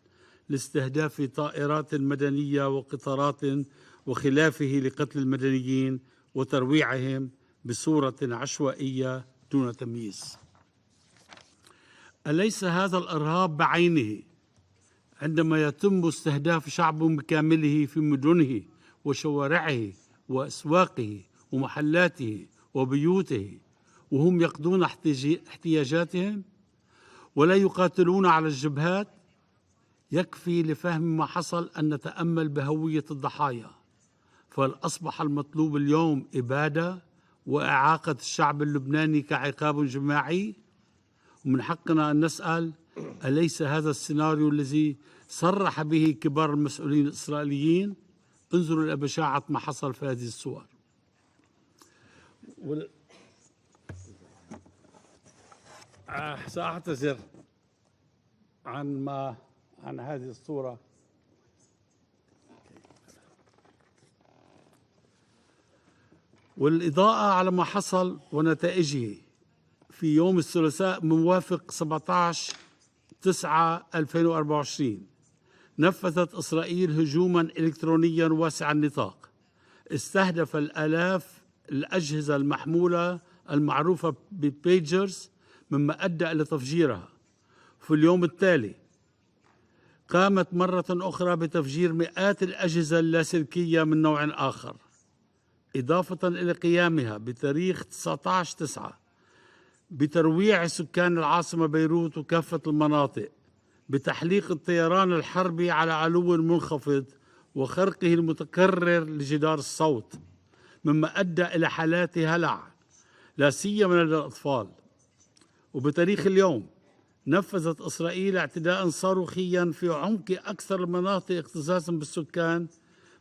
لاستهداف طائرات مدنية وقطارات وخلافه لقتل المدنيين وترويعهم بصورة عشوائية دون تمييز. أليس هذا الإرهاب بعينه عندما يتم استهداف شعب بكامله في مدنه وشوارعه وأسواقه ومحلاته وبيوته وهم يقضون احتياجاتهم ولا يقاتلون على الجبهات؟ يكفي لفهم ما حصل أن نتأمل بهوية الضحايا، فهل أصبح المطلوب اليوم إبادة وإعاقة الشعب اللبناني كعقاب جماعي؟ ومن حقنا أن نسأل: أليس هذا السيناريو الذي صرح به كبار المسؤولين الإسرائيليين؟ انظروا إلى بشاعة ما حصل في هذه الصور. سأعتذر عن هذه الصورة. والإضاءة على ما حصل ونتائجه في يوم الثلاثاء موافق 17/9/2024 نفذت إسرائيل هجوما إلكترونيا واسع النطاق استهدف الآلاف الأجهزة المحمولة المعروفة ببيجرز، مما أدى إلى تفجيرها. في اليوم التالي قامت مرة أخرى بتفجير مئات الأجهزة اللاسلكية من نوع آخر، إضافة إلى قيامها بتاريخ 19/9 بترويع سكان العاصمة بيروت وكافة المناطق بتحليق الطيران الحربي على علو منخفض وخرقه المتكرر لجدار الصوت، مما أدى إلى حالات هلع لا سيما لدى الأطفال. وبتاريخ اليوم نفذت إسرائيل اعتداء صاروخيا في عمق أكثر المناطق اكتظاظا بالسكان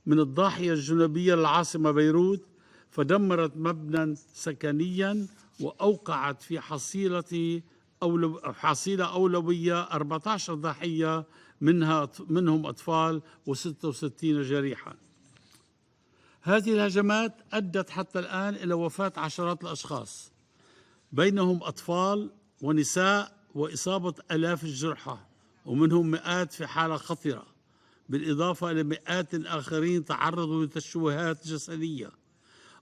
من الضاحية الجنوبية للعاصمة بيروت، فدمرت مبنى سكنيا وأوقعت في حصيلة أولوية 14 ضحية منهم أطفال و66 جريحا. هذه الهجمات أدت حتى الآن إلى وفاة عشرات الأشخاص بينهم أطفال ونساء وإصابة آلاف الجرحى ومنهم مئات في حالة خطرة، بالإضافة إلى مئات آخرين تعرضوا لتشوهات جسدية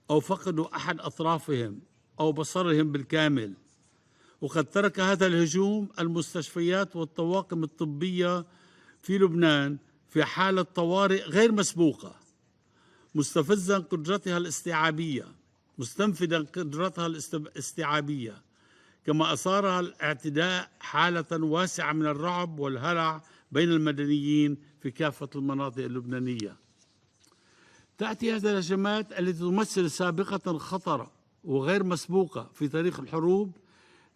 أو فقدوا أحد أطرافهم أو بصرهم بالكامل. وقد ترك هذا الهجوم المستشفيات والطواقم الطبية في لبنان في حالة طوارئ غير مسبوقة، مستنفذا قدرتها الاستيعابية، كما أثار الاعتداء حالة واسعة من الرعب والهلع بين المدنيين في كافة المناطق اللبنانية. تأتي هذه الهجمات التي تمثل سابقة خطرة وغير مسبوقة في تاريخ الحروب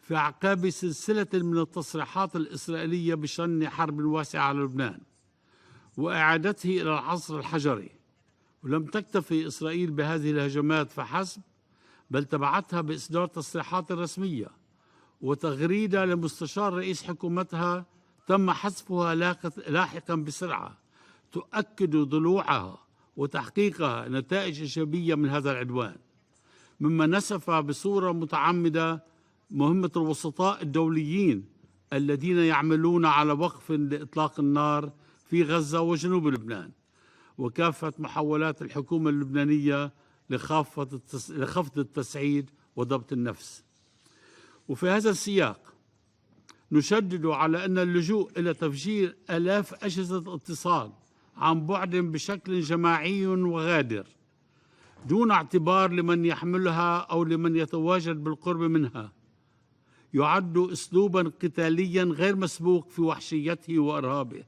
في أعقاب سلسلة من التصريحات الإسرائيلية بشن حرب واسعة على لبنان وإعادته إلى العصر الحجري. ولم تكتفي إسرائيل بهذه الهجمات فحسب، بل تبعتها بإصدار تصريحات رسمية وتغريدة لمستشار رئيس حكومتها تم حذفها لاحقا بسرعة تؤكد ضلوعها وتحقيقها نتائج إيجابية من هذا العدوان، مما نسف بصورة متعمدة مهمة الوسطاء الدوليين الذين يعملون على وقف لإطلاق النار في غزة وجنوب لبنان وكافة محاولات الحكومة اللبنانية لخفض التسعيد وضبط النفس. وفي هذا السياق نشدد على أن اللجوء إلى تفجير آلاف أجهزة اتصال عن بعد بشكل جماعي وغادر دون اعتبار لمن يحملها أو لمن يتواجد بالقرب منها يعد أسلوبا قتاليا غير مسبوق في وحشيته وإرهابه.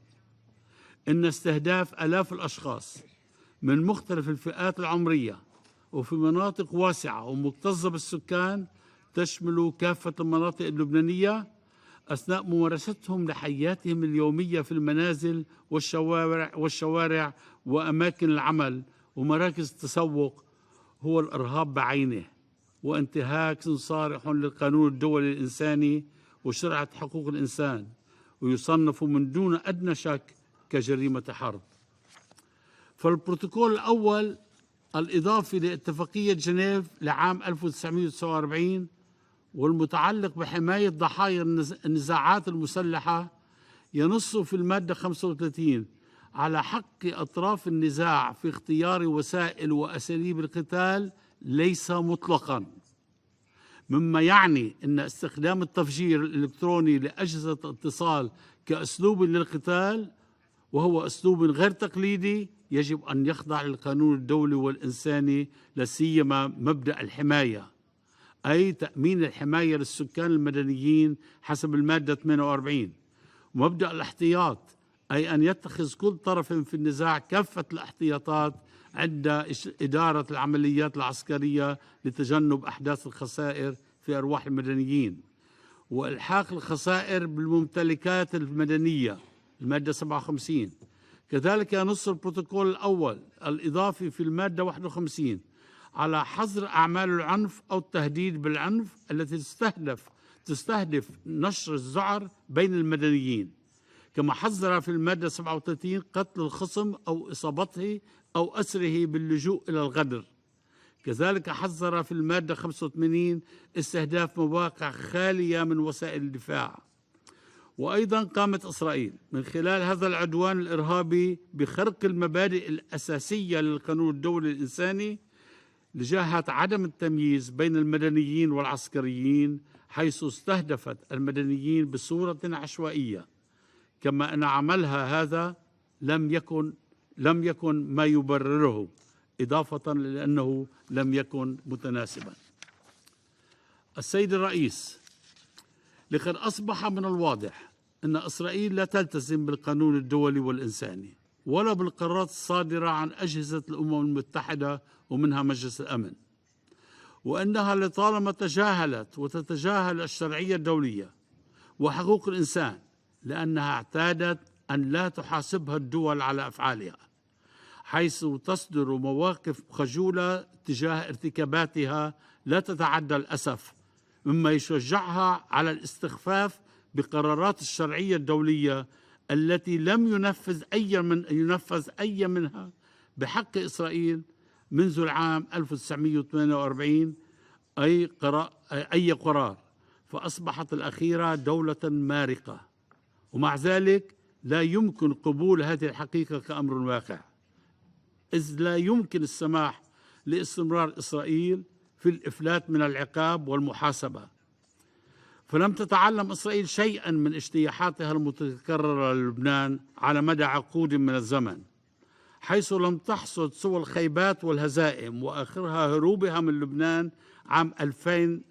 إن استهداف آلاف الأشخاص من مختلف الفئات العمرية وفي مناطق واسعة ومكتظة بالسكان تشمل كافة المناطق اللبنانية أثناء ممارستهم لحياتهم اليومية في المنازل والشوارع وأماكن العمل ومراكز التسوق هو الإرهاب بعينه، وانتهاك صارح للقانون الدولي الإنساني وشرعة حقوق الإنسان، ويصنف من دون أدنى شك كجريمة حرب. فالبروتوكول الأول الإضافي لاتفاقية جنيف لعام 1949 والمتعلق بحماية ضحايا النزاعات المسلحة ينص في المادة 35 على حق أطراف النزاع في اختيار وسائل وأساليب القتال ليس مطلقاً، مما يعني أن استخدام التفجير الإلكتروني لأجهزة الاتصال كأسلوب للقتال وهو أسلوب غير تقليدي يجب أن يخضع للقانون الدولي والإنساني، لا سيما مبدأ الحماية، أي تأمين الحماية للسكان المدنيين حسب المادة 48، ومبدأ الاحتياط، أي أن يتخذ كل طرف في النزاع كافة الاحتياطات عند إدارة العمليات العسكرية لتجنب أحداث الخسائر في أرواح المدنيين، وإلحاق الخسائر بالممتلكات المدنية المادة 57. كذلك ينص البروتوكول الأول الإضافي في المادة 51 على حظر أعمال العنف أو التهديد بالعنف التي تستهدف نشر الذعر بين المدنيين، كما حذر في المادة 37 قتل الخصم أو إصابته أو أسره باللجوء إلى الغدر. كذلك حذر في المادة 85 استهداف مواقع خالية من وسائل الدفاع. وأيضا قامت إسرائيل من خلال هذا العدوان الإرهابي بخرق المبادئ الأساسية للقانون الدولي الإنساني لجهة عدم التمييز بين المدنيين والعسكريين، حيث استهدفت المدنيين بصورة عشوائية، كما أن عملها هذا لم يكن ما يبرره، إضافة لأنه لم يكن متناسبا. السيد الرئيس، لقد أصبح من الواضح أن إسرائيل لا تلتزم بالقانون الدولي والإنساني ولا بالقرارات الصادرة عن أجهزة الأمم المتحدة ومنها مجلس الأمن، وأنها لطالما تجاهلت وتتجاهل الشرعية الدولية وحقوق الإنسان لأنها اعتادت أن لا تحاسبها الدول على أفعالها، حيث تصدر مواقف خجولة تجاه ارتكاباتها لا تتعدى الأسف، مما يشجعها على الاستخفاف بقرارات الشرعية الدولية التي لم ينفذ أي منها بحق إسرائيل منذ العام 1948 أي قرار، فأصبحت الأخيرة دولة مارقة، ومع ذلك لا يمكن قبول هذه الحقيقة كأمر واقع، إذ لا يمكن السماح لاستمرار إسرائيل في الإفلات من العقاب والمحاسبة. فلم تتعلم إسرائيل شيئا من اجتياحاتها المتكررة للبنان على مدى عقود من الزمن، حيث لم تحصد سوى الخيبات والهزائم، وآخرها هروبها من لبنان عام 2000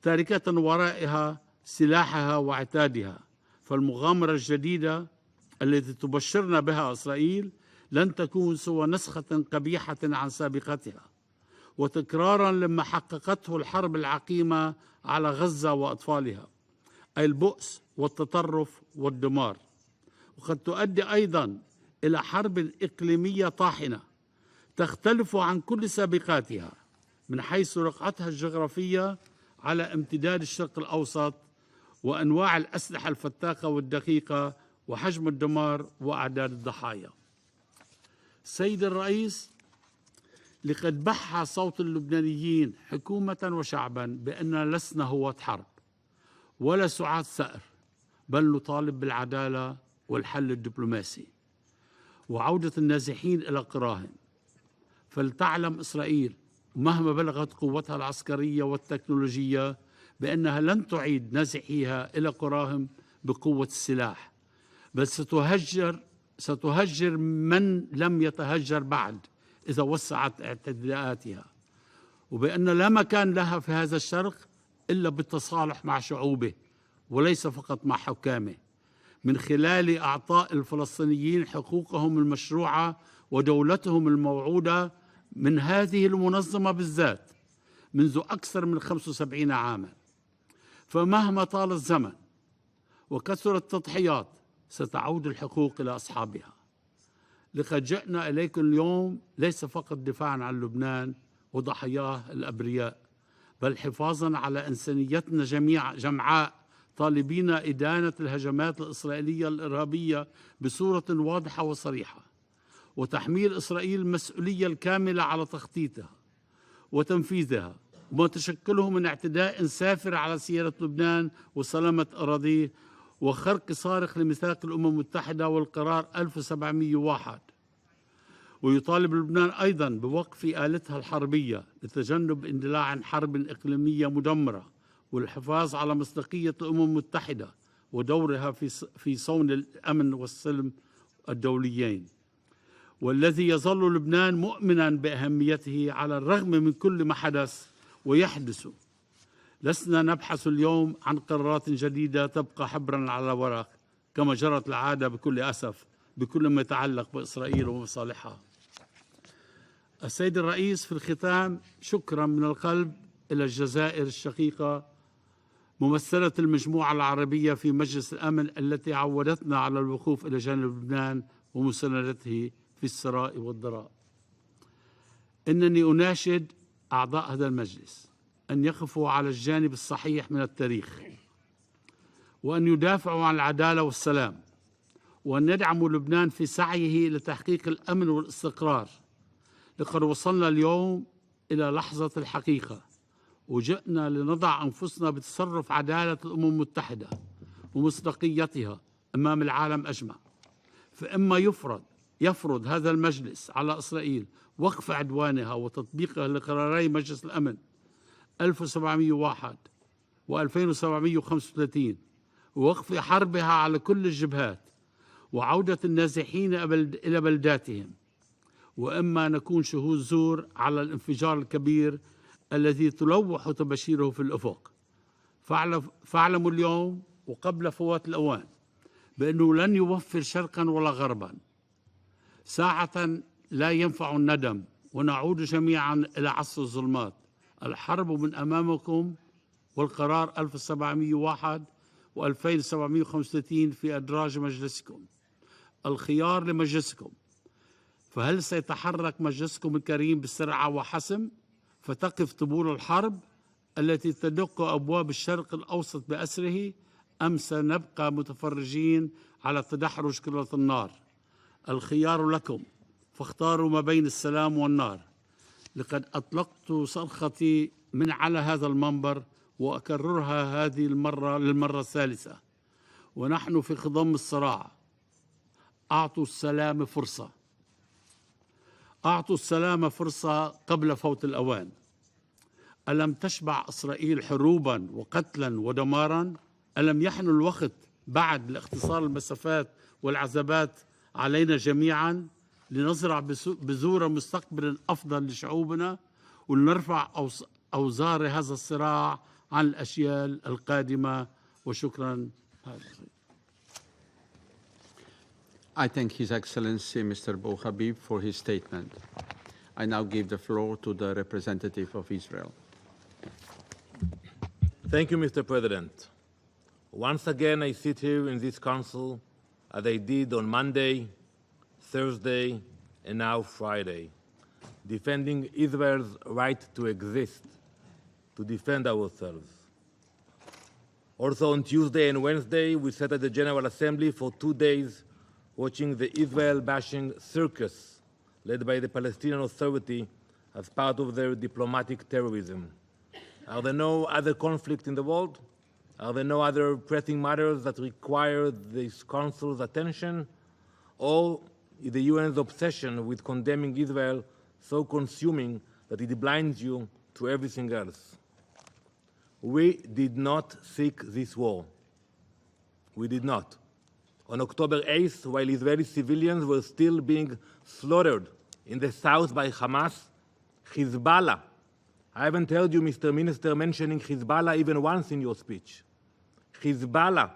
تاركة ورائها سلاحها وعتادها. فالمغامرة الجديدة التي تبشرنا بها إسرائيل لن تكون سوى نسخة قبيحة عن سابقتها وتكرارا لما حققته الحرب العقيمة على غزة وأطفالها، أي البؤس والتطرف والدمار، وقد تؤدي أيضا إلى حرب إقليمية طاحنة تختلف عن كل سابقاتها من حيث رقعتها الجغرافية على امتداد الشرق الأوسط وأنواع الأسلحة الفتاكة والدقيقة وحجم الدمار وأعداد الضحايا. سيد الرئيس، لقد بح صوت اللبنانيين حكومة وشعبا بأننا لسنا هواة حرب ولا سعاة ثأر، بل نطالب بالعدالة والحل الدبلوماسي وعودة النازحين إلى قراهم. فلتعلم إسرائيل مهما بلغت قوتها العسكرية والتكنولوجية بأنها لن تعيد نازحيها إلى قراهم بقوة السلاح، بل ستهجر من لم يتهجر بعد إذا وسعت اعتداءاتها، وبأن لا مكان لها في هذا الشرق إلا بالتصالح مع شعوبه وليس فقط مع حكامه، من خلال إعطاء الفلسطينيين حقوقهم المشروعة ودولتهم الموعودة من هذه المنظمة بالذات منذ أكثر من 75 عاما. فمهما طال الزمن وكثرت التضحيات ستعود الحقوق إلى أصحابها. لقد جئنا إليكم اليوم ليس فقط دفاعا عن لبنان وضحاياه الأبرياء، بل حفاظا على إنسانيتنا جمعاء، طالبين إدانة الهجمات الإسرائيلية الإرهابية بصورة واضحة وصريحة، وتحميل إسرائيل المسؤولية الكاملة على تخطيطها وتنفيذها، وما تشكله من اعتداء سافر على سيادة لبنان وسلامة أراضيه وخرق صارخ لميثاق الأمم المتحدة والقرار 1701. ويطالب لبنان أيضا بوقف آلتها الحربية لتجنب اندلاع حرب إقليمية مدمرة والحفاظ على مصداقية الأمم المتحدة ودورها في صون الأمن والسلم الدوليين، والذي يظل لبنان مؤمنا بأهميته على الرغم من كل ما حدث ويحدث. لسنا نبحث اليوم عن قرارات جديدة تبقى حبرا على ورق كما جرت العادة بكل أسف بكل ما يتعلق بإسرائيل ومصالحها. السيد الرئيس، في الختام شكرا من القلب إلى الجزائر الشقيقة ممثلة المجموعة العربية في مجلس الأمن التي عودتنا على الوقوف إلى جانب لبنان ومساندته في السراء والضراء. إنني أناشد أعضاء هذا المجلس أن يقفوا على الجانب الصحيح من التاريخ، وأن يدافعوا عن العدالة والسلام، وأن يدعموا لبنان في سعيه لتحقيق الأمن والاستقرار. لقد وصلنا اليوم إلى لحظة الحقيقة، وجئنا لنضع أنفسنا بتصرف عدالة الأمم المتحدة ومصداقيتها أمام العالم أجمع. فإما يفرض هذا المجلس على إسرائيل وقف عدوانها وتطبيقها لقراري مجلس الأمن 1701 و2735 ووقف حربها على كل الجبهات وعودة النازحين إلى بلداتهم، وإما نكون شهود زور على الانفجار الكبير الذي تلوح تبشيره في الأفق. فاعلموا اليوم وقبل فوات الأوان بأنه لن يوفر شرقا ولا غربا. ساعة لا ينفع الندم، ونعود جميعا إلى عصر الظلمات. الحرب من أمامكم، والقرار 1701 و2735 في أدراج مجلسكم. الخيار لمجلسكم، فهل سيتحرك مجلسكم الكريم بسرعة وحسم فتقف طبول الحرب التي تدق أبواب الشرق الأوسط بأسره، أم سنبقى متفرجين على تدحرج كرة النار؟ الخيار لكم، فاختاروا ما بين السلام والنار. لقد أطلقت صرختي من على هذا المنبر وأكررها هذه المرة للمرة الثالثة، ونحن في خضم الصراع. أعطوا السلام فرصة، أعطوا السلام فرصة قبل فوت الأوان. ألم تشبع إسرائيل حروبا وقتلا ودمارا؟ ألم يحن الوقت بعد لاختصار المسافات والعذابات علينا جميعا لنزرع بذور مستقبل أفضل لشعوبنا ولنرفع أوزار هذا الصراع عن الأجيال القادمة؟ وشكرا. I thank His Excellency Mr. Bo Habib for his statement. I now give the floor to the representative of Israel. Thank you, Mr. President. Once again, I sit here in this council as I did on Monday, Thursday, and now Friday, defending Israel's right to exist, to defend ourselves. Also on Tuesday and Wednesday, we sat at the General Assembly for 2 days watching the Israel-bashing circus led by the Palestinian Authority as part of their diplomatic terrorism. Are there no other conflicts in the world? Are there no other pressing matters that require this Council's attention? Or is the UN's obsession with condemning Israel so consuming that it blinds you to everything else? We did not seek this war. We did not. On October 8th, while Israeli civilians were still being slaughtered in the south by Hamas, Hezbollah, I haven't heard you, Mr. Minister, mentioning Hezbollah even once in your speech. Hezbollah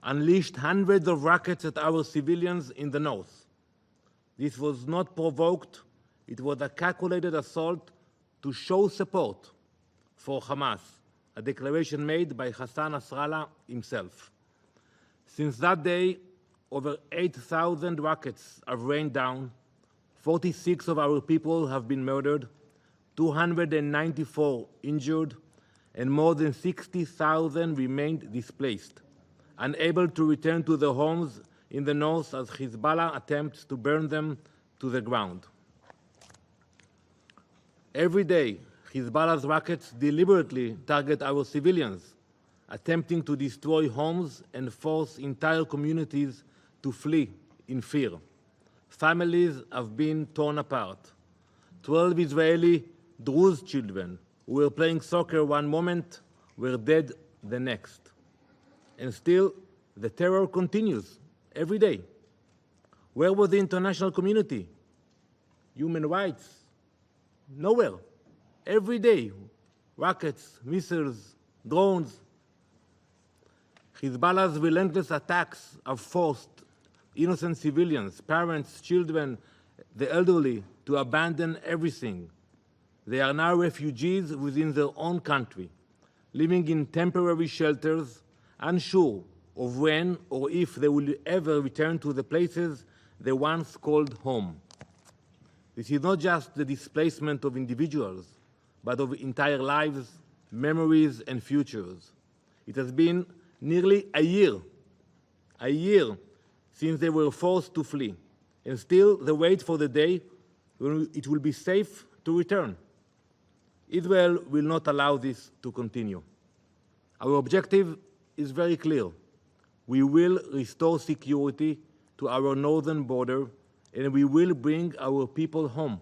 unleashed hundreds of rockets at our civilians in the north. This was not provoked. It was a calculated assault to show support for Hamas, a declaration made by Hassan Nasrallah himself. Since that day, over 8,000 rockets have rained down, 46 of our people have been murdered, 294 injured, and more than 60,000 remained displaced, unable to return to their homes in the north as Hezbollah attempts to burn them to the ground. Every day, Hezbollah's rockets deliberately target our civilians, attempting to destroy homes and force entire communities to flee in fear. Families have been torn apart. 12 Israeli Druze children who were playing soccer one moment were dead the next. And still, the terror continues every day. Where was the international community? Human rights? Nowhere. Every day, rockets, missiles, drones. Hezbollah's relentless attacks have forced innocent civilians, parents, children, the elderly, to abandon everything. They are now refugees within their own country, living in temporary shelters, unsure of when or if they will ever return to the places they once called home. This is not just the displacement of individuals, but of entire lives, memories, and futures. It has been nearly a year since they were forced to flee, and still they wait for the day when it will be safe to return. Israel will not allow this to continue. Our objective is very clear. We will restore security to our northern border, and we will bring our people home.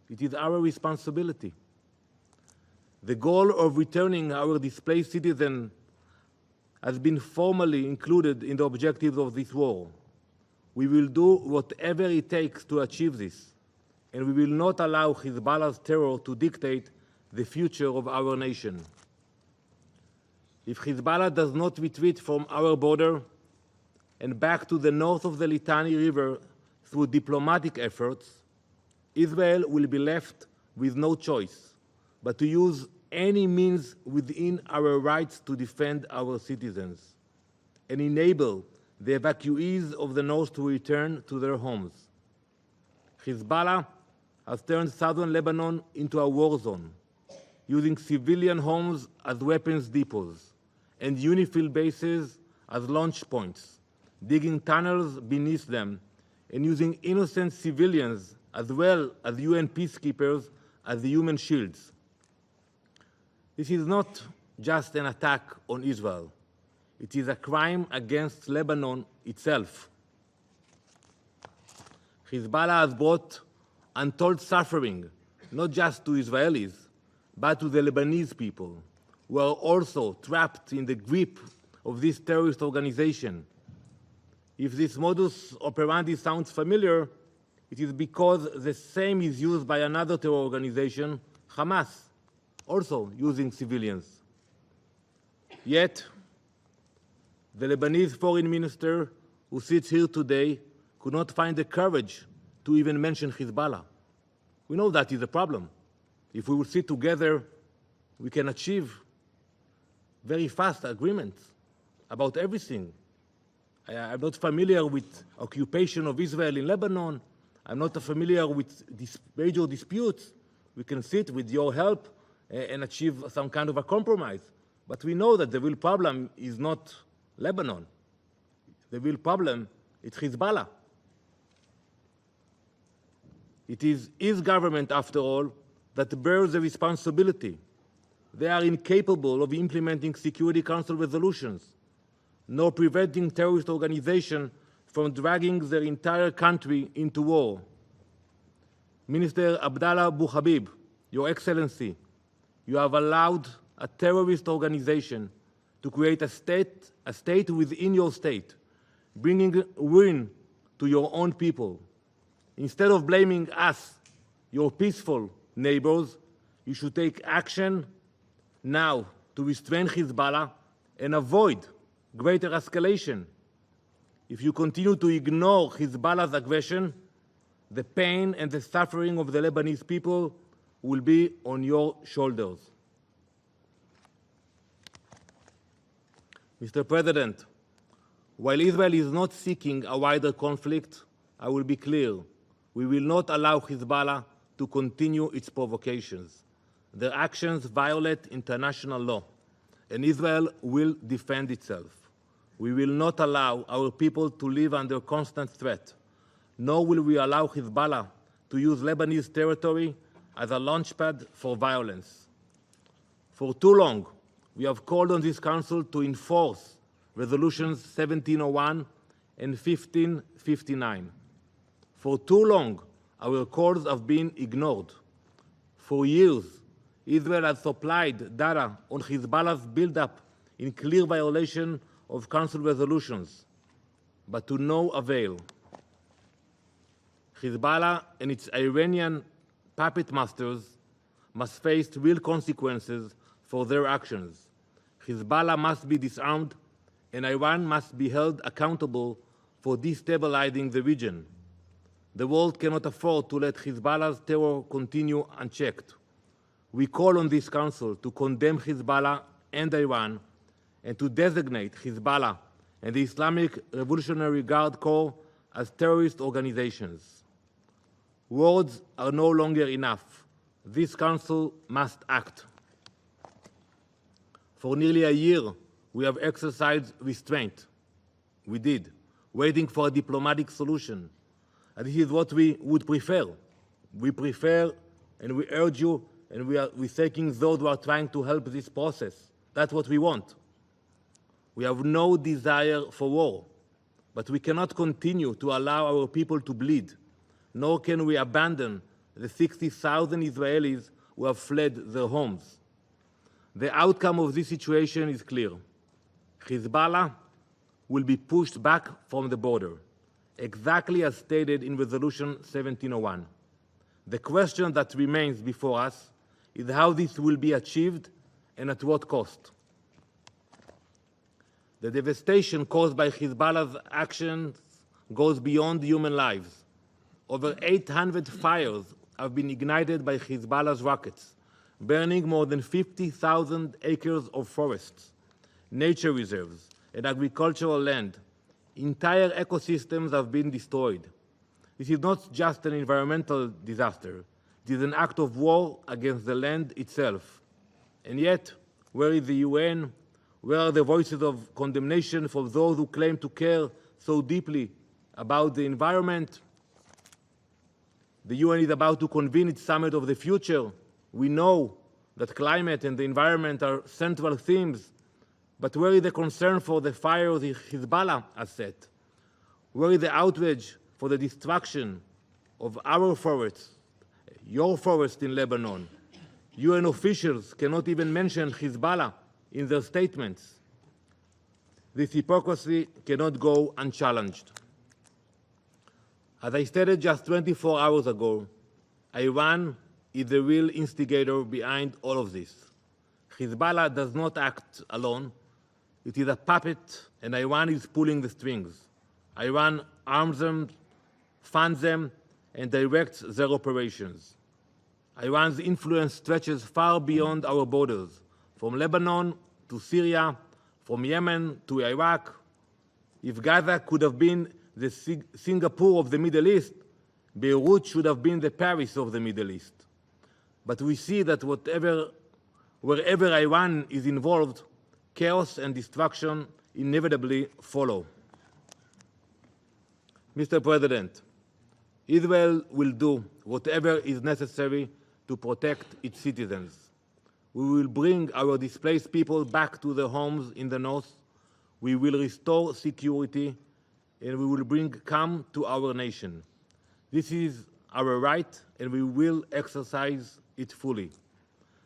It is our responsibility. The goal of returning our displaced citizens has been formally included in the objectives of this war. We will do whatever it takes to achieve this, and we will not allow Hezbollah's terror to dictate the future of our nation. If Hezbollah does not retreat from our border and back to the north of the Litani River through diplomatic efforts, Israel will be left with no choice but to use any means within our rights to defend our citizens and enable the evacuees of the north to return to their homes. Hezbollah has turned southern Lebanon into a war zone, using civilian homes as weapons depots and UNIFIL bases as launch points, digging tunnels beneath them and using innocent civilians as well as UN peacekeepers as the human shields. This is not just an attack on Israel. It is a crime against Lebanon itself. Hezbollah has brought untold suffering, not just to Israelis, but to the Lebanese people, who are also trapped in the grip of this terrorist organization. If this modus operandi sounds familiar, it is because the same is used by another terror organization, Hamas, also using civilians. Yet, the Lebanese foreign minister who sits here today could not find the courage to even mention Hezbollah. We know that is a problem. If we will sit together, we can achieve very fast agreements about everything. I'm not familiar with occupation of Israel in Lebanon. I'm not familiar with major disputes. We can sit with your help and achieve some kind of a compromise. But we know that the real problem is not Lebanon. The real problem is Hezbollah. It is his government, after all, that bears the responsibility. They are incapable of implementing Security Council resolutions, nor preventing terrorist organizations from dragging their entire country into war. Minister Abdallah Abu Habib, Your Excellency, you have allowed a terrorist organization to create a state within your state, bringing ruin to your own people. Instead of blaming us, your peaceful neighbors, you should take action now to restrain Hezbollah and avoid greater escalation. If you continue to ignore Hezbollah's aggression, the pain and the suffering of the Lebanese people will be on your shoulders. Mr. President, while Israel is not seeking a wider conflict, I will be clear, we will not allow Hezbollah to continue its provocations. Their actions violate international law, and Israel will defend itself. We will not allow our people to live under constant threat, nor will we allow Hezbollah to use Lebanese territory as a launchpad for violence. For too long, we have called on this Council to enforce Resolutions 1701 and 1559. For too long, our calls have been ignored. For years, Israel has supplied data on Hezbollah's buildup in clear violation of Council resolutions, but to no avail. Hezbollah and its Iranian puppet masters must face real consequences for their actions. Hezbollah must be disarmed, and Iran must be held accountable for destabilizing the region. The world cannot afford to let Hezbollah's terror continue unchecked. We call on this Council to condemn Hezbollah and Iran and to designate Hezbollah and the Islamic Revolutionary Guard Corps as terrorist organizations. Words are no longer enough. This Council must act. For nearly a year, we have exercised restraint. We did, waiting for a diplomatic solution. And this is what we would prefer. We prefer, and we urge you, and we're thanking those who are trying to help this process. That's what we want. We have no desire for war, but we cannot continue to allow our people to bleed, nor can we abandon the 60,000 Israelis who have fled their homes. The outcome of this situation is clear. Hezbollah will be pushed back from the border, exactly as stated in Resolution 1701. The question that remains before us is how this will be achieved and at what cost. The devastation caused by Hezbollah's actions goes beyond human lives. Over 800 fires have been ignited by Hezbollah's rockets, burning more than 50,000 acres of forests, nature reserves, and agricultural land. Entire ecosystems have been destroyed. This is not just an environmental disaster. It is an act of war against the land itself. And yet, where is the UN? Where are the voices of condemnation for those who claim to care so deeply about the environment? The UN is about to convene its summit of the future. We know that climate and the environment are central themes, but where is the concern for the fires Hezbollah has set? Where is the outrage for the destruction of our forests, your forest in Lebanon? UN officials cannot even mention Hezbollah in their statements. This hypocrisy cannot go unchallenged. As I stated just 24 hours ago, Iran is the real instigator behind all of this. Hezbollah does not act alone. It is a puppet, and Iran is pulling the strings. Iran arms them, funds them, and directs their operations. Iran's influence stretches far beyond our borders, from Lebanon to Syria, from Yemen to Iraq. If Gaza could have been the Singapore of the Middle East, Beirut should have been the Paris of the Middle East. But we see that wherever Iran is involved, chaos and destruction inevitably follow. Mr. President, Israel will do whatever is necessary to protect its citizens. We will bring our displaced people back to their homes in the north. We will restore security, and we will bring calm to our nation. This is our right, and we will exercise it fully.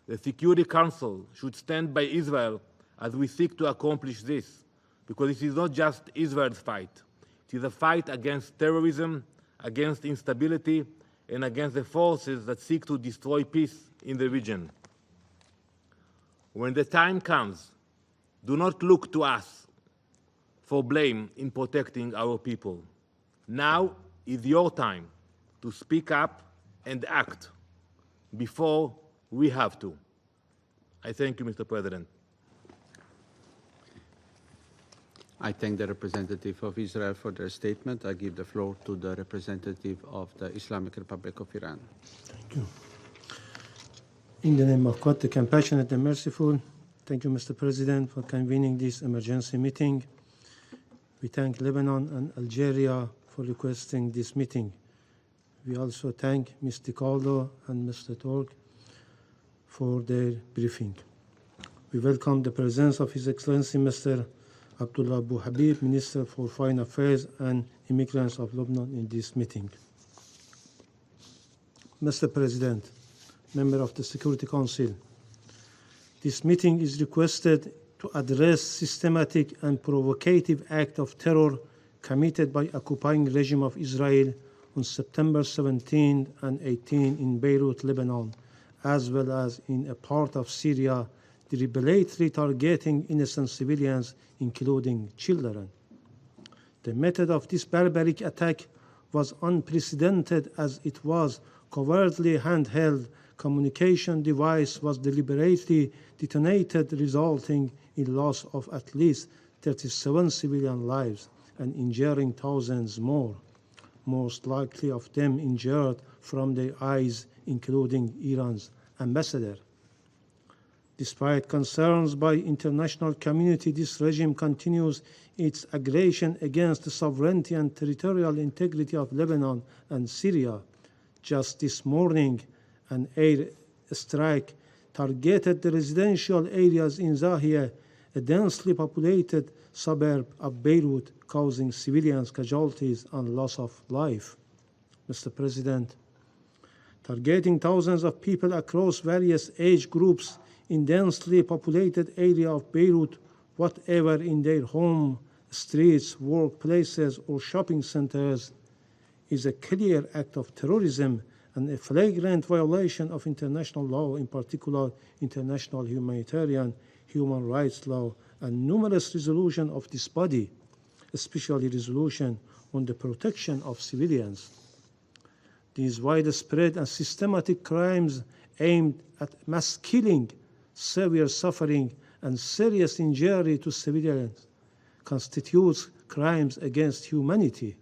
The Security Council should stand by Israel as we seek to accomplish this, because this is not just Israel's fight. It is a fight against terrorism, against instability, and against the forces that seek to destroy peace in the region. When the time comes, do not look to us for blame in protecting our people. Now is your time to speak up and act before we have to. I thank you, Mr. President. I thank the representative of Israel for their statement. I give the floor to the representative of the Islamic Republic of Iran. Thank you. In the name of God, the compassionate and merciful, thank you, Mr. President, for convening this emergency meeting. We thank Lebanon and Algeria for requesting this meeting. We also thank Mr. Caldo and Mr. Turk for their briefing. We welcome the presence of His Excellency Mr. Abdullah Abu Habib, Minister for Foreign Affairs and Immigrants of Lebanon, in this meeting. Mr. President, member of the Security Council, this meeting is requested to address systematic and provocative act of terror committed by occupying regime of Israel on September 17 and 18 in Beirut, Lebanon, as well as in a part of Syria, deliberately targeting innocent civilians, including children. The method of this barbaric attack was unprecedented, as it was covertly handheld communication device was deliberately detonated, resulting in loss of at least 37 civilian lives and injuring thousands more, most likely of them injured from their eyes, including Iran's ambassador. Despite concerns by international community, this regime continues its aggression against the sovereignty and territorial integrity of Lebanon and Syria. Just this morning, an air strike targeted the residential areas in Zahia, a densely populated suburb of Beirut, causing civilians casualties and loss of life. Mr. President, targeting thousands of people across various age groups in densely populated area of Beirut, whatever in their home, streets, workplaces, or shopping centers, is a clear act of terrorism and a flagrant violation of international law, in particular international humanitarian human rights law and numerous resolutions of this body, especially resolution on the protection of civilians. These widespread and systematic crimes aimed at mass killing, severe suffering, and serious injury to civilians constitutes crimes against humanity.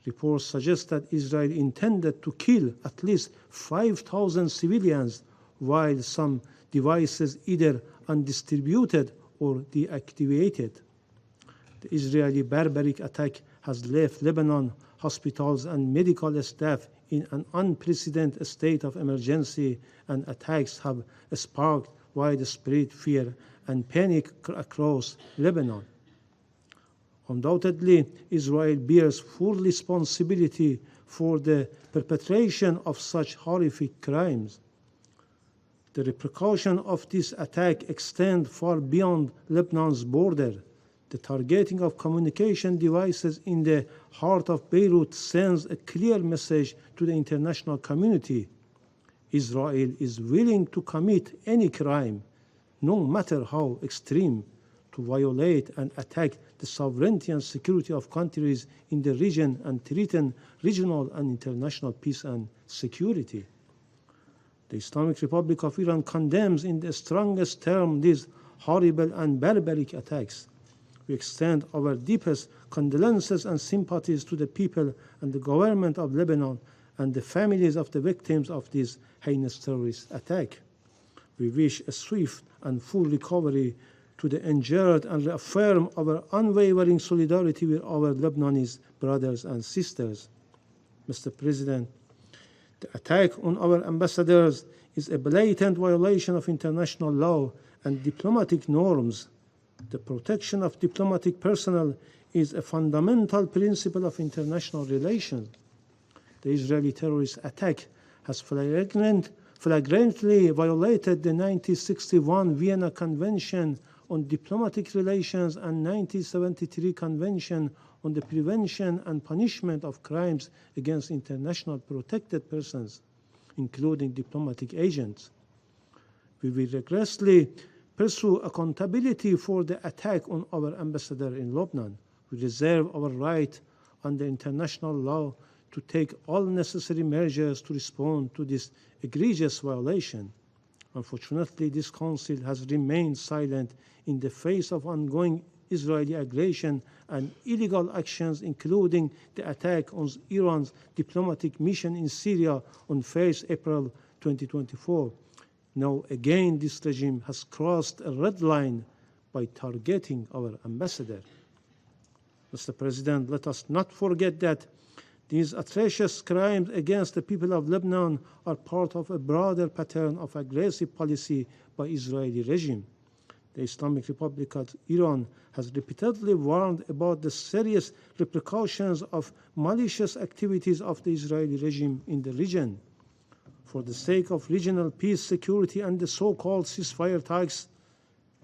Reports suggest that Israel intended to kill at least 5,000 civilians, while some devices either undistributed or deactivated. The Israeli barbaric attack has left Lebanon hospitals and medical staff in an unprecedented state of emergency, and attacks have sparked widespread fear and panic across Lebanon. Undoubtedly, Israel bears full responsibility for the perpetration of such horrific crimes. The repercussions of this attack extend far beyond Lebanon's border. The targeting of communication devices in the heart of Beirut sends a clear message to the international community. Israel is willing to commit any crime, no matter how extreme, to violate and attack the sovereignty and security of countries in the region and threaten regional and international peace and security. The Islamic Republic of Iran condemns in the strongest terms these horrible and barbaric attacks. We extend our deepest condolences and sympathies to the people and the government of Lebanon and the families of the victims of this heinous terrorist attack. We wish a swift and full recovery to the injured and reaffirm our unwavering solidarity with our Lebanese brothers and sisters. Mr. President, the attack on our ambassadors is a blatant violation of international law and diplomatic norms. The protection of diplomatic personnel is a fundamental principle of international relations. The Israeli terrorist attack has flagrantly violated the 1961 Vienna Convention on Diplomatic Relations and 1973 Convention on the Prevention and Punishment of Crimes against International Protected Persons, including diplomatic agents. We will rigorously pursue accountability for the attack on our ambassador in Lebanon. We reserve our right under international law to take all necessary measures to respond to this egregious violation. Unfortunately, this Council has remained silent in the face of ongoing Israeli aggression and illegal actions, including the attack on Iran's diplomatic mission in Syria on 1st April 2024. Now again, this regime has crossed a red line by targeting our ambassador. Mr. President, let us not forget that these atrocious crimes against the people of Lebanon are part of a broader pattern of aggressive policy by Israeli regime. The Islamic Republic of Iran has repeatedly warned about the serious repercussions of malicious activities of the Israeli regime in the region. For the sake of regional peace, security, and the so-called ceasefire talks,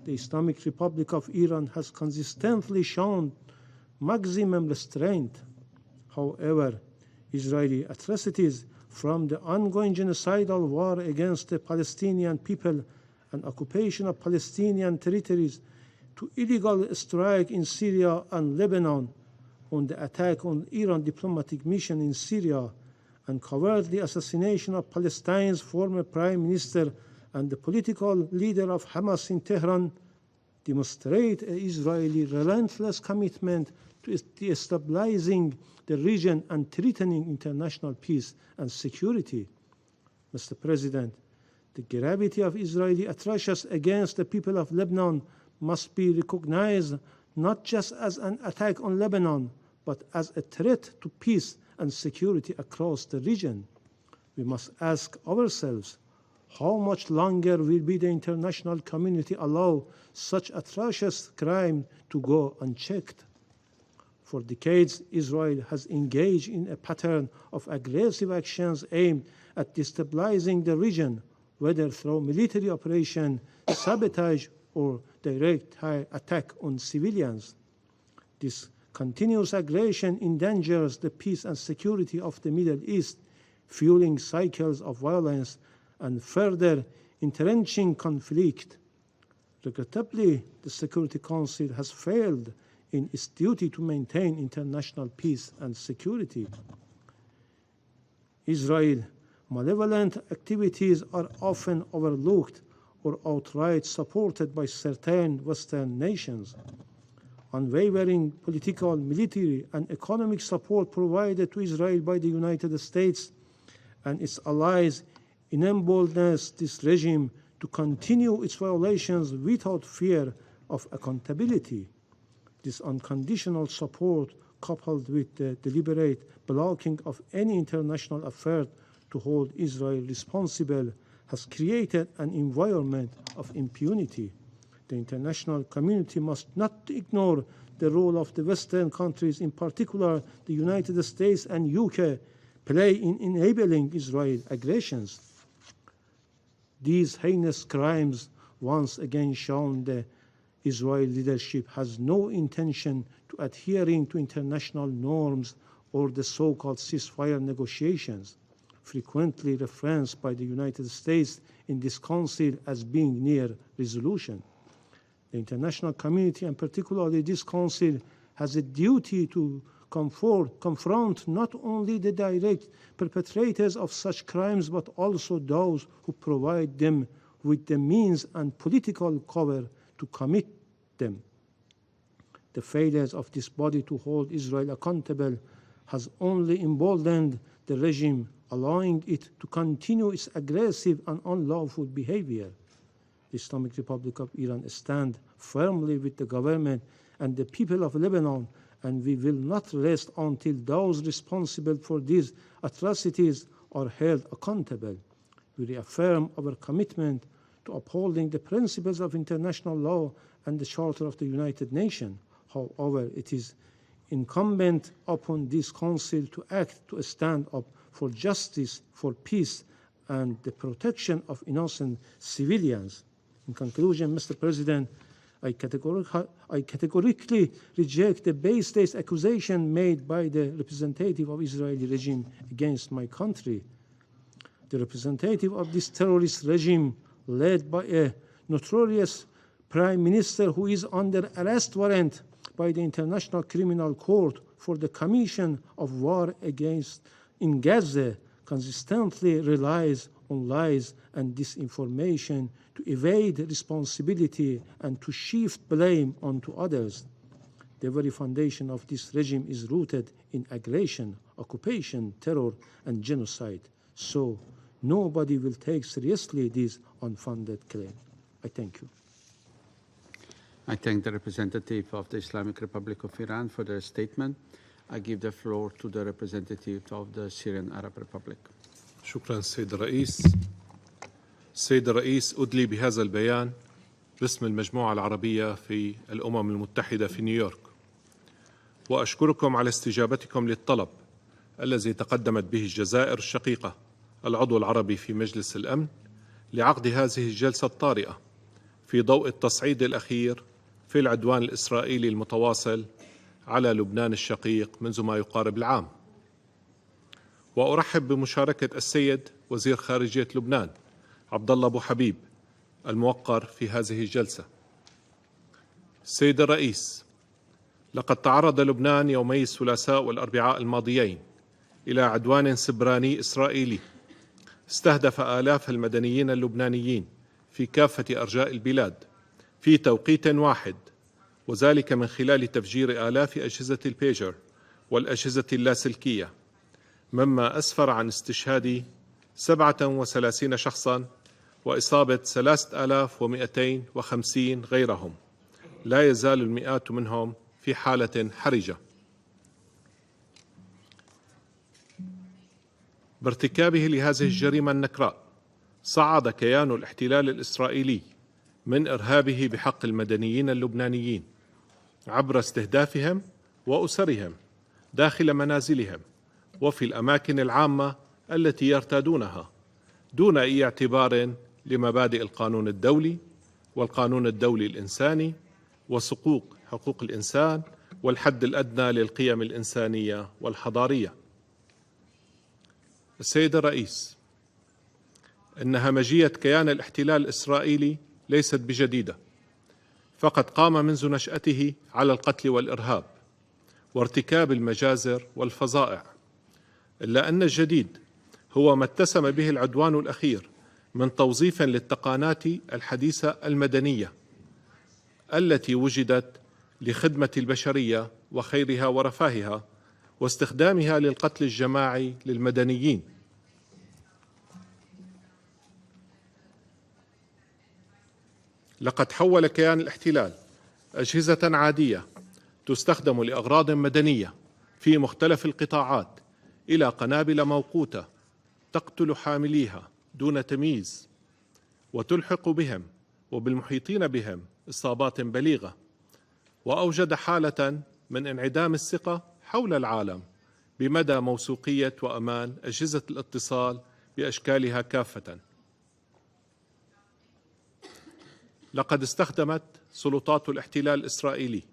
the Islamic Republic of Iran has consistently shown maximum restraint. However, Israeli atrocities, from the ongoing genocidal war against the Palestinian people and occupation of Palestinian territories, to illegal strike in Syria and Lebanon, on the attack on Iran diplomatic mission in Syria, and cowardly assassination of Palestine's former prime minister and the political leader of Hamas in Tehran, demonstrate an Israeli relentless commitment to destabilizing the region and threatening international peace and security. Mr. President, the gravity of Israeli atrocities against the people of Lebanon must be recognized not just as an attack on Lebanon, but as a threat to peace and security across the region. We must ask ourselves, how much longer will the international community allow such atrocious crime to go unchecked? For decades, Israel has engaged in a pattern of aggressive actions aimed at destabilizing the region, whether through military operation, sabotage, or direct attack on civilians. This continuous aggression endangers the peace and security of the Middle East, fueling cycles of violence and further entrenching conflict. Regrettably, the Security Council has failed in its duty to maintain international peace and security. Israel's malevolent activities are often overlooked or outright supported by certain Western nations. Unwavering political, military, and economic support provided to Israel by the United States and its allies emboldens this regime to continue its violations without fear of accountability. This unconditional support, coupled with the deliberate blocking of any international effort to hold Israel responsible, has created an environment of impunity. The international community must not ignore the role of the Western countries, in particular the United States and UK, play in enabling Israel's aggressions. These heinous crimes once again shown the Israeli leadership has no intention to adhering to international norms or the so-called ceasefire negotiations, frequently referenced by the United States in this council as being near resolution. The international community, and particularly this council, has a duty to confront not only the direct perpetrators of such crimes, but also those who provide them with the means and political cover to commit them. The failures of this body to hold Israel accountable has only emboldened the regime, allowing it to continue its aggressive and unlawful behavior. The Islamic Republic of Iran stands firmly with the government and the people of Lebanon, and we will not rest until those responsible for these atrocities are held accountable. We reaffirm our commitment to upholding the principles of international law and the Charter of the United Nations. However, it is incumbent upon this Council to act to stand up for justice, for peace, and the protection of innocent civilians. In conclusion, Mr. President, I categorically reject the baseless accusation made by the representative of Israeli regime against my country. The representative of this terrorist regime, led by a notorious prime minister who is under arrest warrant by the International Criminal Court for the commission of war in Gaza, consistently relies on lies and disinformation to evade responsibility and to shift blame onto others. The very foundation of this regime is rooted in aggression, occupation, terror, and genocide. So nobody will take seriously this unfounded claim. I thank you. I thank the representative of the Islamic Republic of Iran for their statement. I give the floor to the representative of the Syrian Arab Republic. شكرا السيد الرئيس. السيد الرئيس أدلي بهذا البيان باسم المجموعة العربية في الأمم المتحدة في نيويورك، وأشكركم على استجابتكم للطلب الذي تقدمت به الجزائر الشقيقة العضو العربي في مجلس الأمن لعقد هذه الجلسة الطارئة في ضوء التصعيد الأخير في العدوان الإسرائيلي المتواصل على لبنان الشقيق منذ ما يقارب العام. وأرحب بمشاركة السيد وزير خارجية لبنان عبد الله أبو حبيب الموقر في هذه الجلسة. السيد الرئيس، لقد تعرض لبنان يومي الثلاثاء والأربعاء الماضيين إلى عدوان سبراني إسرائيلي استهدف آلاف المدنيين اللبنانيين في كافة أرجاء البلاد في توقيت واحد، وذلك من خلال تفجير آلاف أجهزة البيجر والأجهزة اللاسلكية، مما أسفر عن استشهاد 37 شخصاً وإصابة 3250 غيرهم. لا يزال المئات منهم في حالة حرجة. بارتكابه لهذه الجريمة النكراء صعد كيان الاحتلال الإسرائيلي من إرهابه بحق المدنيين اللبنانيين عبر استهدافهم وأسرهم داخل منازلهم وفي الأماكن العامة التي يرتادونها دون أي اعتبار لمبادئ القانون الدولي والقانون الدولي الإنساني وصقوق حقوق الإنسان والحد الأدنى للقيم الإنسانية والحضارية. السيد الرئيس، إن همجية كيان الاحتلال الإسرائيلي ليست بجديدة، فقد قام منذ نشأته على القتل والإرهاب وارتكاب المجازر والفظائع، إلا أن الجديد هو ما اتسم به العدوان الأخير من توظيف للتقانات الحديثة المدنية التي وجدت لخدمة البشرية وخيرها ورفاهها واستخدامها للقتل الجماعي للمدنيين. لقد حول كيان الاحتلال أجهزة عادية تستخدم لأغراض مدنية في مختلف القطاعات إلى قنابل موقوتة تقتل حامليها دون تمييز وتلحق بهم وبالمحيطين بهم إصابات بليغة، وأوجد حالة من انعدام الثقة حول العالم بمدى موثوقية وأمان أجهزة الاتصال بأشكالها كافة. لقد استخدمت سلطات الاحتلال الإسرائيلي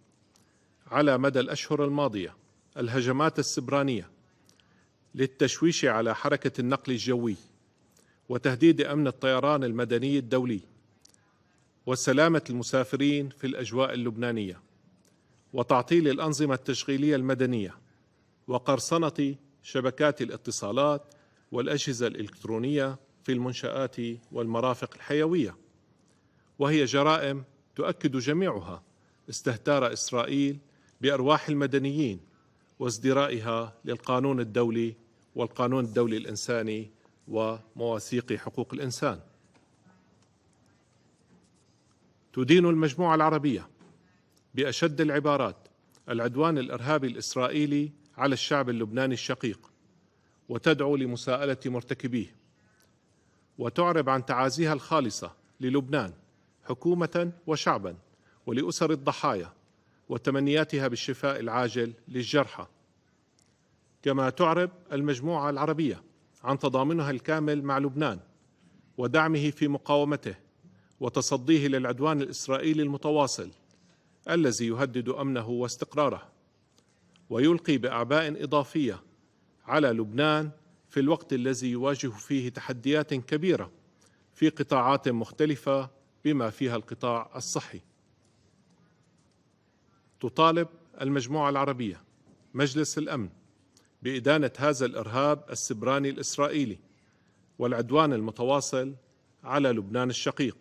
على مدى الأشهر الماضية الهجمات السبرانية للتشويش على حركة النقل الجوي وتهديد أمن الطيران المدني الدولي وسلامة المسافرين في الأجواء اللبنانية وتعطيل الأنظمة التشغيلية المدنية وقرصنة شبكات الاتصالات والأجهزة الإلكترونية في المنشآت والمرافق الحيوية، وهي جرائم تؤكد جميعها استهتار إسرائيل بأرواح المدنيين وازدرائها للقانون الدولي والقانون الدولي الإنساني ومواثيق حقوق الإنسان. تدين المجموعة العربية بأشد العبارات العدوان الإرهابي الإسرائيلي على الشعب اللبناني الشقيق وتدعو لمساءلة مرتكبيه، وتعرب عن تعازيها الخالصة للبنان حكومة وشعبا ولأسر الضحايا وتمنياتها بالشفاء العاجل للجرحى. كما تعرب المجموعة العربية عن تضامنها الكامل مع لبنان ودعمه في مقاومته وتصديه للعدوان الإسرائيلي المتواصل الذي يهدد أمنه واستقراره ويلقي بأعباء إضافية على لبنان في الوقت الذي يواجه فيه تحديات كبيرة في قطاعات مختلفة بما فيها القطاع الصحي. تطالب المجموعة العربية مجلس الأمن بإدانة هذا الإرهاب السبراني الإسرائيلي والعدوان المتواصل على لبنان الشقيق،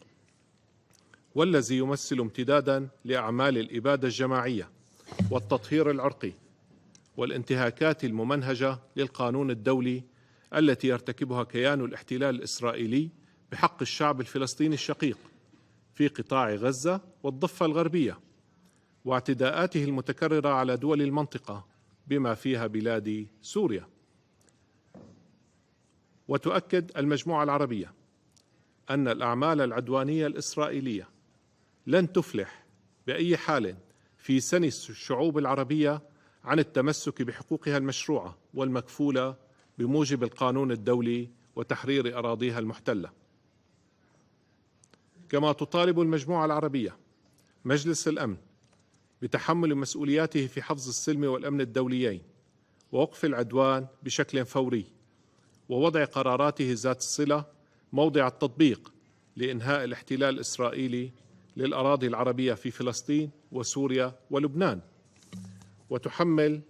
والذي يمثل امتدادا لأعمال الإبادة الجماعية والتطهير العرقي والانتهاكات الممنهجة للقانون الدولي التي يرتكبها كيان الاحتلال الإسرائيلي بحق الشعب الفلسطيني الشقيق في قطاع غزة والضفة الغربية واعتداءاته المتكررة على دول المنطقة بما فيها بلاد سوريا. وتؤكد المجموعة العربية أن الأعمال العدوانية الإسرائيلية لن تفلح بأي حال في سن الشعوب العربية عن التمسك بحقوقها المشروعة والمكفولة بموجب القانون الدولي وتحرير أراضيها المحتلة. كما تطالب المجموعة العربية مجلس الأمن بتحمل مسؤولياته في حفظ السلم والأمن الدوليين ووقف العدوان بشكل فوري، ووضع قراراته ذات الصلة موضع التطبيق لإنهاء الاحتلال الإسرائيلي للأراضي العربية في فلسطين وسوريا ولبنان، وتحمل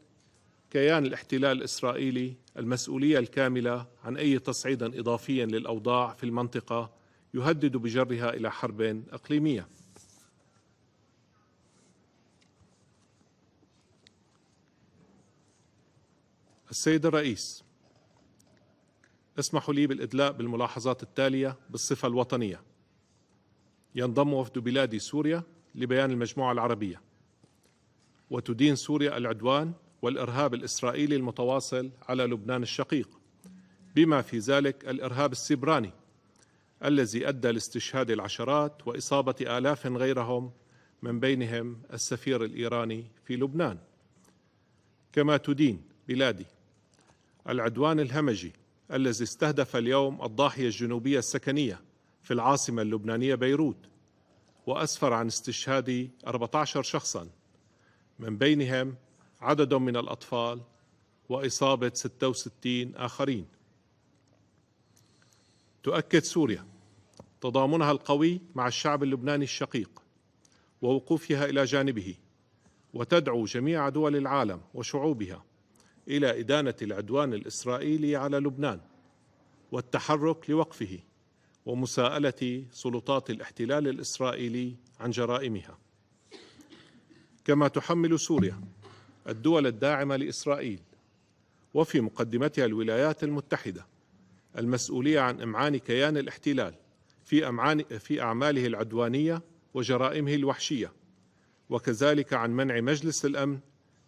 كيان الاحتلال الإسرائيلي المسؤولية الكاملة عن أي تصعيد إضافي للأوضاع في المنطقة يهدد بجرها إلى حرب إقليمية. السيد الرئيس، اسمحوا لي بالإدلاء بالملاحظات التالية بالصفة الوطنية. ينضم وفد بلاد سوريا لبيان المجموعة العربية، وتدين سوريا العدوان والإرهاب الإسرائيلي المتواصل على لبنان الشقيق، بما في ذلك الإرهاب السبراني الذي أدى لاستشهاد العشرات وإصابة آلاف غيرهم من بينهم السفير الإيراني في لبنان. كما تدين بلادي العدوان الهمجي الذي استهدف اليوم الضاحية الجنوبية السكنية في العاصمة اللبنانية بيروت، وأسفر عن استشهاد 14 شخصاً من بينهم عدد من الأطفال وإصابة 66 آخرين. تؤكد سوريا تضامنها القوي مع الشعب اللبناني الشقيق ووقوفها إلى جانبه، وتدعو جميع دول العالم وشعوبها إلى إدانة العدوان الإسرائيلي على لبنان والتحرك لوقفه ومساءلة سلطات الاحتلال الإسرائيلي عن جرائمها. كما تحمل سوريا الدول الداعمة لإسرائيل وفي مقدمتها الولايات المتحدة المسؤولية عن إمعان كيان الاحتلال في أعماله العدوانية وجرائمه الوحشية، وكذلك عن منع مجلس الأمن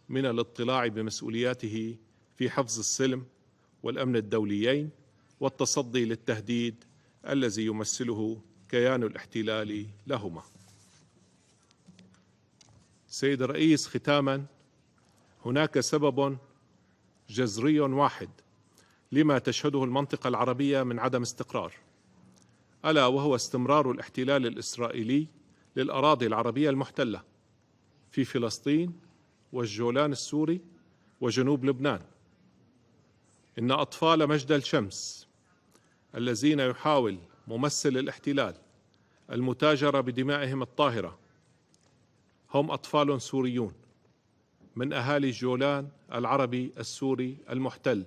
من الاطلاع بمسؤولياته في حفظ السلم والأمن الدوليين والتصدي للتهديد الذي يمثله كيان الاحتلال لهما. سيد الرئيس، ختاما، هناك سبب جذري واحد لما تشهده المنطقة العربية من عدم استقرار، ألا وهو استمرار الاحتلال الإسرائيلي للأراضي العربية المحتلة في فلسطين والجولان السوري وجنوب لبنان. إن أطفال مجد الشمس الذين يحاول ممثل الاحتلال المتاجرة بدمائهم الطاهرة هم أطفال سوريون من أهالي الجولان العربي السوري المحتل،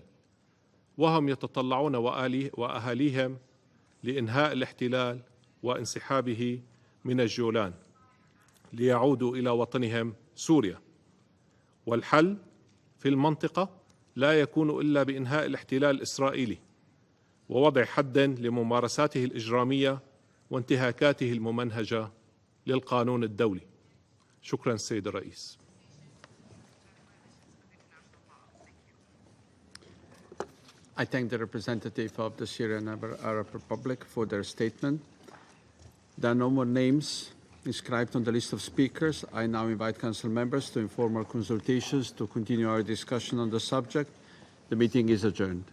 وهم يتطلعون وأهاليهم لإنهاء الاحتلال وانسحابه من الجولان ليعودوا إلى وطنهم سوريا. والحل في المنطقة لا يكون إلا بإنهاء الاحتلال الإسرائيلي ووضع حد لممارساته الإجرامية وانتهاكاته الممنهجة للقانون الدولي. شكرا سيد الرئيس. I thank the representative of the Syrian Arab Republic for their statement. There are no more names inscribed on the list of speakers. I now invite Council members to informal consultations to continue our discussion on the subject. The meeting is adjourned.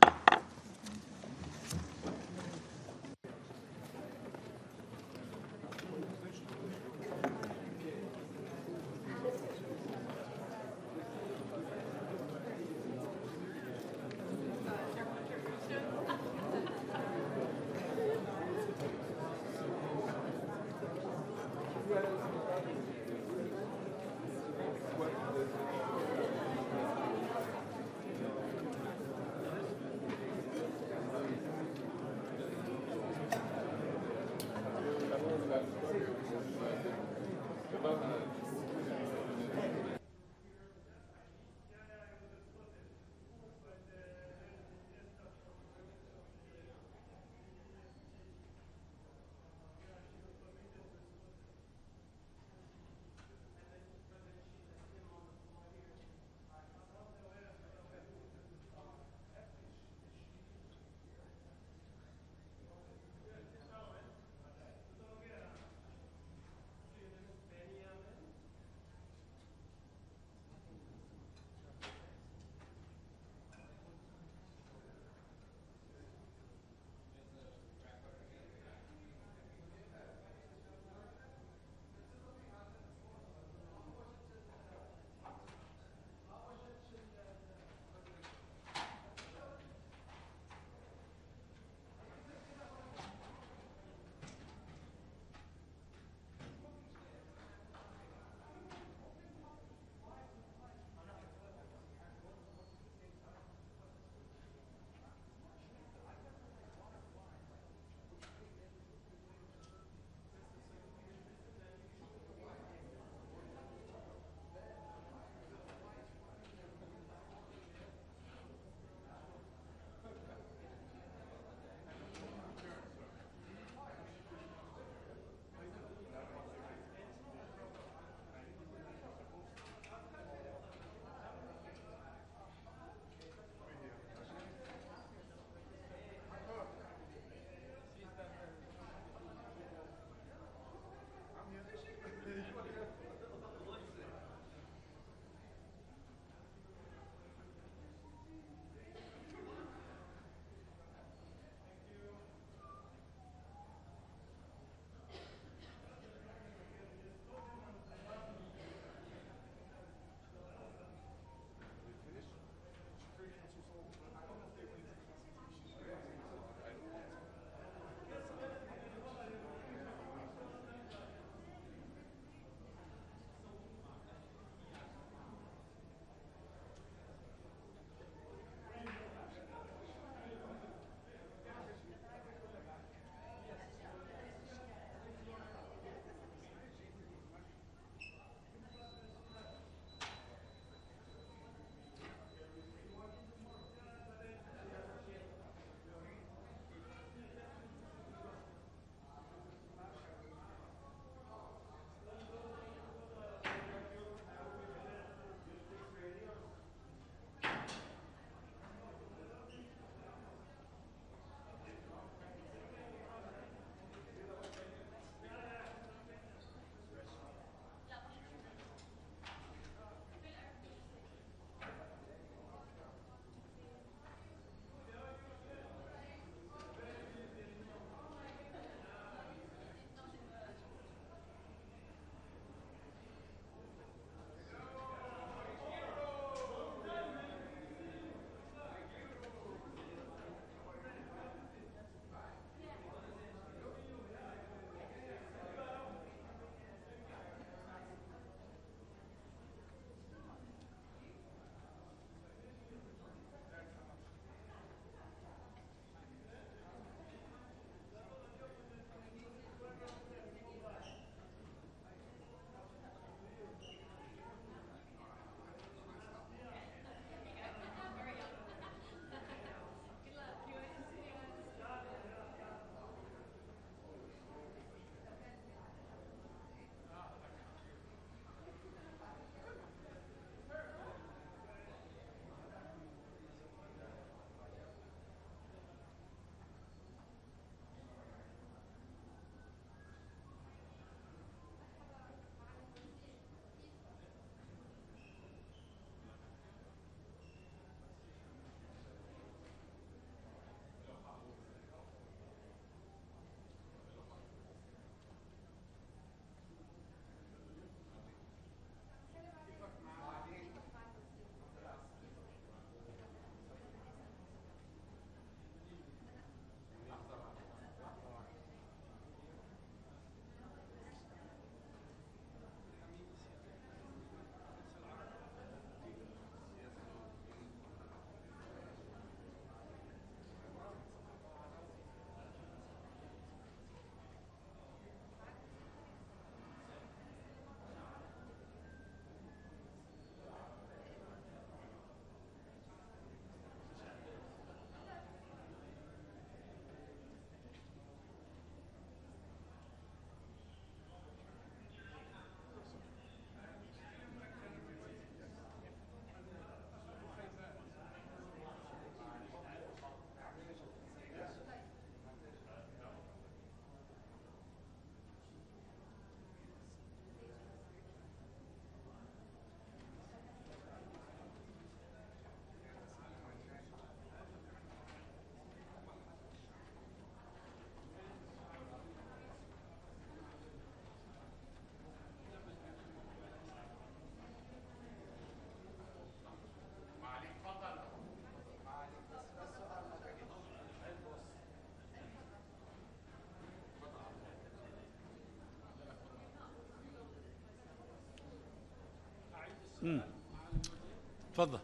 تفضل.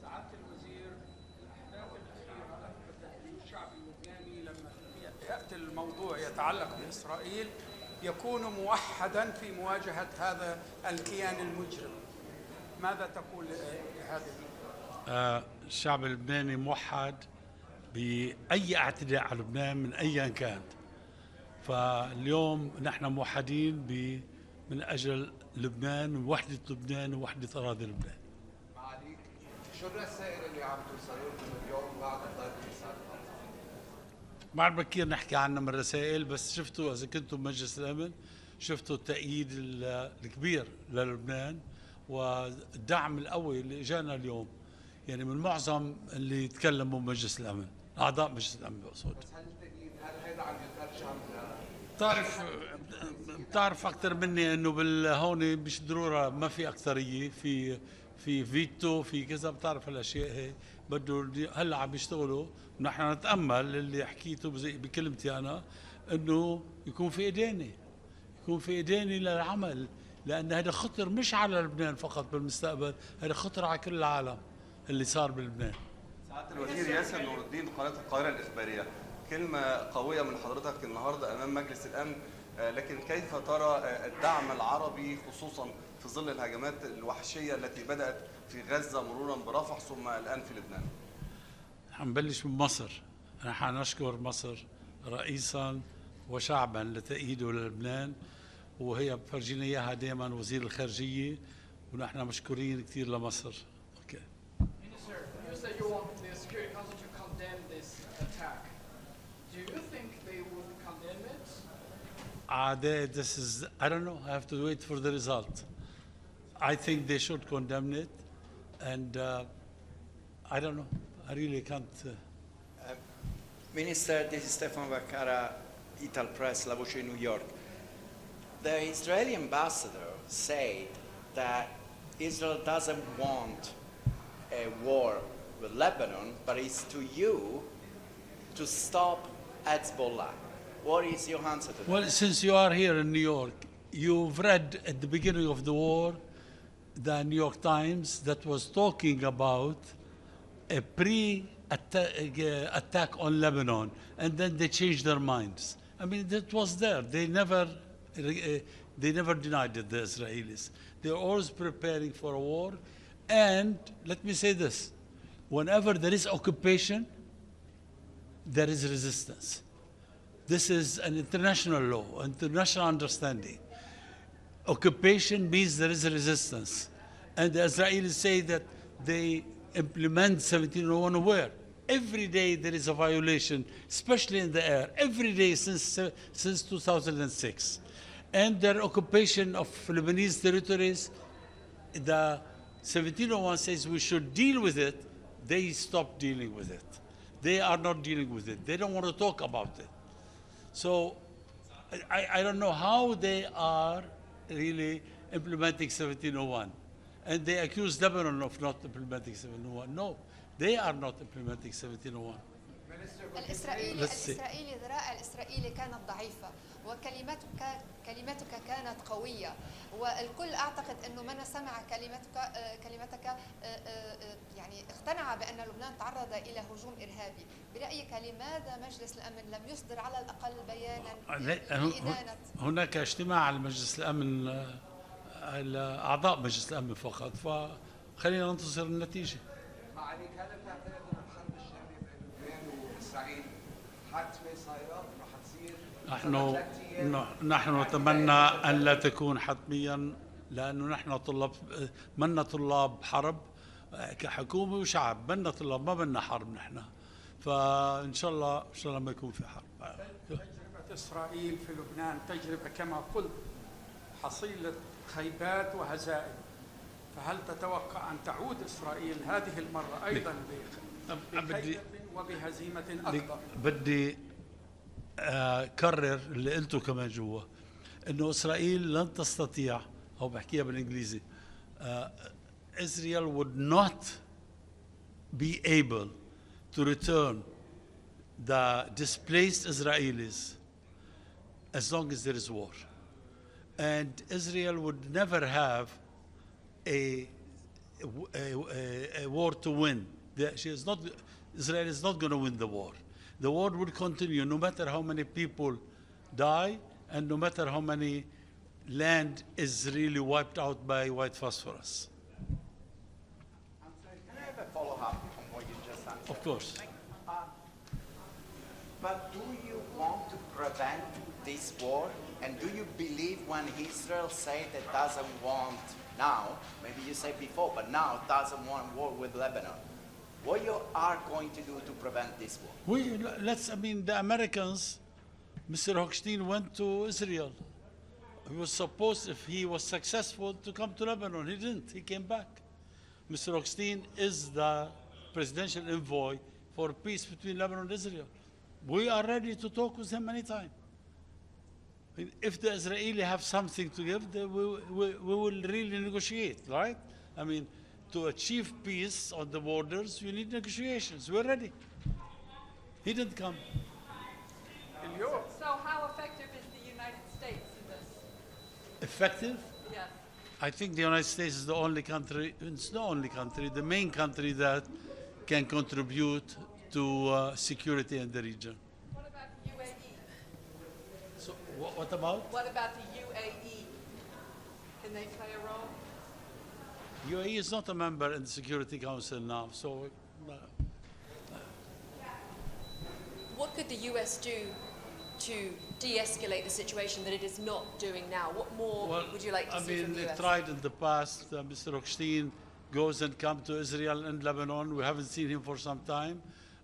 سعادة الوزير، الأحداث الأخيرة أثبتت أن الشعب اللبناني لما يأتي الموضوع يتعلق بإسرائيل يكون موحدا في مواجهة هذا الكيان المجرم. ماذا تقول لهذه؟ الشعب اللبناني موحد بأي اعتداء على لبنان من أيا كان. فاليوم نحن موحدين من أجل لبنان ووحدة لبنان ووحدة أراضي لبنان. معاليك، شو الرسائل اللي عم توصلكم اليوم بعد ضرب إسرائيل؟ بعد بكير نحكي عنها من الرسائل، بس شفتوا إذا كنتوا بمجلس الأمن شفتوا التأييد الكبير للبنان والدعم القوي اللي اجانا اليوم، يعني من معظم اللي تكلموا بمجلس الأمن، أعضاء مجلس الأمن بقصد. هل هذا عم يترجم بتعرف أكثر مني إنه هون مش ضرورة ما في أكثرية، في فيتو، في كذا، بتعرف هالأشياء هي بده هلا عم يشتغلوا. نحن نتأمل اللي حكيته بكلمتي أنا إنه يكون في إيديني للعمل، لأن هذا خطر مش على لبنان فقط بالمستقبل، هذا خطر على كل العالم اللي صار بلبنان. سعادة الوزير ياسر نور الدين، قناة القاهرة الإخبارية، كلمة قوية من حضرتك النهاردة أمام مجلس الأمن، لكن كيف ترى الدعم العربي خصوصا في ظل الهجمات الوحشية التي بدأت في غزة مرورا برفح ثم الآن في لبنان؟ حنبلش بمصر. نحن نشكر مصر رئيسا وشعبا لتأييده للبنان، وهي بفرجينا اياها دائما وزير الخارجيه، ونحن مشكورين كثير لمصر. اوكي. Minister, you say you want the Security Council to condemn this attack. Do you think they would condemn it? I don't know. I have to wait for the result. I think they should condemn it, and I don't know. I really can't. Minister, this is Stefan Vacara, Ital Press, La Voce, New York. The Israeli ambassador said that Israel doesn't want a war with Lebanon, but it's to you to stop Hezbollah. What is your answer to that? Well, since you are here in New York, you've read at the beginning of the war the New York Times that was talking about a pre-attack on Lebanon, and then they changed their minds. I mean, that was there. They never denied it, the Israelis. They're always preparing for a war. And let me say this, whenever there is occupation, there is resistance. This is an international law, international understanding. Occupation means there is resistance. And the Israelis say that they implement 1701 where? Every day there is a violation, especially in the air, every day since 2006. And their occupation of Lebanese territories, the 1701 says we should deal with it. They stop dealing with it. They are not dealing with it. They don't want to talk about it. So I don't know how they are really implementing 1701. And they accuse Lebanon of not implementing 1701. No, they are not implementing 1701. الإسرائيلي ذراع الإسرائيلي كانت ضعيفة وكلمتك كانت قوية، والكل أعتقد أنه من سمع كلمتك يعني اقتنع بأن لبنان تعرض إلى هجوم إرهابي. برأيك لماذا مجلس الأمن لم يصدر على الأقل بيانا بإدانة؟ هناك اجتماع على مجلس الأمن أعضاء مجلس الأمن فقط، فخلينا ننتظر النتيجة. معاليك، هل تعتقد أن الحرب الشامية بين لبنان وإسرائيل حتمي صايرة رح تصير؟ نحن نتمنى أن لا تكون حتميا، لأنه نحن منا طلاب حرب كحكومة وشعب، منا طلاب، ما منا حرب نحن. فإن شاء الله ما يكون في حرب. تجربة إسرائيل في لبنان تجربة كما قلت حصيلة خيبات وهزائم، فهل تتوقع أن تعود إسرائيل هذه المرة أيضا بخيبة وبهزيمة أكبر؟ بدي أكرر اللي قلته كمان جوا، إنه إسرائيل لن تستطيع، أو بحكيها بالإنجليزي، Israel would not be able to return the displaced Israelis as long as there is war. And Israel would never have a war to win. Israel is not going to win the war. The war will continue no matter how many people die and no matter how many land is really wiped out by white phosphorus. Can I have a follow-up on what you just answered? Of course. But do you want to prevent this war? And do you believe when Israel said it doesn't want now, maybe you said before, but now doesn't want war with Lebanon? What you are going to do to prevent this war? The Americans, Mr. Hochstein went to Israel. He was supposed, if he was successful, to come to Lebanon. He didn't. He came back. Mr. Hochstein is the presidential envoy for peace between Lebanon and Israel. We are ready to talk with him anytime. If the Israelis have something to give, we will really negotiate, right? I mean, to achieve peace on the borders, you need negotiations. We're ready. He didn't come. So how effective is the United States in this? Effective? Yes. I think the United States is the only country, it's the only country, the main country that can contribute to security in the region. What about the UAE? So what about? What about the UAE? Can they play a role? UAE is not a member in the Security Council now, so what could the US do to de-escalate the situation that it is not doing now? What more would you like to see from the US? They tried in the past. Mr. Hochstein goes and comes to Israel and Lebanon. We haven't seen him for some time,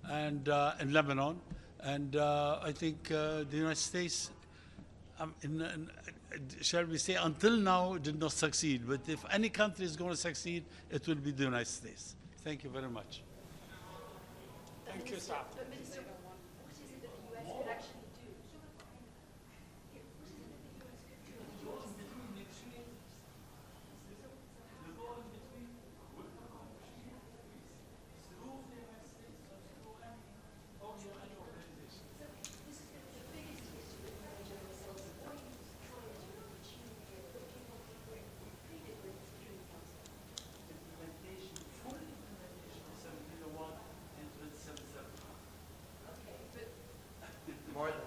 and in Lebanon. And I think the United States, shall we say, until now, did not succeed. But if any country is going to succeed, it will be the United States. Thank you very much. Thank you, sir. But Minister, what is it that the US could actually do? More than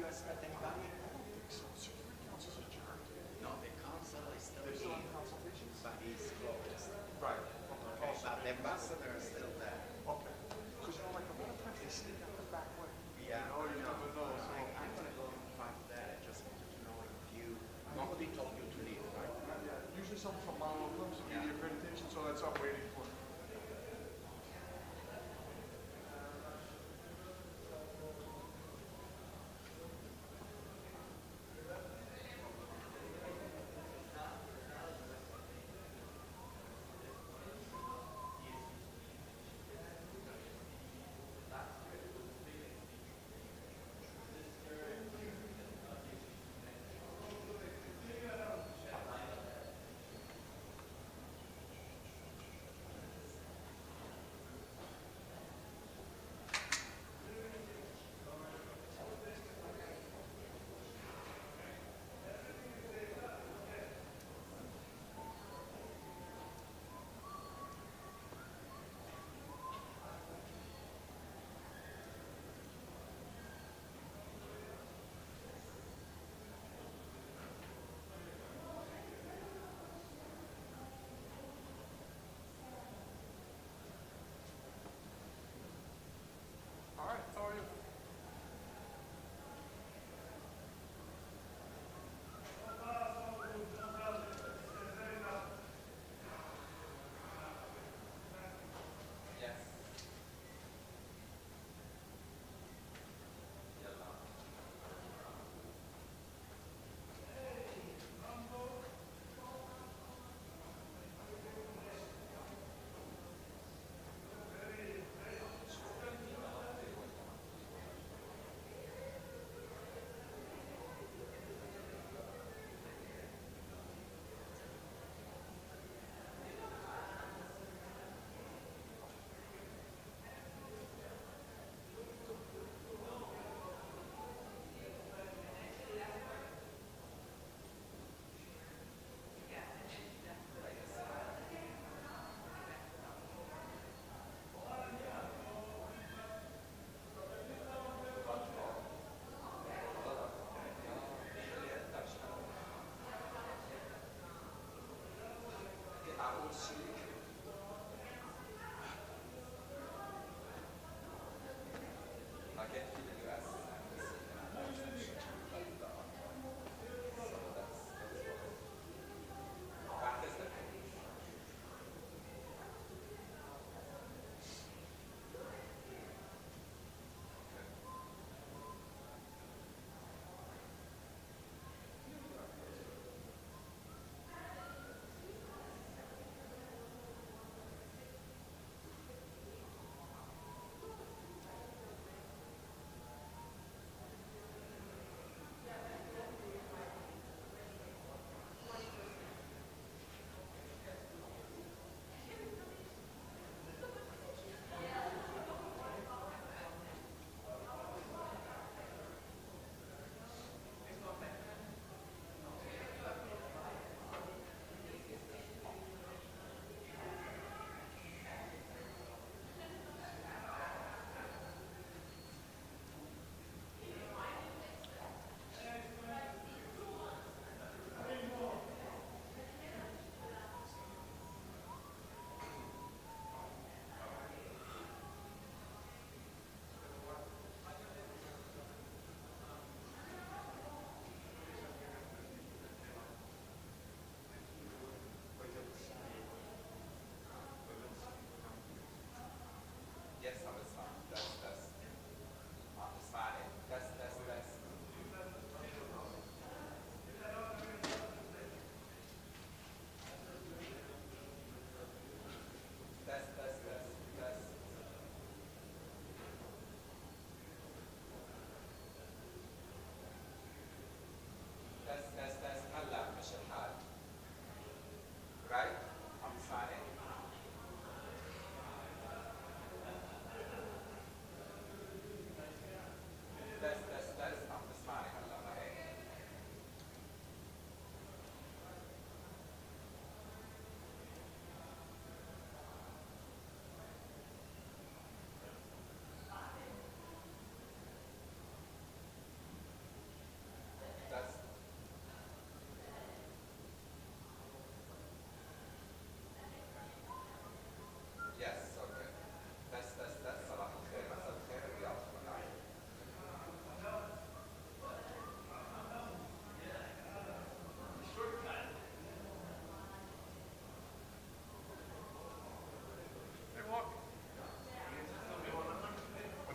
U.S. met anybody? Security Council's adjourned. No, the council is still They're still in meeting, consultations? but it's closed. Right. Okay, but the ambassador is still there. Okay. Because, like, a lot of times they sneak out the back way. Yeah, You never know. I'm going to go and find that. I just wanted to know if you, nobody told you to leave, right? Yeah. Usually someone from Malo comes to give the accreditation, so that's what I'm waiting for. All right, how are you?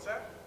What's that?